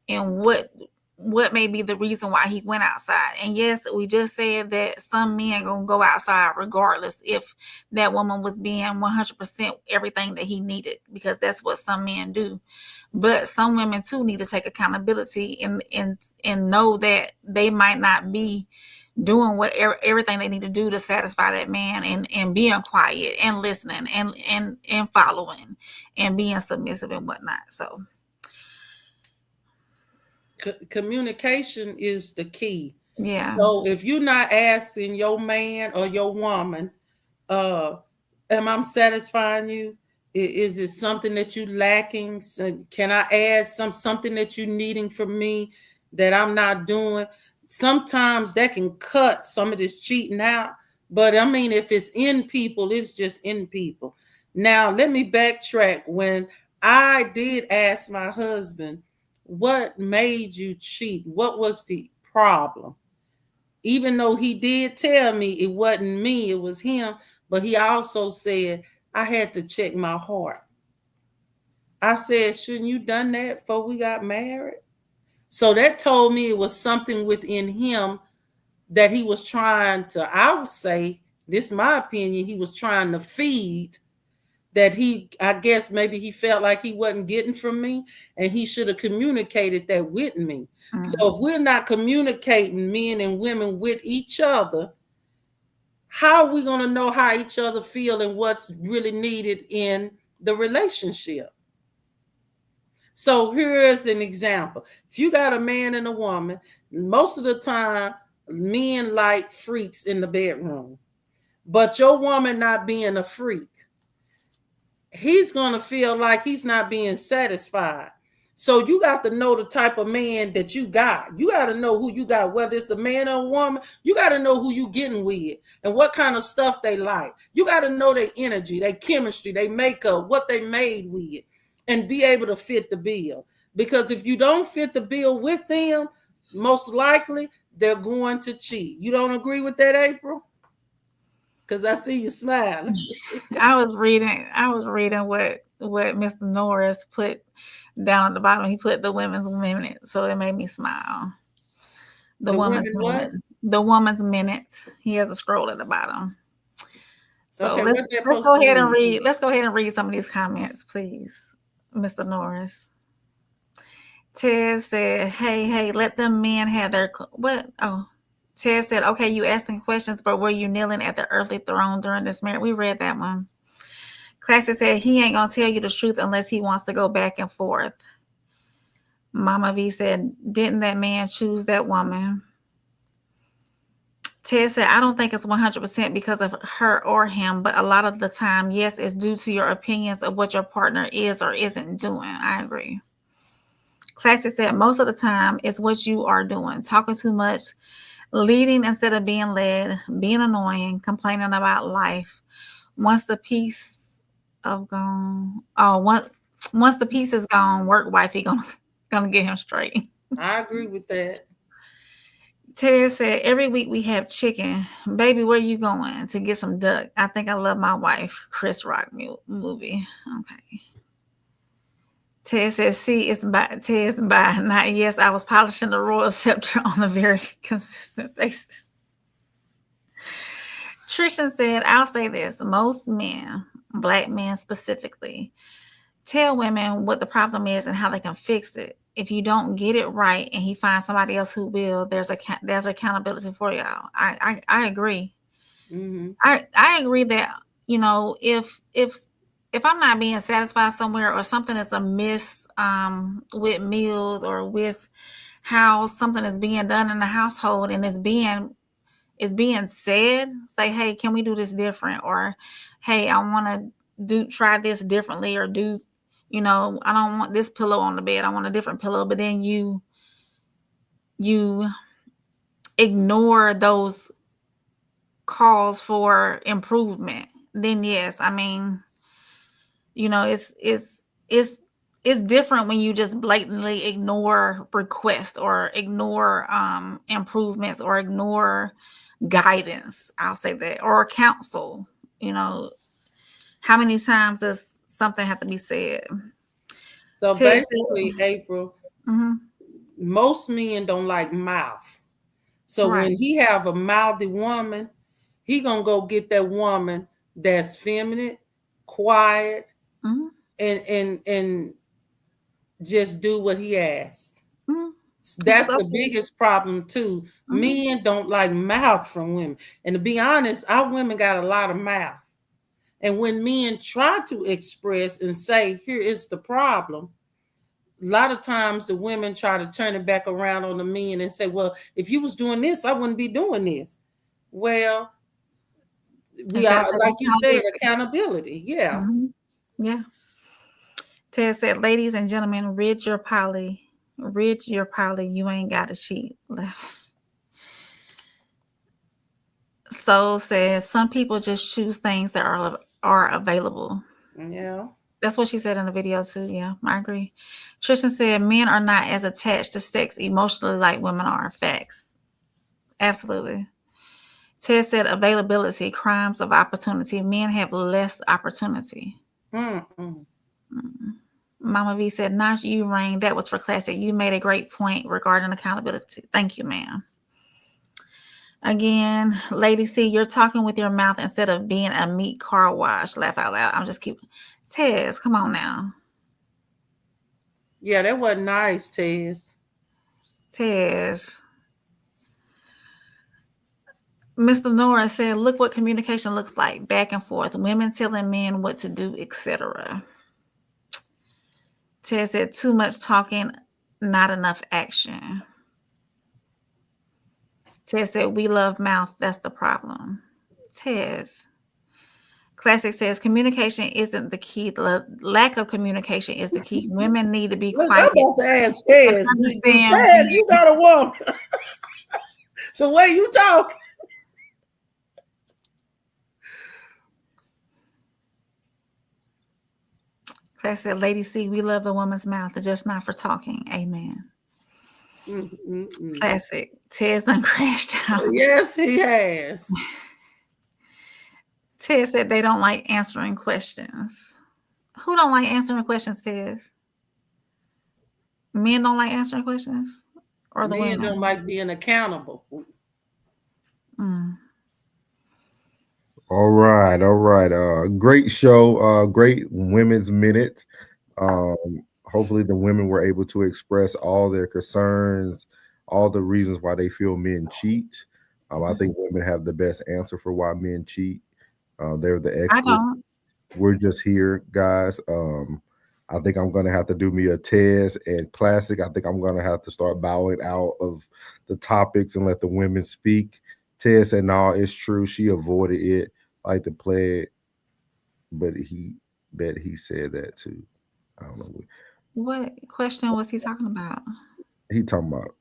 in what may be the reason why he went outside? And yes, we just said that some men gonna go outside regardless if that woman was being 100% everything that he needed, because that's what some men do. But some women too need to take accountability and know that they might not be doing everything they need to do to satisfy that man, and being quiet and listening and following and being submissive and whatnot. So communication is the key. Yeah. So if you're not asking your man or your woman, am I satisfying you? Is it something that you lacking? Can I add something that you're needing from me that I'm not doing? Sometimes that can cut some of this cheating out, But I mean, if it's in people, it's just in people. Now, let me backtrack. When I did ask my husband, what made you cheat? What was the problem? Even though he did tell me it wasn't me, it was him, but he also said, I had to check my heart. I said, shouldn't you done that before we got married? So that told me it was something within him that he was trying to, I would say, this is my opinion, he was trying to feed, that he, I guess maybe he felt like he wasn't getting from me, and he should have communicated that with me. So if we're not communicating, men and women, with each other, how are we going to know how each other feel and what's really needed in the relationship? So here is an example. If you got a man and a woman, most of the time, men like freaks in the bedroom. But your woman not being a freak, he's going to feel like he's not being satisfied. So you got to know the type of man that you got. You got to know who you got, whether it's a man or a woman. You got to know who you getting with and what kind of stuff they like. You got to know their energy, their chemistry, their makeup, what they made with, and be able to fit the bill. Because if you don't fit the bill with them, most likely they're going to cheat. You don't agree with that, April? Because I see you smiling. I was reading what Mr. Norris put down at the bottom. He put the women's minute, so it made me smile. The woman's minute. The woman's minute. He has a scroll at the bottom. So okay, let's go ahead and read. Let's go ahead and read some of these comments, please, Mr. Norris. Ted said, "Hey, let them men have their what? Oh." Ted said, okay, you asking questions, but were you kneeling at the earthly throne during this marriage? We read that one. Classy said, he ain't going to tell you the truth unless he wants to go back and forth. Mama V said, didn't that man choose that woman? Ted said, I don't think it's 100% because of her or him, but a lot of the time, yes, it's due to your opinions of what your partner is or isn't doing. I agree. Classy said, most of the time, it's what you are doing, talking too much, leading instead of being led, being annoying, complaining about life. Once the peace of gone, once the peace is gone, work wifey gonna get him straight. I agree with that. Ted said, every week we have chicken. Baby, where you going? To get some duck. I think I love my wife. Chris Rock movie. Okay. Ted says, see, it's by Ted's by, not yes. I was polishing the royal scepter on a very consistent basis. Trishan said, I'll say this. Most men, black men specifically, tell women what the problem is and how they can fix it. If you don't get it right and he finds somebody else who will, there's accountability for y'all. I agree. Mm-hmm. I agree that, you know, if I'm not being satisfied somewhere or something is amiss with meals or with how something is being done in the household and it's being said, say, hey, can we do this different? Or, hey, I want to try this differently, or do, you know, I don't want this pillow on the bed. I want a different pillow. But then you ignore those calls for improvement. Then yes, I mean, you know, it's different when you just blatantly ignore requests or ignore improvements or ignore guidance. I'll say that, or counsel. You know, how many times does something have to be said? So basically, April, most men don't like mouth. So when he have a mouthy woman, he gonna go get that woman that's feminine, quiet, and just do what he asked. That's the biggest problem too. Men don't like mouth from women. And to be honest, our women got a lot of mouth. And when men try to express and say, here is the problem, a lot of times the women try to turn it back around on the men and say, well, if you was doing this, I wouldn't be doing this. Well, we are, like you said, accountability. Yeah. Yeah. Ted said, ladies and gentlemen, rid your poly. You ain't got to cheat. Soul says some people just choose things that are available. Yeah. That's what she said in the video too. Yeah, I agree. Tristan said men are not as attached to sex emotionally like women are. Facts. Absolutely. Ted said availability, crimes of opportunity. Men have less opportunity. Mm-mm. Mama V said, not you, Rain. That was for classic. You made a great point regarding accountability. Thank you, ma'am. Again, Lady C, you're talking with your mouth instead of being a meat car wash. Laugh out loud. I'm just keeping. Tez, come on now. Yeah, that wasn't nice, Tez. Tez. Mr. Nora said, look what communication looks like. Back and forth. Women telling men what to do, etc. Tez said, too much talking, not enough action. Tez said, we love mouth. That's the problem. Tez. Classic says, communication isn't the key. The lack of communication is the key. Women need to be Look, quiet. I'm about to ask Tez. Tez, you got a woman. The way you talk. Classic said, Lady C, we love the woman's mouth, just not for talking. Amen. Classic. Tez done crashed out. Yes, he has. Ted said they don't like answering questions. Who don't like answering questions, Tez? Men don't like answering questions? Or the Men women? don't like being accountable. All right. Great show. Great Women's Minute. Hopefully the women were able to express all their concerns, all the reasons why they feel men cheat. I think women have the best answer for why men cheat. They're the experts. I don't. We're just here, guys. I think I'm gonna have to do me a Tez and classic. I think I'm gonna have to start bowing out of the topics and let the women speak. Tez said, "No, it's true. She avoided it like the plague, but he said that too." I don't know. What question was he talking about? He talking about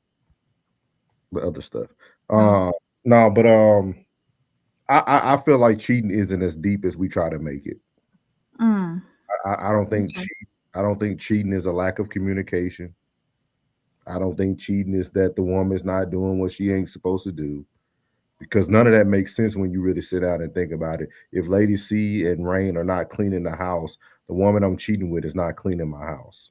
the other stuff. No, but I feel like cheating isn't as deep as we try to make it. I don't think I don't think cheating is a lack of communication. I don't think cheating is that the woman's not doing what she ain't supposed to do, because none of that makes sense when you really sit down and think about it. If Lady C and Rain are not cleaning the house, the woman I'm cheating with is not cleaning my house.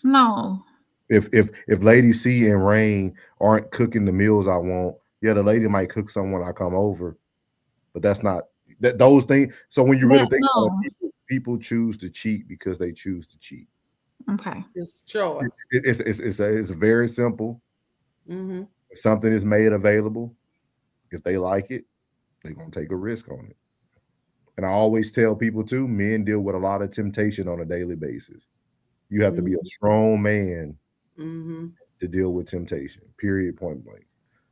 No. If Lady C and Rain aren't cooking the meals I want, yeah, the lady might cook some when I come over, but that's not those things. So when you really think about it, people choose to cheat because they choose to cheat. Okay. It's choice. It's very simple. If something is made available, if they like it, they're gonna take a risk on it. And I always tell people too, men deal with a lot of temptation on a daily basis. You have to be a strong man to deal with temptation. Period. Point blank.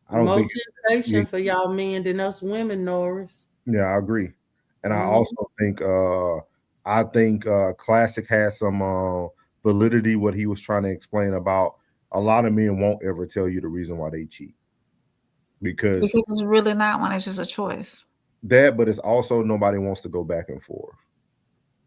I don't think temptation for y'all men than us women, Norris. Yeah, I agree. And I also think Classic has some validity what he was trying to explain about a lot of men won't ever tell you the reason why they cheat. Because it's really not one, it's just a choice. But it's also nobody wants to go back and forth.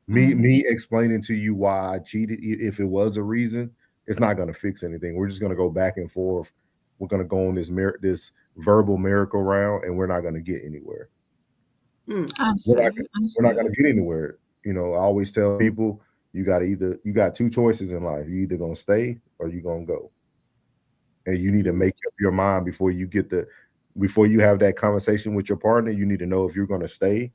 Me explaining to you why I cheated, if it was a reason, it's not going to fix anything. We're just going to go back and forth. We're going to go on this verbal merry-go-round, and we're not going to get anywhere. We're not going to get anywhere. You know, I always tell people you got two choices in life. You either going to stay or you going to go. And you need to make up your mind before you have that conversation with your partner. You need to know if you're going to stay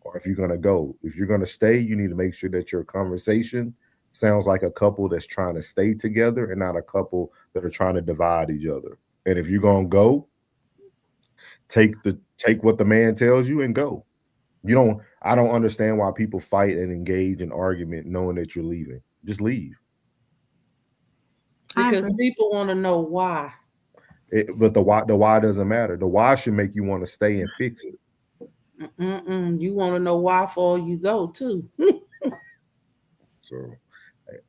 or if you're going to go. If you're going to stay, you need to make sure that your conversation sounds like a couple that's trying to stay together and not a couple that are trying to divide each other. And if you're going to go, take what the man tells you and go. I don't understand why people fight and engage in argument knowing that you're leaving. Just leave. Because people want to know why. But the why doesn't matter. The why should make you want to stay and fix it. You want to know why before you go too. So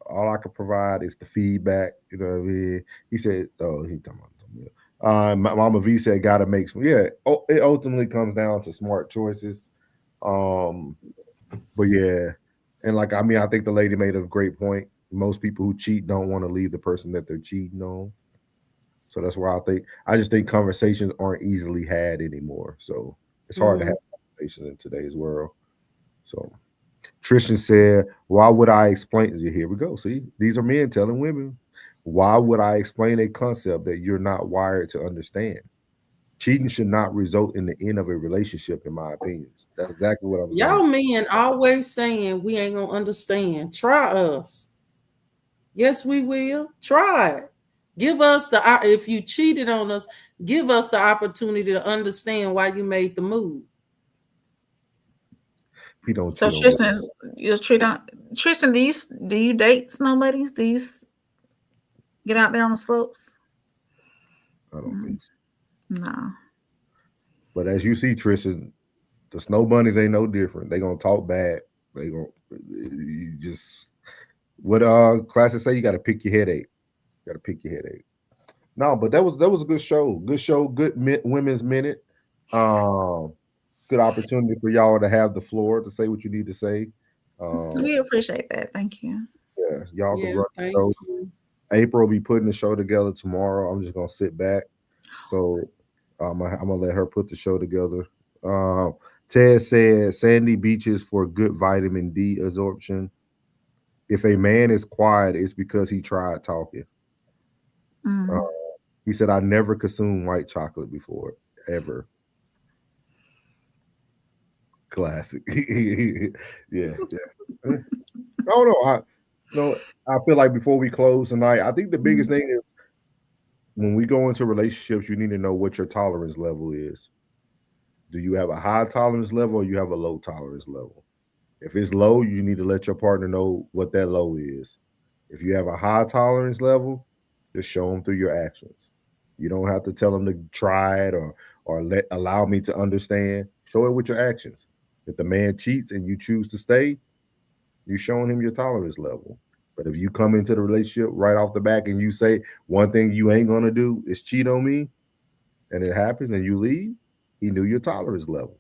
all I can provide is the feedback. You know what I mean? He said, he talking about Mama V said, "Gotta make some." Yeah, it ultimately comes down to smart choices. But yeah, and like I mean, I think the lady made a great point. Most people who cheat don't want to leave the person that they're cheating on. So that's why I just think conversations aren't easily had anymore. So it's hard to have conversations in today's world. So Tristan said, "Why would I explain?" Here we go. See, these are men telling women, "Why would I explain a concept that you're not wired to understand? Cheating should not result in the end of a relationship, in my opinion." That's exactly what I'm saying. Y'all men always saying we ain't gonna understand. Try us. Yes, we will. Try it. Give us if you cheated on us, give us the opportunity to understand why you made the move. We don't So cheat Tristan, do you date snow buddies? Do you get out there on the slopes? I don't think so. No. But as you see, Tristan, the snow bunnies ain't no different. They gonna talk bad. They gonna you just what classes say. You got to pick your headache. You got to pick your headache. No, but that was a good show. Good show. Good women's minute. Good opportunity for y'all to have the floor to say what you need to say. We appreciate that. Thank you. Yeah, y'all can Yeah, run the thank show. you. April will be putting the show together tomorrow. I'm just gonna sit back. So I'm gonna let her put the show together. Ted said sandy beaches for good vitamin D absorption. If a man is quiet, it's because he tried talking. He said, "I never consumed white chocolate before, ever." Classic. yeah. Oh no, I feel like before we close tonight, I think the biggest thing is when we go into relationships, you need to know what your tolerance level is. Do you have a high tolerance level or you have a low tolerance level? If it's low, you need to let your partner know what that low is. If you have a high tolerance level, just show them through your actions. You don't have to tell them to try it or allow me to understand. Show it with your actions. If the man cheats and you choose to stay, you're showing him your tolerance level. But if you come into the relationship right off the back and you say one thing you ain't gonna do is cheat on me, and it happens and you leave, he knew your tolerance level.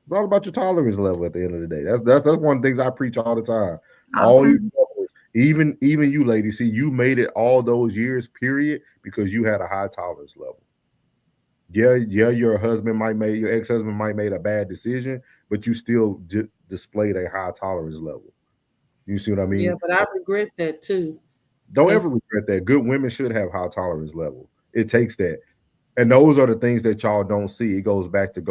It's all about your tolerance level at the end of the day. That's one of the things I preach all the time. All these couples, even you ladies, see, you made it all those years, period, because you had a high tolerance level. Yeah, your ex-husband might made a bad decision, but you still displayed a high tolerance level. You see what I mean? Yeah, but I regret that too. Don't ever regret that. Good women should have high tolerance level. It takes that. And those are the things that y'all don't see. It goes back to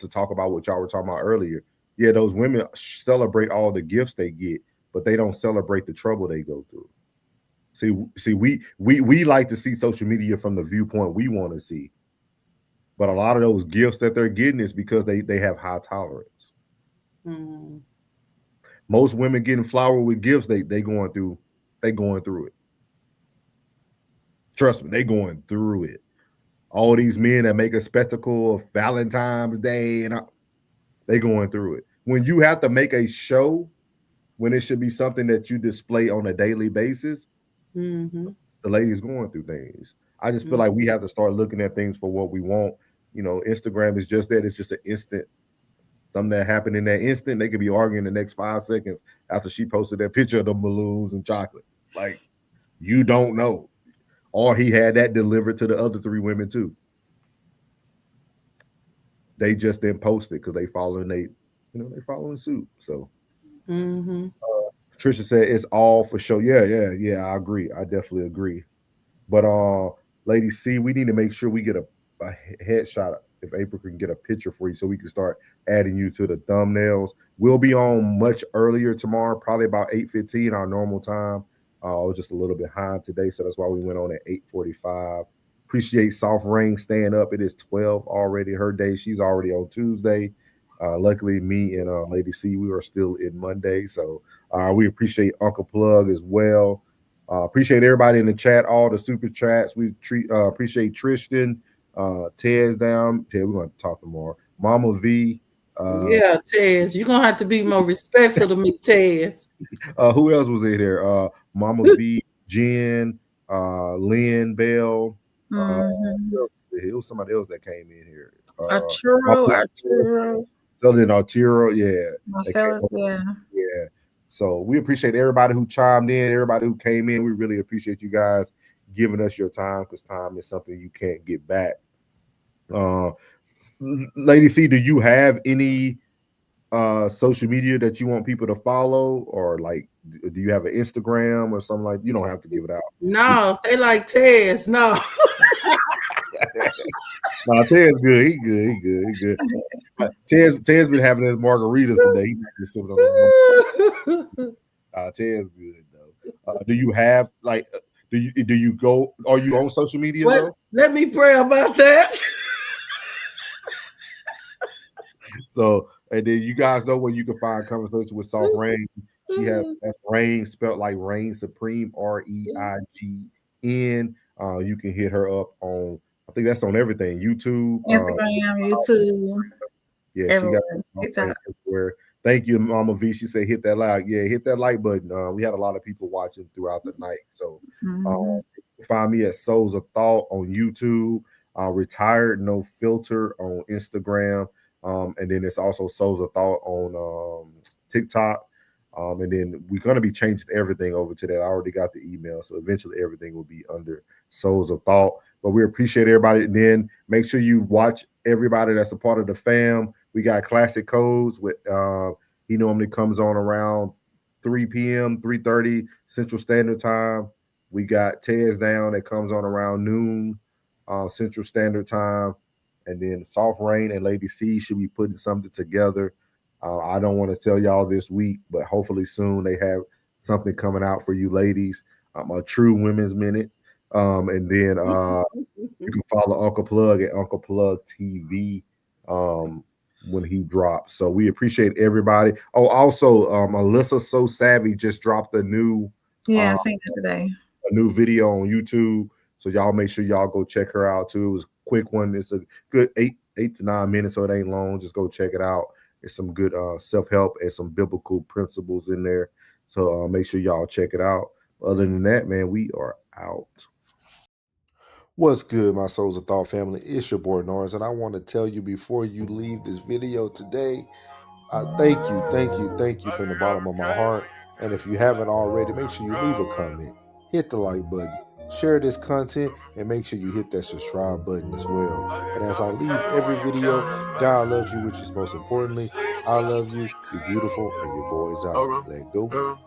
talk about what y'all were talking about earlier. Yeah, those women celebrate all the gifts they get, but they don't celebrate the trouble they go through. See, we like to see social media from the viewpoint we want to see. But a lot of those gifts that they're getting is because they have high tolerance. Most women getting flowered with gifts, they going through it. Trust me, they going through it. All these men that make a spectacle of Valentine's Day and they going through it. When you have to make a show, when it should be something that you display on a daily basis, the ladies going through things. I just feel like we have to start looking at things for what we want. You know, Instagram is just that. It's just an instant. Something that happened in that instant, they could be arguing the next 5 seconds after she posted that picture of the balloons and chocolate. Like, you don't know. Or he had that delivered to the other 3 women too. They just didn't post it because they following suit. So Trisha said it's all for show. Yeah, I agree. I definitely agree. But Lady C, we need to make sure we get a headshot if April can get a picture for you so we can start adding you to the thumbnails. We'll be on much earlier tomorrow, probably about 8:15 our normal time. I was just a little behind today, so that's why we went on at 8:45. Appreciate Soft Rain staying up. It is 12 already. Her day, she's already on Tuesday. Luckily, me and Lady C, we are still in Monday. So we appreciate Uncle Plug as well. Appreciate everybody in the chat, all the super chats. We appreciate Tristan. Ted's down. Ted, we're going to talk tomorrow. Mama V. Yeah, Tez, you're going to have to be more respectful to me, Tez. Who else was in there? Mama V, Jen, Lynn Bell. It was somebody else that came in here. Arturo. Selling Arturo, yeah. Marcellus, yeah. Yeah. So we appreciate everybody who chimed in, everybody who came in. We really appreciate you guys giving us your time, because time is something you can't get back. Lady C, do you have any social media that you want people to follow, or like do you have an Instagram or something? Like, you don't have to give it out. No, they like Tez. No. No, Ted's good. He good. Ted's been having his margaritas today. He's just sipping on those. Ted's good though. Do you have like? Do you go? Are you on social media though? Let me pray about that. So, and then you guys know where you can find Conversation with Soft Rain. She has Rain spelled like Reign Supreme, REIGN. You can hit her up on, I think that's on everything, YouTube, Instagram, YouTube. Yeah, everywhere. she got everywhere. Thank you, Mama V. She said hit that like. Yeah, hit that like button. We had a lot of people watching throughout the night. So find me at Souls of Thought on YouTube, Retired No Filter on Instagram. And then it's also Souls of Thought on TikTok. And then we're going to be changing everything over to that. I already got the email. So eventually everything will be under Souls of Thought. But we appreciate everybody. And then make sure you watch everybody that's a part of the fam. We got Classic Codes with he normally comes on around 3 p.m., 3:30 Central Standard Time. We got Tez Down that comes on around noon Central Standard Time. And then Soft Rain and Lady C should be putting something together. I don't want to tell y'all this week, but hopefully soon they have something coming out for you ladies. A true women's minute. And then you can follow Uncle Plug at Uncle Plug TV when he drops. So we appreciate everybody. Oh, also Alyssa So Savvy just dropped a new I seen that today. A new video on YouTube. So y'all make sure y'all go check her out too. It was a quick one. It's a good 8 to 9 minutes, so it ain't long. Just go check it out. There's some good self-help and some biblical principles in there. So make sure y'all check it out. Other than that, man, we are out. What's good, my Souls of Thought family? It's your boy Norris, and I want to tell you before you leave this video today, thank you from the bottom of my heart. And if you haven't already, make sure you leave a comment, hit the like button, share this content, and make sure you hit that subscribe button as well. And as I leave every video, God loves you, which is most importantly. I love you, you're beautiful, and your boy's out. Let go.